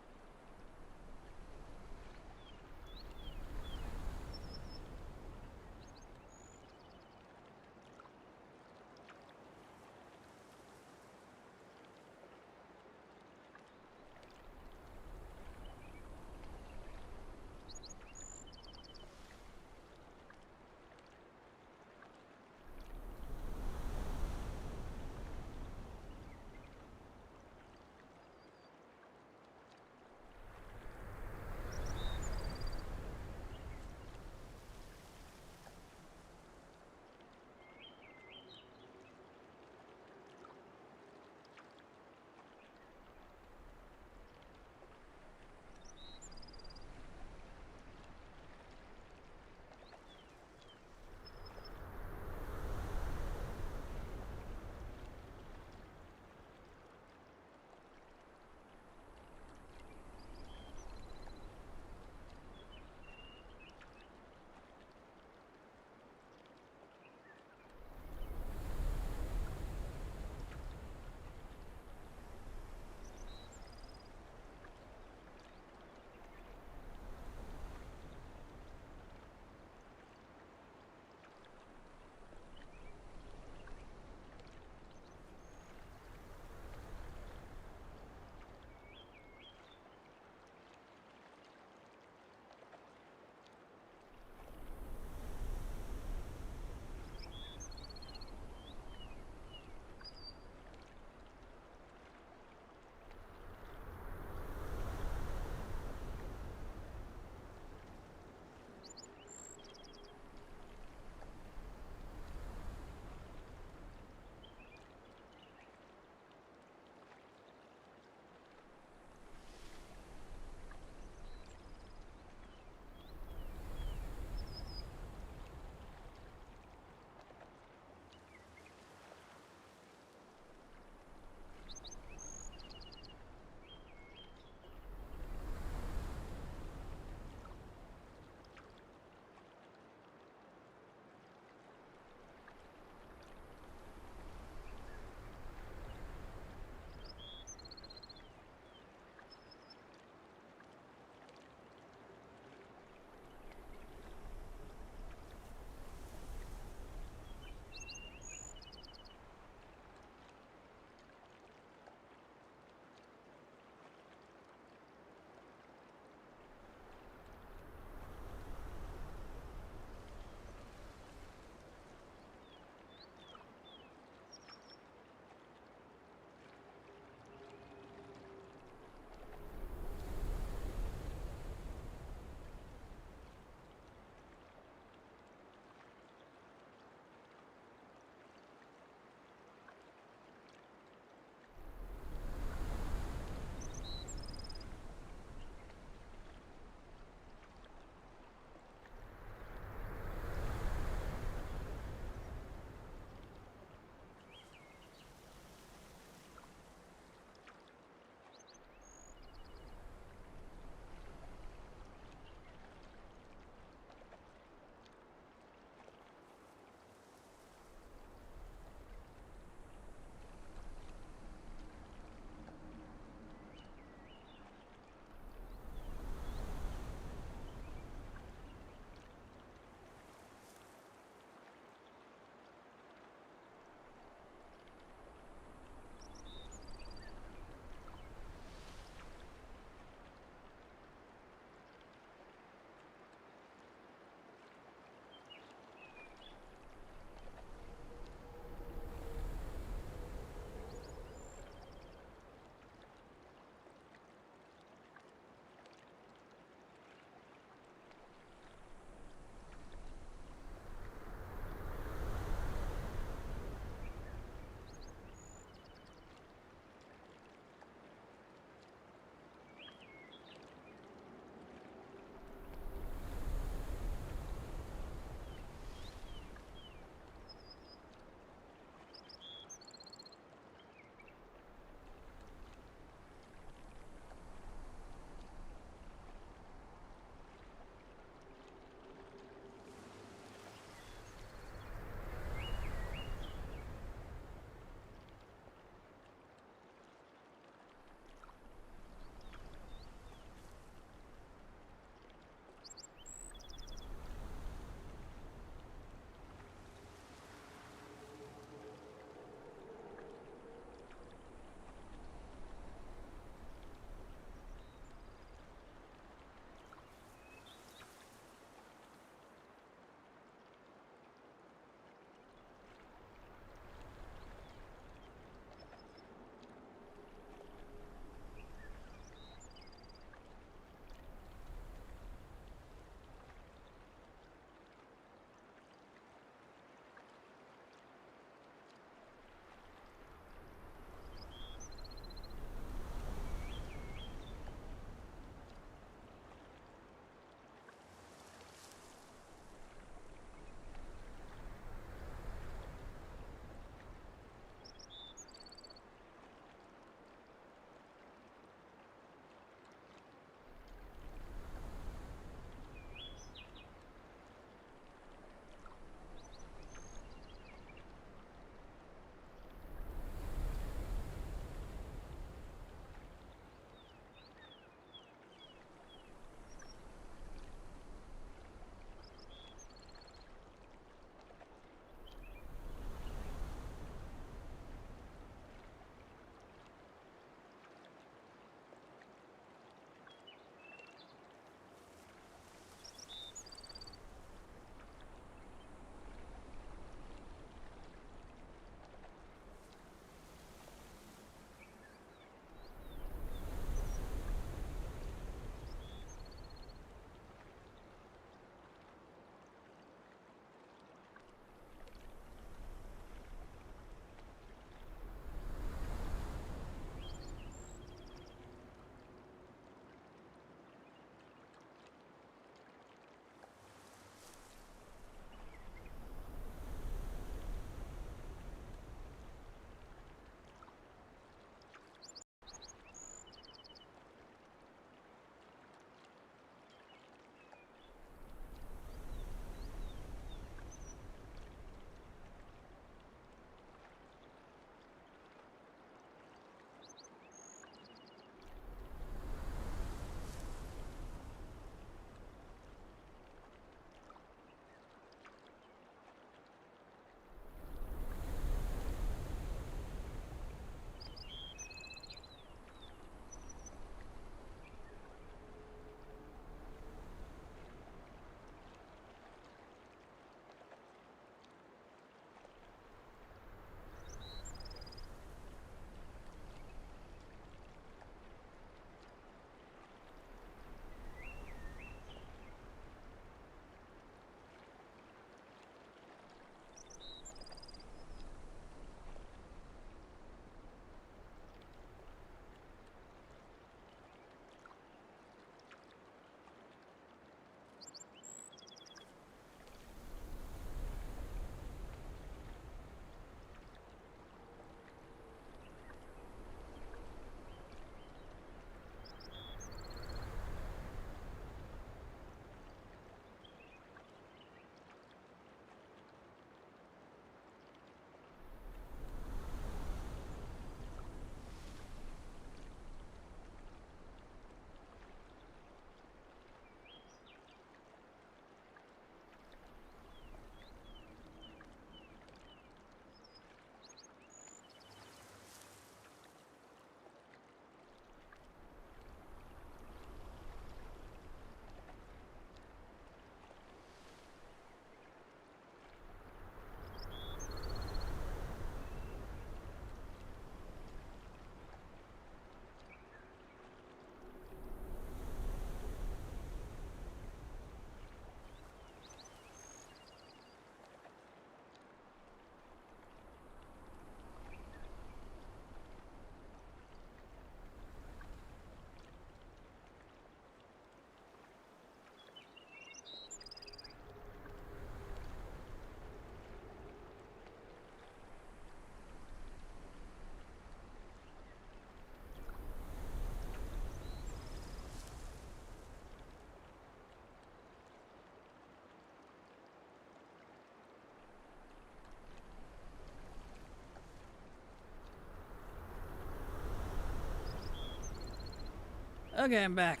Okay, I'm back.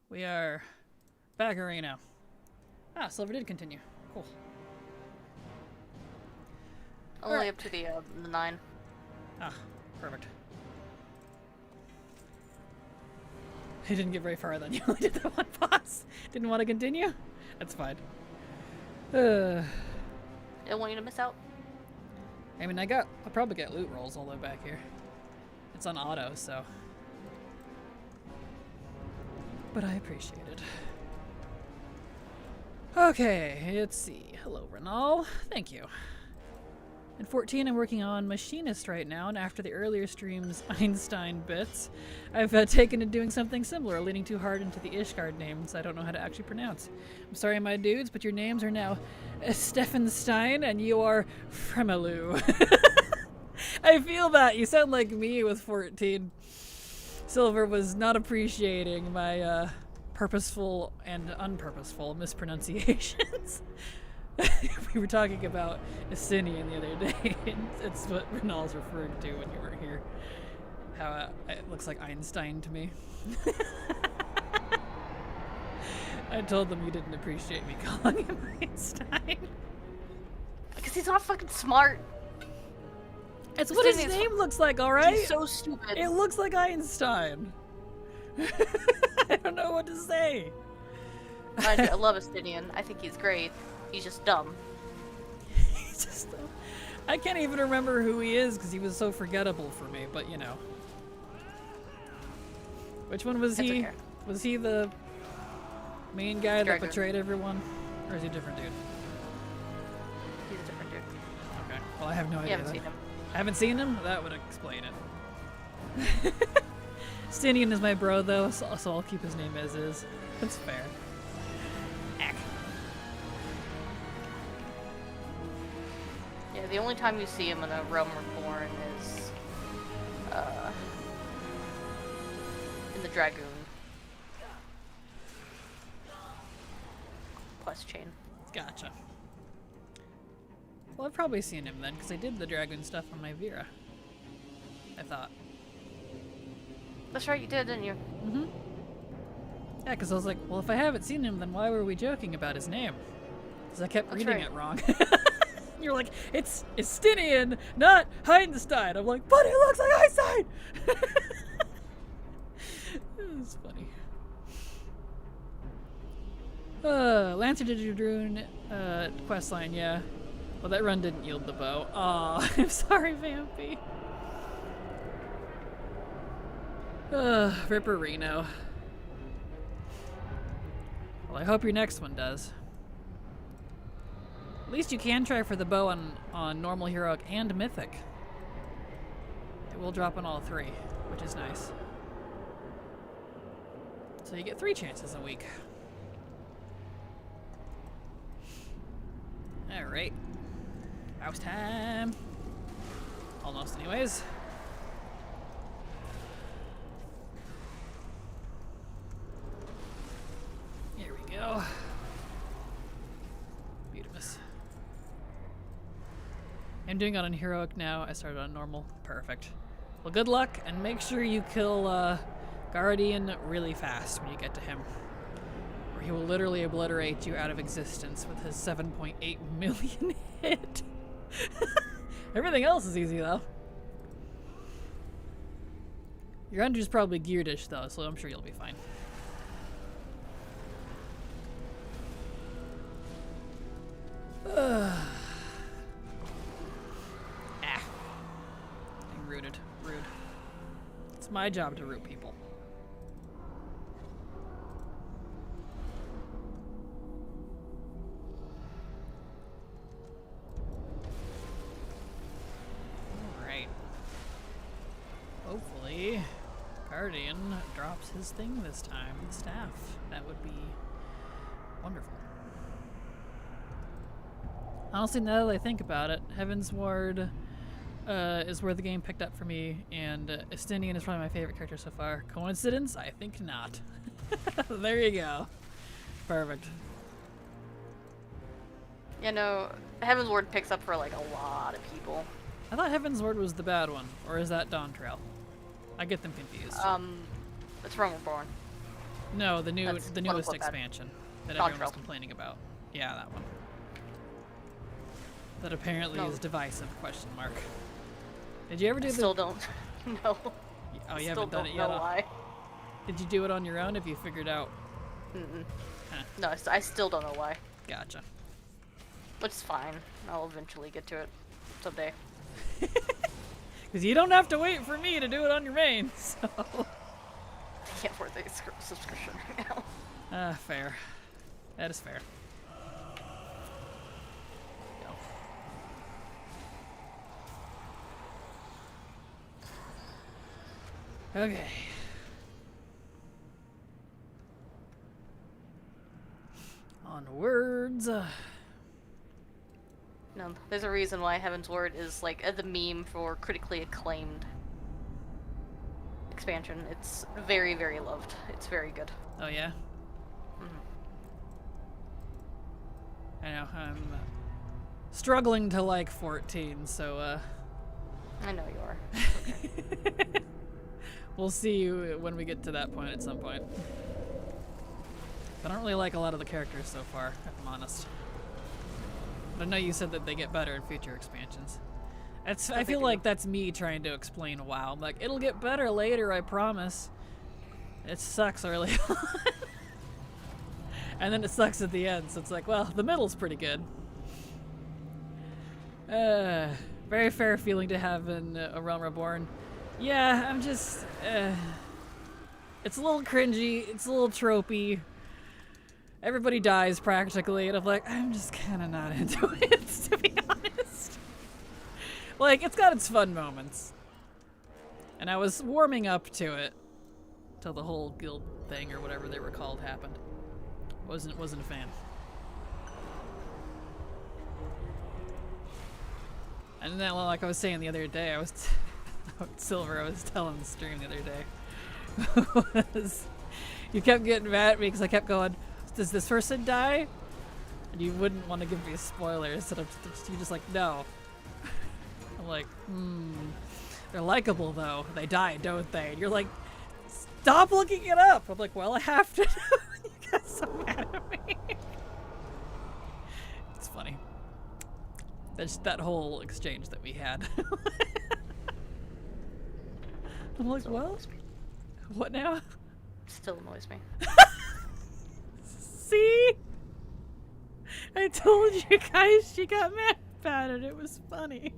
We are back arena. Ah, Silver did continue. Cool. Only Alright. up to the 9. Ah, perfect. He didn't get very far then. You only did the one boss. Didn't want to continue? That's fine. I don't want you to miss out. I mean, I'll probably get loot rolls all the way back here. It's on auto, so. But I appreciate it. Okay, let's see. Hello, Renal. Thank you. At 14, I'm working on Machinist right now, and after the earlier stream's Einstein bits, I've taken to doing something similar, leaning too hard into the Ishgard names I don't know how to actually pronounce. I'm sorry, my dudes, but your names are now Steffenstein, and you are Fremelu. I feel that. You sound like me with 14. Silver was not appreciating my purposeful and unpurposeful mispronunciations. We were talking about Estinian the other day, and it's what Renal's referring to when you weren't here. How it looks like Einstein to me. I told them you didn't appreciate me calling him Einstein. Because he's not fucking smart. It's what his Estinian's name looks like, alright? He's so stupid. It looks like Einstein. I don't know what to say. I love Estinian. I think he's great. He's just dumb. He's just, I can't even remember who he is because he was so forgettable for me, but you know. Which one was That's he? okay. Was he the main guy that Dragoon. betrayed everyone? Or is he a different dude? He's a different dude. Okay. Well, I have no You idea. haven't then. seen him. I haven't seen him? That would explain it. Stinian is my bro, though, so I'll keep his name as is. That's fair. Ack. Yeah, the only time you see him in a Realm Reborn is in the Dragoon quest chain. Gotcha. Well, I've probably seen him then, because I did the dragon stuff on my Vera. I thought. That's right, you did, didn't you? Mm-hmm. Yeah, because I was like, well, if I haven't seen him, then why were we joking about his name? Because I kept That's reading right. it wrong. You're like, it's Estinian, not Einstein. I'm like, but it looks like Einstein! It was funny. Lancer did your Drune questline, yeah. Well, that run didn't yield the bow. Aw, I'm sorry, Vampy. Ripper Reno. Well, I hope your next one does. At least you can try for the bow on normal, heroic, and mythic. It will drop on all three, which is nice. So you get 3 chances a week. Alright. Mouse time. Almost, anyways. Here we go. Beautiful. I'm doing it on heroic now. I started on normal. Perfect. Well, good luck, and make sure you kill Guardian really fast when you get to him. Or he will literally obliterate you out of existence with his 7.8 million hit. Everything else is easy, though. Your Under's probably geared-ish, though, so I'm sure you'll be fine. Being rooted. Rude. It's my job to root people. Alright. Hopefully, Guardian drops his thing this time, the staff. That would be wonderful. Honestly, now that I think about it, Heaven's Ward is where the game picked up for me, and Estinian is probably my favorite character so far. Coincidence? I think not. There you go. Perfect. Yeah, no, Heaven's Ward picks up for like a lot of people. I thought Heaven's Ward was the bad one, or is that Dawn Trail? I get them confused. It's Realm Reborn. No, the That's newest quote-unquote bad. expansion that Dawn everyone was Trail. complaining about. Yeah, that one. That apparently No. is divisive, question mark. Did you ever do I the... still don't know. Oh, you Still haven't done don't it yet? know why. Did you do it on your own? Have you figured out? No, I still don't know why. Gotcha. Which is fine. I'll eventually get to it someday. Because you don't have to wait for me to do it on your main, so... I can't afford the subscription right now. Fair. That is fair. Okay. Onwards. No, there's a reason why Heaven's Word is like the meme for critically acclaimed expansion. It's very, very loved. It's very good. Oh yeah? I know, I'm struggling to like 14, so I know you are. we'll see when we get to that point at some point. I don't really like a lot of the characters so far, if I'm honest. But I know you said that they get better in future expansions. I feel like that's me trying to explain WoW. I'm like, it'll get better later, I promise. It sucks early on. And then it sucks at the end, so it's like, well, the middle's pretty good. Very fair feeling to have in A Realm Reborn. Yeah, I'm just... it's a little cringy, it's a little tropey. Everybody dies practically, and I'm like, I'm just kind of not into it, to be honest. Like, it's got its fun moments. And I was warming up to it till the whole guild thing or whatever they were called happened. Wasn't a fan. And then, like I was saying the other day, I was Silver. I was telling the stream the other day. You kept getting mad at me because I kept going, "Does this person die?" And you wouldn't want to give me spoilers, so you just like, "No." I'm like, they're likable though. They die, don't they? And you're like, "Stop looking it up." I'm like, "Well, I have to." You got so mad at me. It's funny. That's that whole exchange that we had. I'm like, well, what now? Still annoys me. See? I told you guys she got mad about it. It was funny.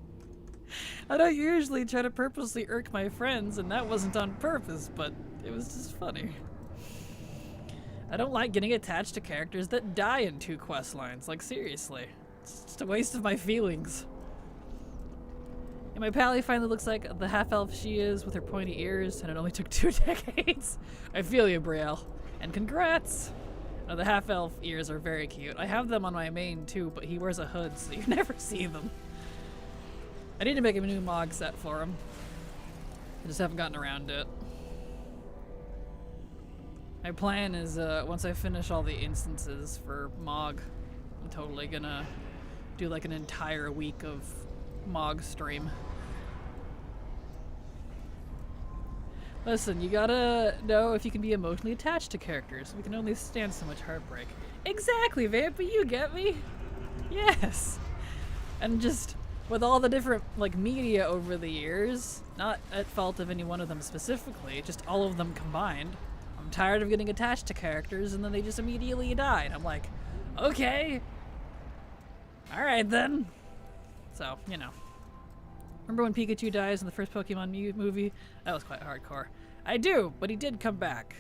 I don't usually try to purposely irk my friends, and that wasn't on purpose, but it was just funny. I don't like getting attached to characters that die in 2 quest lines. Like, seriously. It's just a waste of my feelings. And my pally finally looks like the half-elf she is with her pointy ears, and it only took 2 decades. I feel you, Brielle. And congrats! Now, the half-elf ears are very cute. I have them on my main, too, but he wears a hood, so you never see them. I need to make a new Mog set for him. I just haven't gotten around to it. My plan is, once I finish all the instances for Mog, I'm totally gonna do like an entire week of Mog stream. Listen, you gotta know if you can be emotionally attached to characters. We can only stand so much heartbreak. Exactly, Vamp, you get me? Yes. And just with all the different like media over the years, not at fault of any one of them specifically, just all of them combined, I'm tired of getting attached to characters and then they just immediately die. And I'm like, okay. Alright then. So, you know. Remember when Pikachu dies in the first Pokemon movie? That was quite hardcore. I do, but he did come back.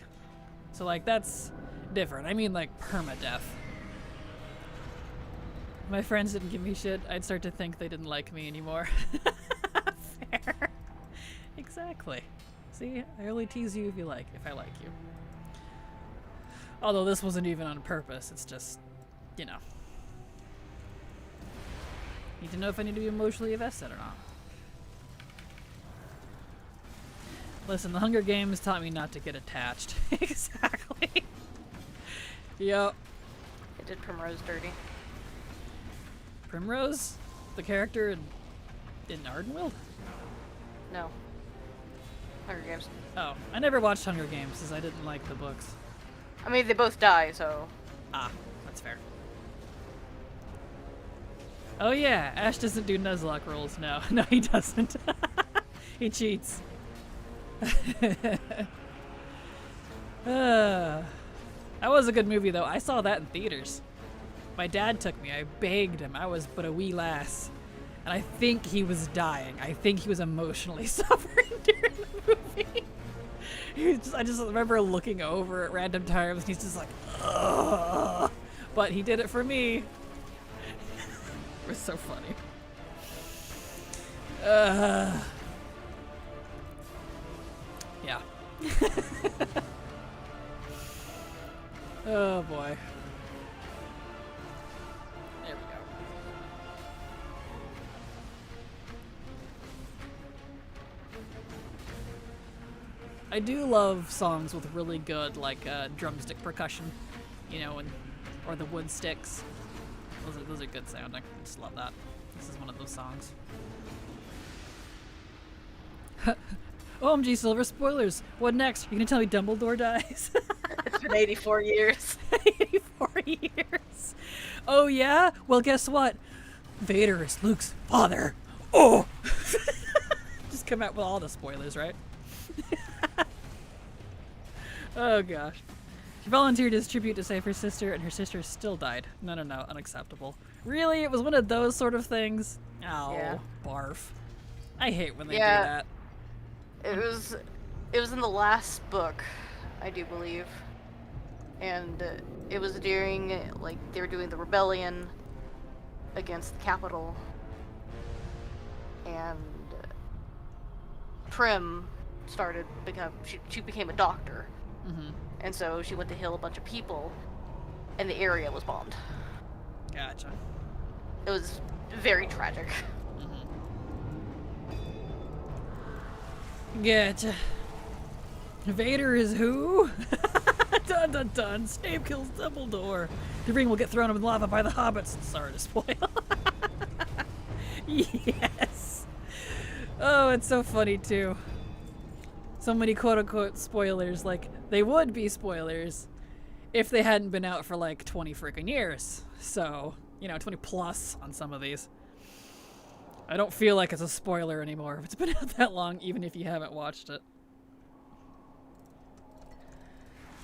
So, like, that's different. I mean, like, permadeath. If my friends didn't give me shit, I'd start to think they didn't like me anymore. Fair. Exactly. See, I only tease you if I like you. Although this wasn't even on purpose, it's just, you know. Need to know if I need to be emotionally invested or not. Listen, the Hunger Games taught me not to get attached. Exactly. Yep. It did Primrose dirty. Primrose? The character in Ardenweald? No. Hunger Games. Oh, I never watched Hunger Games because I didn't like the books. I mean, they both die, so. Ah, that's fair. Oh yeah, Ash doesn't do Nuzlocke rolls. No, no, he doesn't. He cheats. That was a good movie though. I saw that in theaters. My dad took me. I begged him. I was but a wee lass. And I think he was dying. I think he was emotionally suffering during the movie. I just remember looking over at random times and he's just like, ugh. But he did it for me. It was so funny. Yeah. Oh boy. There we go. I do love songs with really good, like, drumstick percussion, you know, or the wood sticks. Those are good sounding. I just love that. This is one of those songs. OMG, Silver, spoilers. What next? You're gonna tell me Dumbledore dies? It's been 84 years. 84 years. Oh yeah? Well, guess what? Vader is Luke's father. Oh! Just come out with all the spoilers, right? Oh gosh. She volunteered as tribute to save her sister, and her sister still died. No, unacceptable. Really? It was one of those sort of things? Oh, Yeah. barf. I hate when they do Yeah. that. It was in the last book, I do believe. And it was during, like, they were doing the rebellion against the capital. And Prim she became a doctor. Mm-hmm. And so she went to heal a bunch of people, and the area was bombed. Gotcha. It was very tragic. Gotcha. Vader is who? Dun dun dun. Snape kills Dumbledore. The ring will get thrown in lava by the hobbits. Sorry to spoil. Yes. Oh, it's so funny too. So many quote-unquote spoilers. Like, they would be spoilers if they hadn't been out for like 20 freaking years. So, 20 plus on some of these. I don't feel like it's a spoiler anymore if it's been out that long, even if you haven't watched it.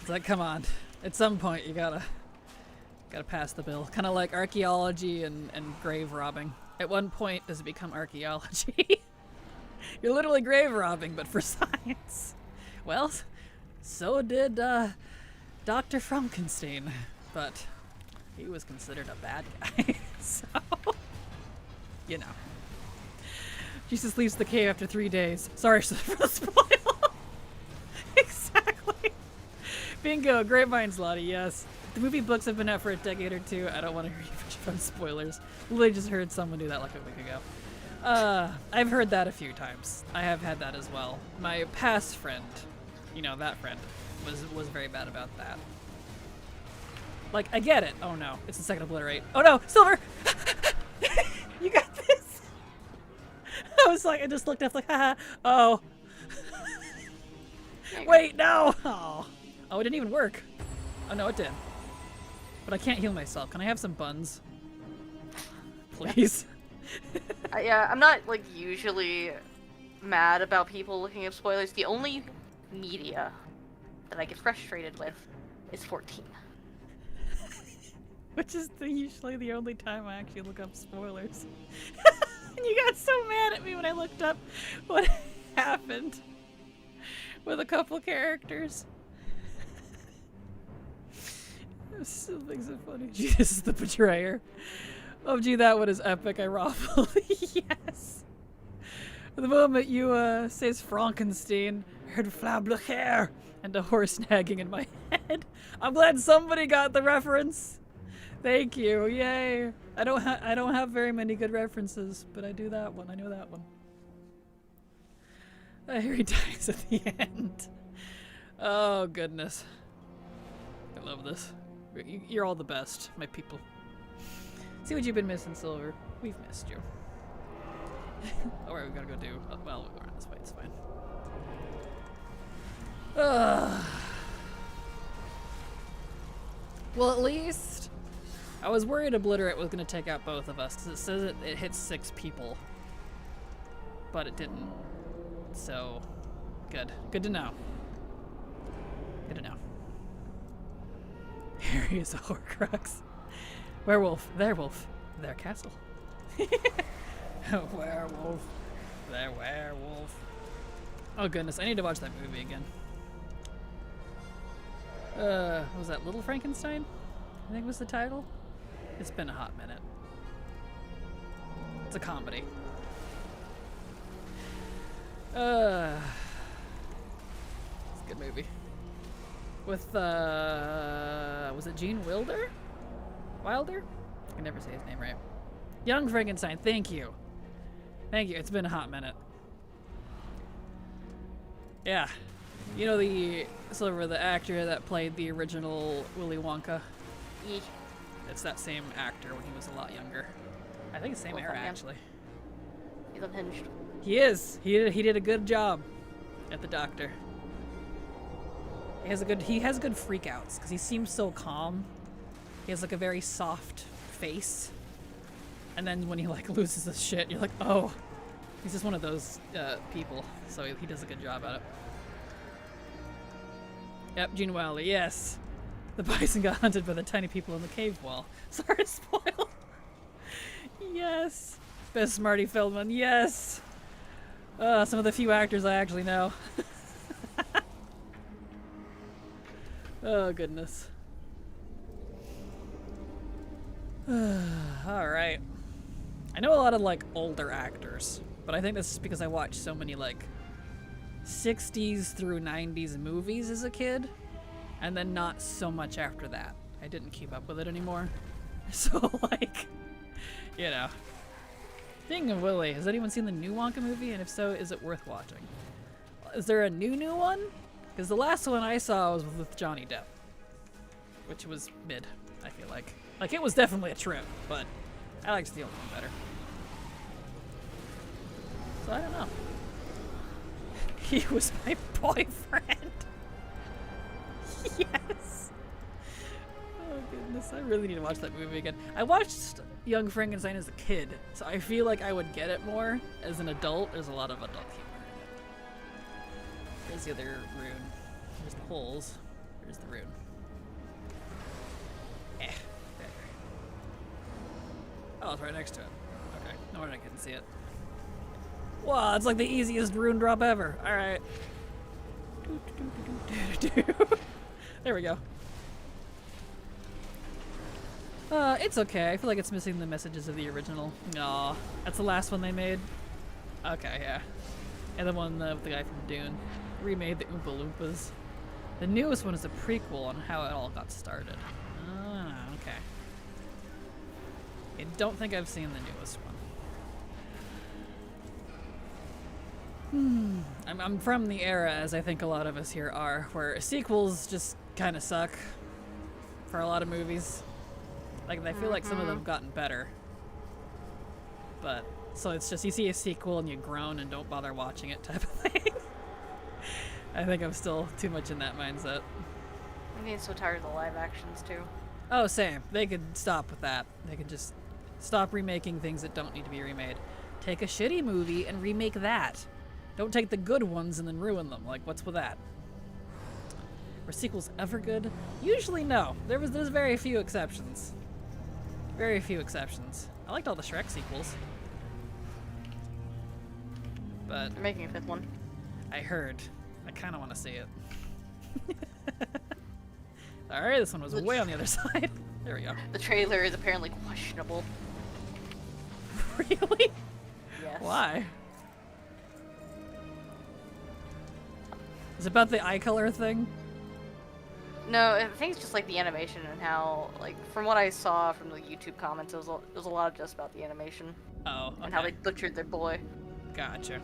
It's like, come on. At some point, you gotta pass the bill. Kind of like archaeology and grave robbing. At one point, does it become archaeology? You're literally grave robbing, but for science. Well, so did Dr. Frankenstein, but he was considered a bad guy, so, Jesus leaves the cave after 3 days. Sorry for the spoil. Exactly. Bingo, great minds, Latte, yes. The movie books have been out for a decade or two. I don't want to hear you from spoilers. Literally just heard someone do that like a week ago. I've heard that a few times. I have had that as well. My past friend, that friend, was very bad about that. Like, I get it. Oh no, it's the second obliterate. Oh no, Silver! You got this! I just looked up like, haha, oh. Wait, no! Oh, it didn't even work. Oh no, it did. But I can't heal myself. Can I have some buns? Please. Yeah, I'm not, usually mad about people looking up spoilers. The only media that I get frustrated with is 14. Which is usually the only time I actually look up spoilers. And you got so mad at me when I looked up what happened with a couple characters. It still makes it funny. Jesus is the betrayer. Oh gee, that one is epic. I raffle. Yes. The moment you says Frankenstein, I heard flabble hair and a horse nagging in my head. I'm glad somebody got the reference. Thank you. Yay. I don't have very many good references, but I do that one. I know that one. Here he dies at the end. Oh goodness. I love this. You're all the best, my people. See what you've been missing, Silver. We've missed you. Alright, we gotta go do... well, we're on this way, it's fine. Ugh. Well, at least I was worried Obliterate was going to take out both of us because it says it hits 6 people, but it didn't. So, good. Good to know. Good to know. Here he is a Horcrux. Werewolf, their wolf, their castle. Werewolf, their werewolf. Oh goodness, I need to watch that movie again. What was that, Little Frankenstein? I think was the title. It's been a hot minute. It's a comedy. It's a good movie. With, was it Gene Wilder? Wilder? I can never say his name right. Young Frankenstein, thank you. Thank you, it's been a hot minute. Yeah. You know the actor that played the original Willy Wonka? Yee. It's that same actor when he was a lot younger. I think it's the same era, actually. He's unhinged. He is. He did a good job at the doctor. He has good freakouts because he seems so calm. He has like a very soft face. And then when he like loses his shit, you're like, oh, he's just one of those people. So he does a good job at it. Yep, Gene Wilder, yes. The bison got hunted by the tiny people in the cave wall. Sorry to spoil. Yes. Best Marty Feldman, yes. Some of the few actors I actually know. Oh, goodness. Alright. I know a lot of, like, older actors, but I think this is because I watched so many, like, 60s through 90s movies as a kid, and then not so much after that. I didn't keep up with it anymore. So, like, you know. Speaking of Willy, has anyone seen the new Wonka movie? And if so, is it worth watching? Is there a new one? Because the last one I saw was with Johnny Depp, which was mid, I feel like. Like, it was definitely a trip, but I liked the old one better. So I don't know. He was my boyfriend. Yes. Oh goodness, I really need to watch that movie again. I watched Young Frankenstein as a kid, so I feel like I would get it more. As an adult, there's a lot of adult humor in it. There's the other rune. There's the holes. There's the rune. Eh. There. Oh, it's right next to it. Okay, no wonder I couldn't see it. Wow, it's like the easiest rune drop ever. Alright. There we go. It's okay. I feel like it's missing the messages of the original. Aw, that's the last one they made? Okay, yeah. And the one with the guy from Dune. Remade the Oompa Loompas. The newest one is a prequel on how it all got started. Ah, okay. I don't think I've seen the newest one. I'm from the era, as I think a lot of us here are, where sequels just kind of suck for a lot of movies. Like, I feel like some of them have gotten better. But, so it's just, you see a sequel and you groan and don't bother watching it type of thing. I think I'm still too much in that mindset. I'm getting so tired of the live actions, too. Oh, same. They could stop with that. They could just stop remaking things that don't need to be remade. Take a shitty movie and remake that. Don't take the good ones and then ruin them. Like, what's with that? Were sequels ever good? Usually no. There's very few exceptions. Very few exceptions. I liked all the Shrek sequels. But They're making a 5th one. I heard. I kind of want to see it. Alright, this one was way on the other side. There we go. The trailer is apparently questionable. Really? Yes. Why? Is it about the eye color thing? No, I think it's just like the animation and how, like, from what I saw from the YouTube comments, it was a lot of just about the animation. Oh, okay. And how they butchered their boy. Gotcha.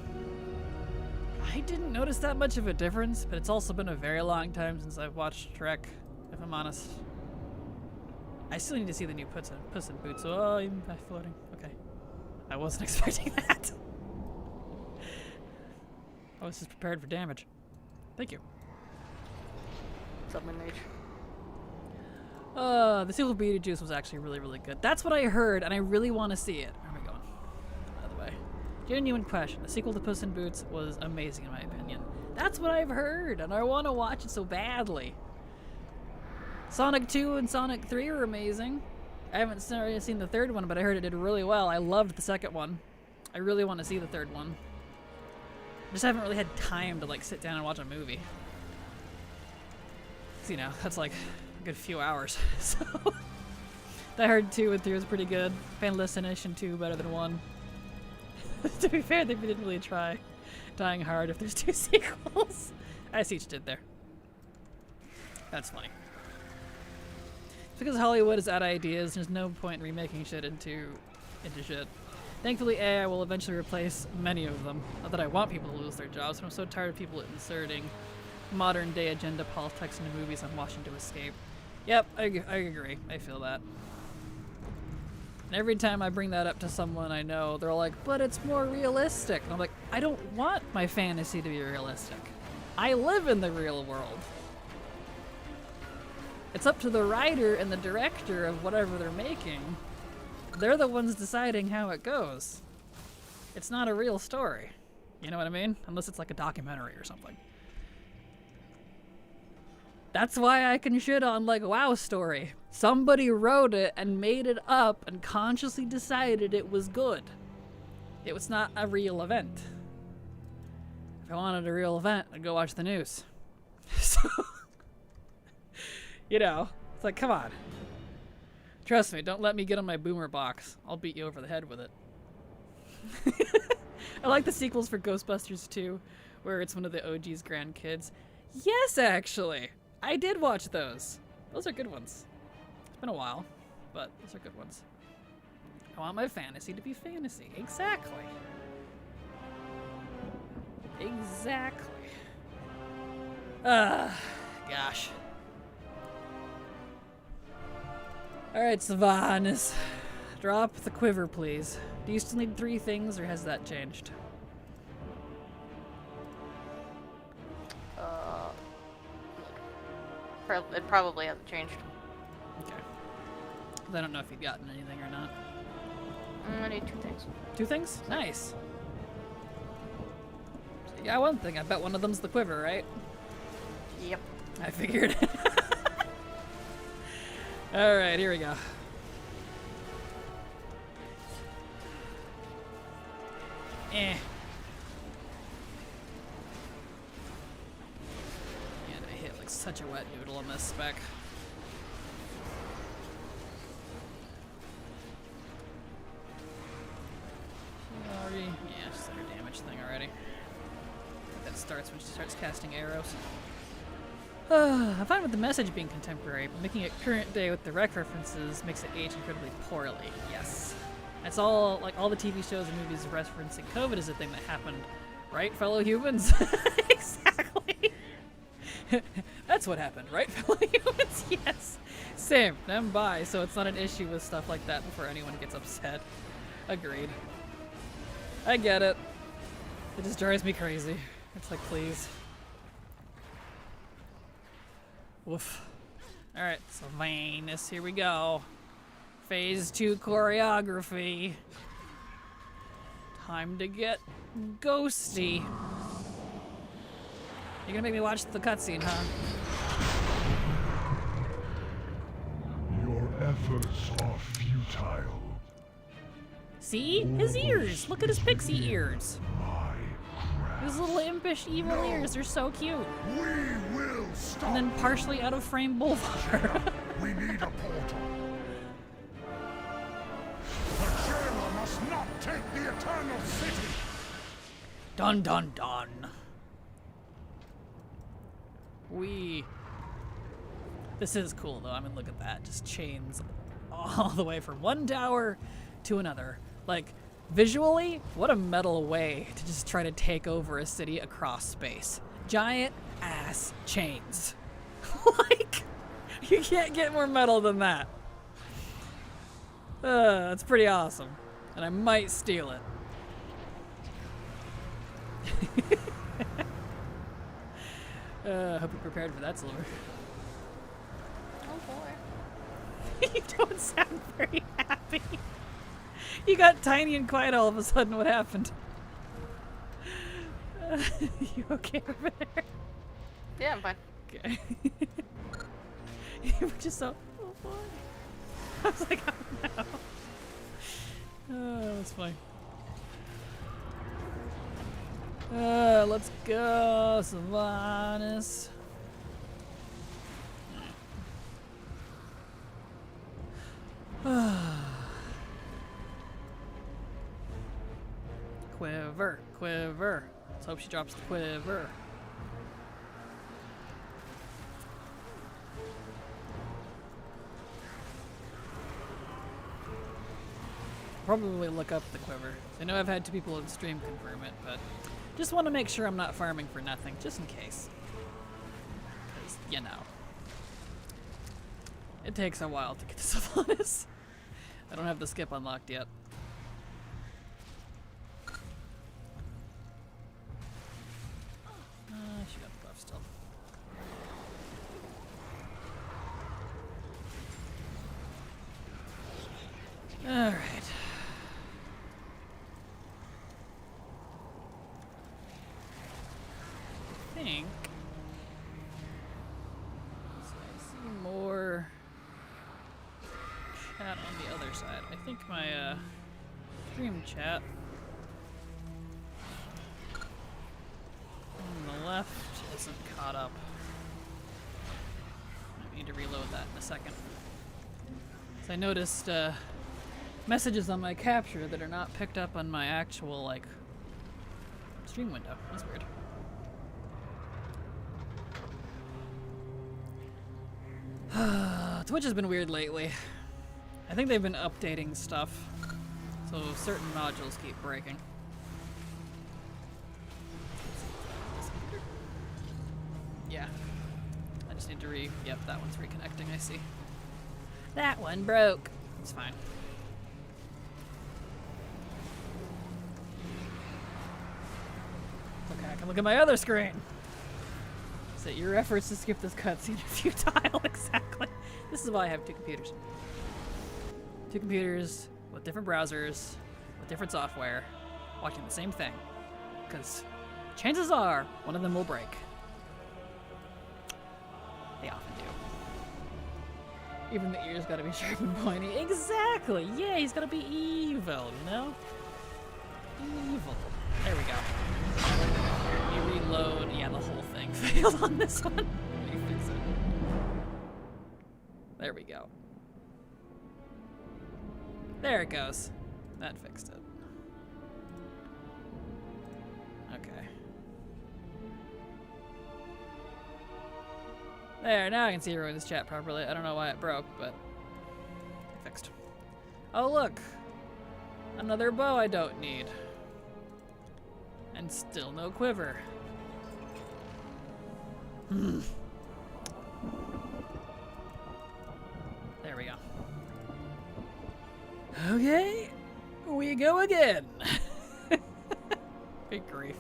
I didn't notice that much of a difference, but it's also been a very long time since I've watched Shrek, if I'm honest. I still need to see the new Puss in Boots. Oh, I'm floating. Okay. I wasn't expecting that. I was just prepared for damage. Thank you. Suddenly Mage. The sequel to Beetlejuice was actually really, really good. That's what I heard, and I really want to see it. Where am I going? By the way. Genuine question. The sequel to Puss in Boots was amazing in my opinion. That's what I've heard, and I want to watch it so badly. Sonic 2 and Sonic 3 are amazing. I haven't seen the third one, but I heard it did really well. I loved the second one. I really want to see the third one. I just haven't really had time to like sit down and watch a movie. 'Cause, you know, that's like a good few hours. So I heard 2 and 3 was pretty good. Final Destination 2 better than 1. To be fair, they didn't really try dying hard if there's 2 sequels. I see what you did there. That's funny. It's because Hollywood is out of ideas. There's no point in remaking shit into shit. Thankfully, AI will eventually replace many of them. Not that I want people to lose their jobs, but I'm so tired of people inserting modern day agenda politics into movies I'm watching to escape. Yep, I agree. I feel that. And every time I bring that up to someone I know, they're like, but it's more realistic. And I'm like, I don't want my fantasy to be realistic. I live in the real world. It's up to the writer and the director of whatever they're making. They're the ones deciding how it goes. It's not a real story. You know what I mean? Unless it's like a documentary or something. That's why I can shit on like WoW Story. Somebody wrote it and made it up and consciously decided it was good. It was not a real event. If I wanted a real event, I'd go watch the news. So, you know, it's like, come on. Trust me, don't let me get on my boomer box. I'll beat you over the head with it. I like the sequels for Ghostbusters 2, where it's one of the OG's grandkids. Yes, actually! I did watch those. Those are good ones. It's been a while, but those are good ones. I want my fantasy to be fantasy. Exactly. Exactly. Gosh. Alright, Sylvanas. Drop the quiver, please. Do you still need 3 things, or has that changed? It probably hasn't changed. Okay. 'Cause I don't know if you've gotten anything or not. I need 2 things. 2 things? Nice. So you got 1 thing. I bet one of them's the quiver, right? Yep. I figured. Alright, here we go. And I hit like such a wet noodle on this spec. Already, yeah, just like her damage thing already. I think that starts when she starts casting arrows. I'm fine with the message being contemporary, but making it current day with direct references makes it age incredibly poorly. Yes. That's all, like, all the TV shows and movies referencing COVID is a thing that happened, right, fellow humans? Exactly. That's what happened, right, fellow humans? Yes. Same. I'm bi, so it's not an issue with stuff like that before anyone gets upset. Agreed. I get it. It just drives me crazy. It's like, please. Woof. Alright, so Venus, here we go. Phase 2 choreography. Time to get ghosty. You're gonna make me watch the cutscene, huh? Your efforts are futile. See? His ears! Look at his pixie ears! My craft. His little impish evil ears are so cute. We will stop. And then partially out of frame boulevard. We need a portal. The jailer must not take the Eternal City. Dun dun dun. This is cool though. I mean, look at that. Just chains all the way from one tower to another. Like, visually, what a metal way to just try to take over a city across space. Giant ass chains. Like, you can't get more metal than that. That's pretty awesome. And I might steal it. Hope you're prepared for that, Silver. for? You don't sound very happy. You got tiny and quiet all of a sudden. What happened? You okay over there? Yeah, I'm fine. Okay. You were just so, oh boy. I was like, oh no. Oh, that's funny. Let's go, Sylvanas. Quiver, quiver. Let's hope she drops the quiver. Probably look up the quiver. I know I've had 2 people in stream confirm it, but just want to make sure I'm not farming for nothing, just in case. Because, you know, it takes a while to get to Sylvanas. I don't have the skip unlocked yet. She got the buff still. Alright. I think. So I see more chat on the other side. I think my stream chat on the left isn't caught up. I need to reload that in a second. So I noticed messages on my capture that are not picked up on my actual, like, stream window. That's weird. Twitch has been weird lately. I think they've been updating stuff, so certain modules keep breaking. Yeah. I just need to yep, that one's reconnecting, I see. That one broke. It's fine. It's okay, I can look at my other screen. So your efforts to skip this cutscene are futile, exactly. This is why I have 2 computers. 2 computers with different browsers, with different software, watching the same thing. Because chances are, one of them will break. They often do. Even the ears gotta be sharp and pointy. Exactly! Yeah, he's gotta be evil, you know? Evil. There we go. You reload. Yeah, the whole thing failed on this one. Let me fix it. There we go. There it goes. That fixed it. Okay. There, now I can see everyone's chat properly. I don't know why it broke, but fixed. Oh look! Another bow I don't need. And still no quiver. There we go. Okay, we go again. Big grief.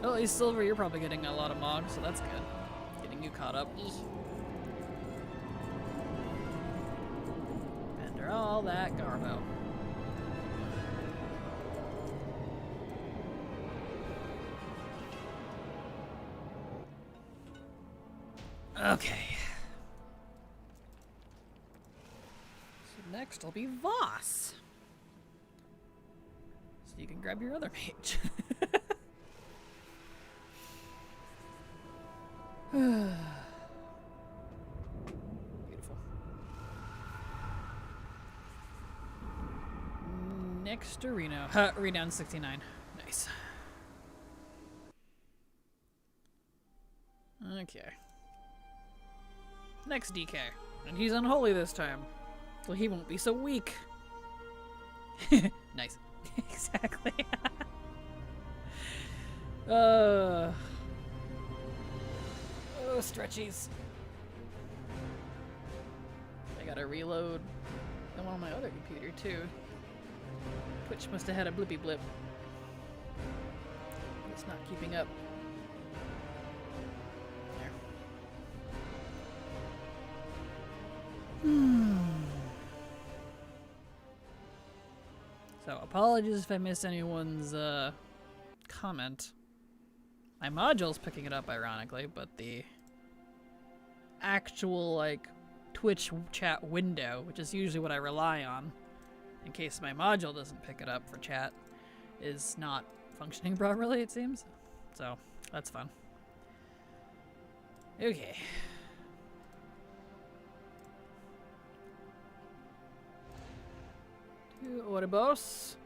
Oh, at least Silver, you're probably getting a lot of mogs, so that's good. Getting you caught up. After all that garbo. Okay. So next will be Voss. So you can grab your other mage. Beautiful. Next to Reno. Renown 69. Nice. Okay. Next DK. And he's unholy this time. So he won't be so weak. Nice. Exactly. Oh, stretchies. I gotta reload. I'm on my other computer too. Twitch must have had a blippy blip. It's not keeping up. apologies if I missed anyone's comment. My module's picking it up, ironically, but the actual, like, Twitch chat window, which is usually what I rely on in case my module doesn't pick it up for chat, is not functioning properly, it seems. So, that's fun. Okay. Ouroboros.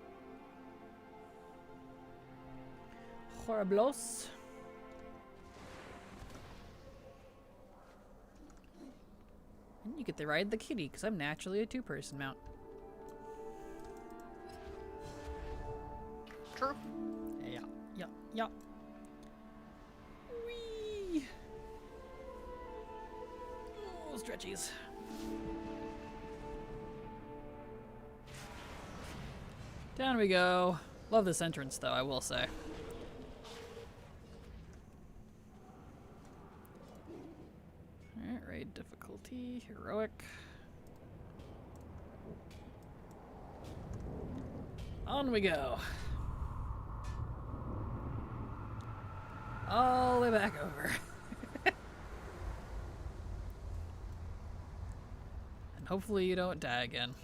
Horriblos. And you get to ride the kitty, because I'm naturally a two-person mount. True. Yeah. Whee! Oh, stretchies. Down we go. Love this entrance, though, I will say. Alright, raid difficulty, heroic. On we go. All the way back over. And hopefully you don't die again.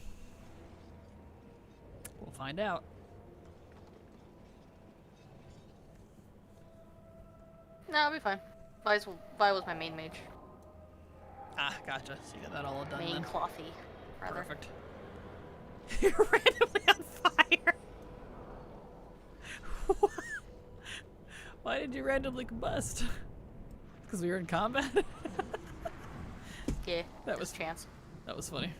We'll find out. No, I'll be fine. Vi was my main mage. Ah, gotcha. So you got that all done Main then. clothy, rather. Perfect. You're randomly on fire. What? Why did you randomly combust? Because we were in combat? Yeah, That just was- chance. That was funny.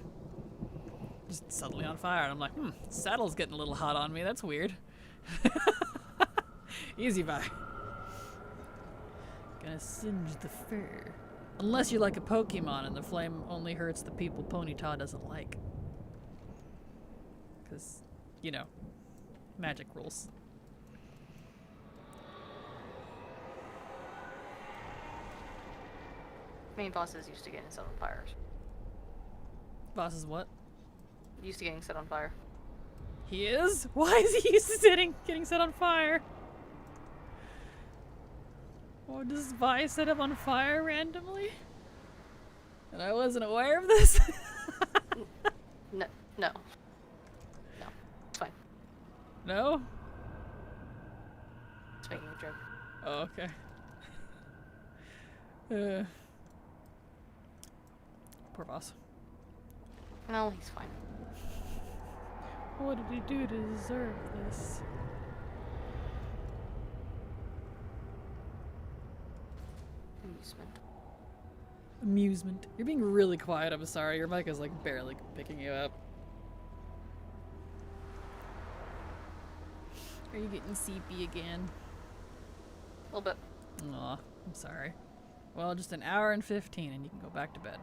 Just suddenly on fire, and I'm like, saddle's getting a little hot on me. That's weird. Easy bye. Gonna singe the fur. Unless you're like a Pokemon and the flame only hurts the people Ponyta doesn't like. Because, you know, magic rules. Main boss is used to getting set on fire. Boss is what? Used to getting set on fire. He is? Why is he used to getting set on fire? Or does Vi set him on fire randomly? And I wasn't aware of this? No. No. It's fine. No? It's making a joke. Oh, okay. Poor boss. No, he's fine. What did he do to deserve this? Amusement. You're being really quiet, I'm sorry. Your mic is like barely picking you up. Are you getting seepy again? A little bit. Aw, I'm sorry. Well, just an hour and 15 and you can go back to bed.